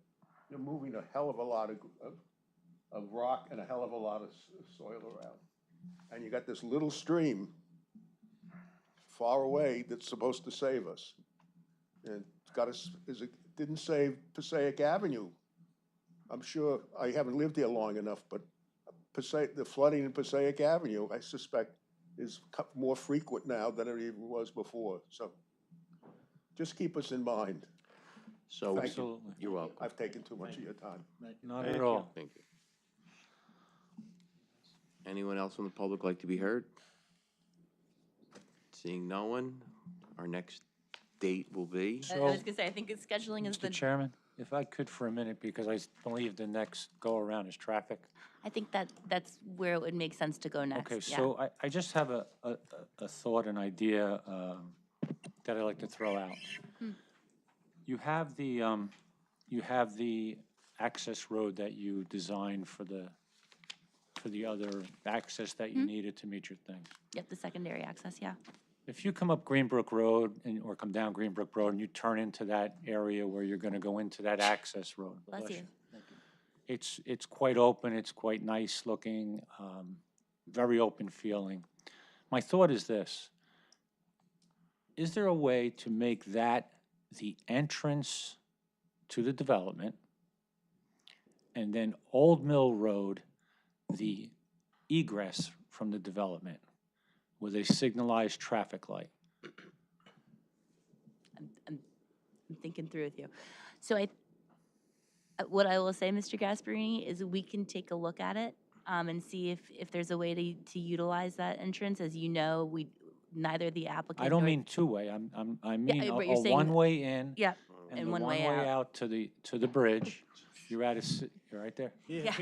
You're moving a hell of a lot of rock and a hell of a lot of soil around. And you got this little stream far away that's supposed to save us. And it didn't save Passaic Avenue. I'm sure, I haven't lived here long enough, but the flooding in Passaic Avenue, I suspect, is more frequent now than it even was before. So just keep us in mind. So, Thank you. you're welcome. I've taken too much of your time. Not at all. Thank you. Anyone else from the public like to be heard? Seeing no one, our next date will be? I was gonna say, I think it's scheduling is Mr. the, Chairman, if I could for a minute, because I believe the next go-around is traffic. I think that's where it would make sense to go next, Okay, yeah. so I just have a thought, an idea that I'd like to throw out. You have the access road that you designed for the other access that you needed to meet your thing. Yep, the secondary access, yeah. If you come up Greenbrook Road or come down Greenbrook Road and you turn into that area where you're gonna go into that access road. Bless you. It's quite open, it's quite nice looking, very open feeling. My thought is this: is there a way to make that the entrance to the development, and then Old Mill Road the egress from the development with a signalized traffic light? I'm thinking through with you. So what I will say, Mr. Gasparini, is we can take a look at it and see if there's a way to utilize that entrance. As you know, neither the applicant. I don't nor- mean two-way, I mean Yeah, but a you're saying- one-way in. Yeah, And and the one way one-way out. out to the bridge. You're right there. Yeah.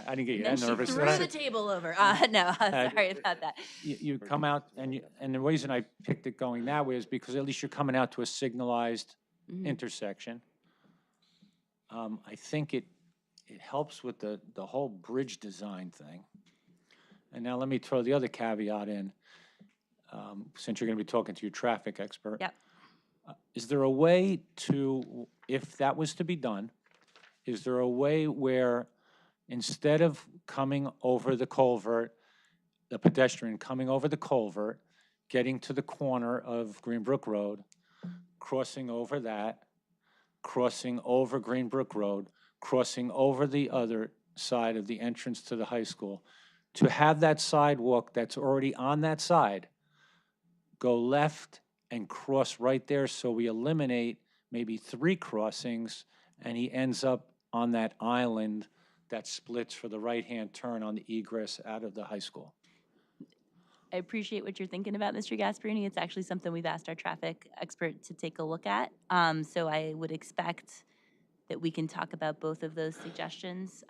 I didn't get you And that then nervous. she threw the table over. No, sorry about that. You come out and the reason I picked it going that way is because at least you're coming out to a signalized intersection. I think it helps with the whole bridge design thing. And now let me throw the other caveat in, since you're gonna be talking to your traffic expert. Yep. Is there a way to, if that was to be done, is there a way where instead of coming over the culvert, the pedestrian coming over the culvert, getting to the corner of Greenbrook Road, crossing over that, crossing over Greenbrook Road, crossing over the other side of the entrance to the high school, to have that sidewalk that's already on that side go left and cross right there, so we eliminate maybe 3 crossings, and he ends up on that island that splits for the right-hand turn on the egress out of the high school. I appreciate what you're thinking about, Mr. Gasparini. It's actually something we've asked our traffic expert to take a look at. So I would expect that we can talk about both of those suggestions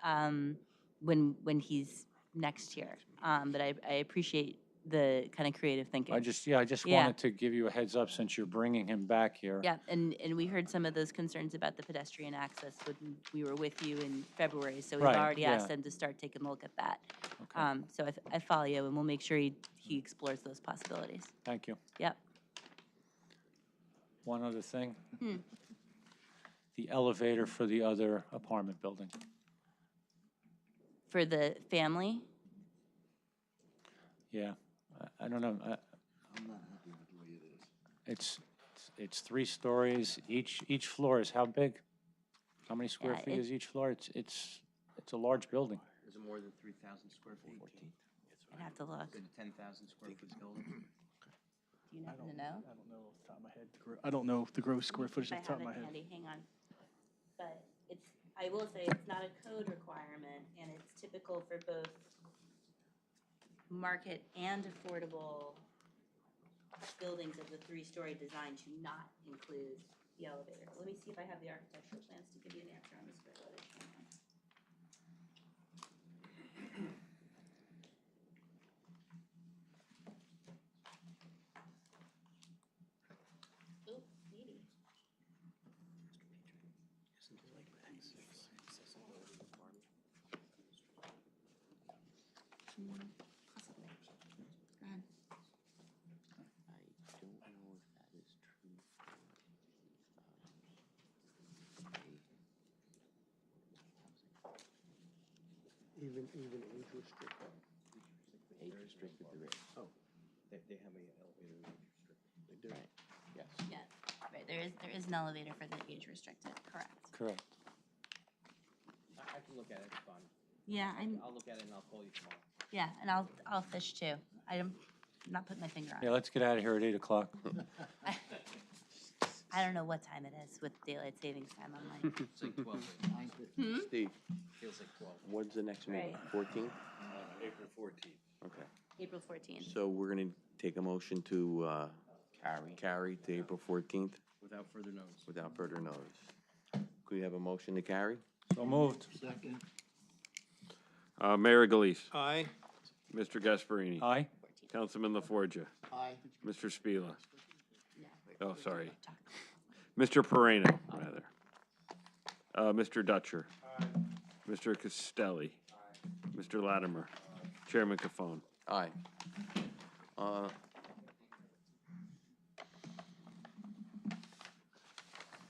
when he's next here. But I appreciate the kind of creative thinking. I just wanted to give you a heads up since you're bringing him back here. Yeah, and we heard some of those concerns about the pedestrian access when we were with you in February, so we've Right, already asked yeah. them to start taking a look at that. So I follow you, and we'll make sure he explores those possibilities. Thank you. Yep. One other thing. Hmm. The elevator for the other apartment building. For the family, Yeah, I don't know. I'm not happy with the way it is. It's 3 stories. Each floor is how big? How many square Yeah, feet is each floor? It's a large building. Is it more than 3,000 square feet? I'd have to look. Is it a 10,000 square foot building? Do you happen to know? I don't know off the top of my head. I don't know the gross square footage If off the top I of my have it head. handy, hang on. But I will say, it's not a code requirement, and it's typical for both market and affordable buildings of the 3-story design to not include the elevator. Let me see if I have the architectural plans to give you an answer on the square footage. Hang on. Oh, maybe. Possibly. Go ahead. I don't know if that is true for, Even age restricted. age restricted there is. Oh, they have a elevator age restricted. They do. Right, yes. Yeah, right, there is an elevator for the age restricted, correct. Correct. I can look at it, it's fine. Yeah, I'll look at it and I'll call you tomorrow. yeah, and I'll fish too. I'm not putting my finger on Yeah, it. let's get out of here at 8 o'clock. I don't know what time it is with daylight savings time on my. It's like 12. Hmm? Steve, Feels like 12. when's the next meeting? Right. 14th? April 14th. Okay. April 14th. So we're going to take a motion to carry to April 14th Without further notice. without further notice. Could we have a motion to carry? So moved. Second. Mayor Galise. Aye. Mr. Gasparini. Aye. Councilman LaForgia. Aye. Mr. Spila. Oh, sorry. Mr. Moreno, rather. Mr. Dutcher. Mr. Castelli. Mr. Latimer. Chairman Cafone. Aye.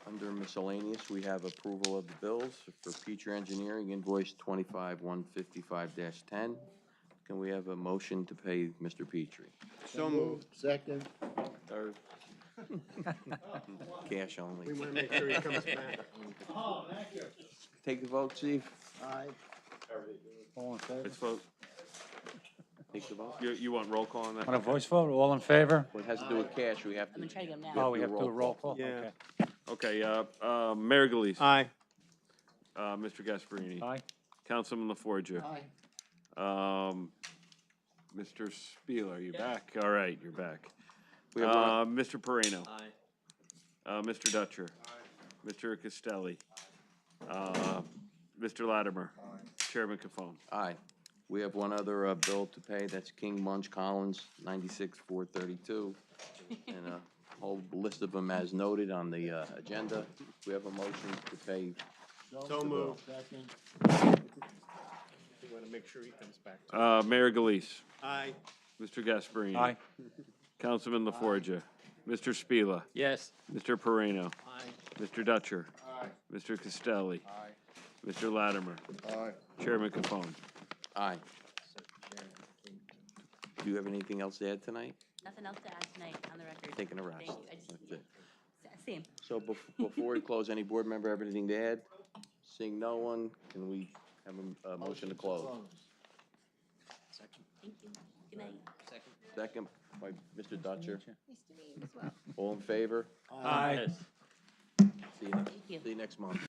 Under miscellaneous, we have approval of the bills for Petrie Engineering invoice 25-155-10. Can we have a motion to pay Mr. Petrie? So moved. Second. Third. Cash only. We want to make sure he comes back. Take the vote, Steve. Aye. All in favor? Let's vote. Take the vote. You want roll call on that? On a voice vote, all in favor? Well, it has to do with cash, we have to. I'm gonna try to get them Oh, now. we have to do a roll call? Yeah. Okay. Okay, Mayor Galise. Aye. Mr. Gasparini. Aye. Councilman LaForgia. Aye. Mr. Spieler, are you back? All right, you're back. We have one- Mr. Moreno. Aye. Mr. Dutcher. Mr. Castelli. Mr. Latimer. Chairman Cafone. Aye. We have one other bill to pay, that's King Munch Collins, 96-432. And a whole list of them as noted on the agenda. We have a motion to pay. So moved. Second. We want to make sure he comes back. Mayor Galise. Aye. Mr. Gasparini. Aye. Councilman LaForgia. Mr. Spila. Yes. Mr. Moreno. Mr. Dutcher. Mr. Castelli. Mr. Latimer. Chairman Capone. Aye. Do you have anything else to add tonight? Nothing else to add tonight on the record. Taking a rest. Thank you. I just, That's it. same. So before we close, any board member have anything to add? Seeing no one, can we have a motion to close? Thank you. Good night. Second by Mr. Dutcher. Nice to meet you as well. All in favor? Aye. See you next, you. see you next month.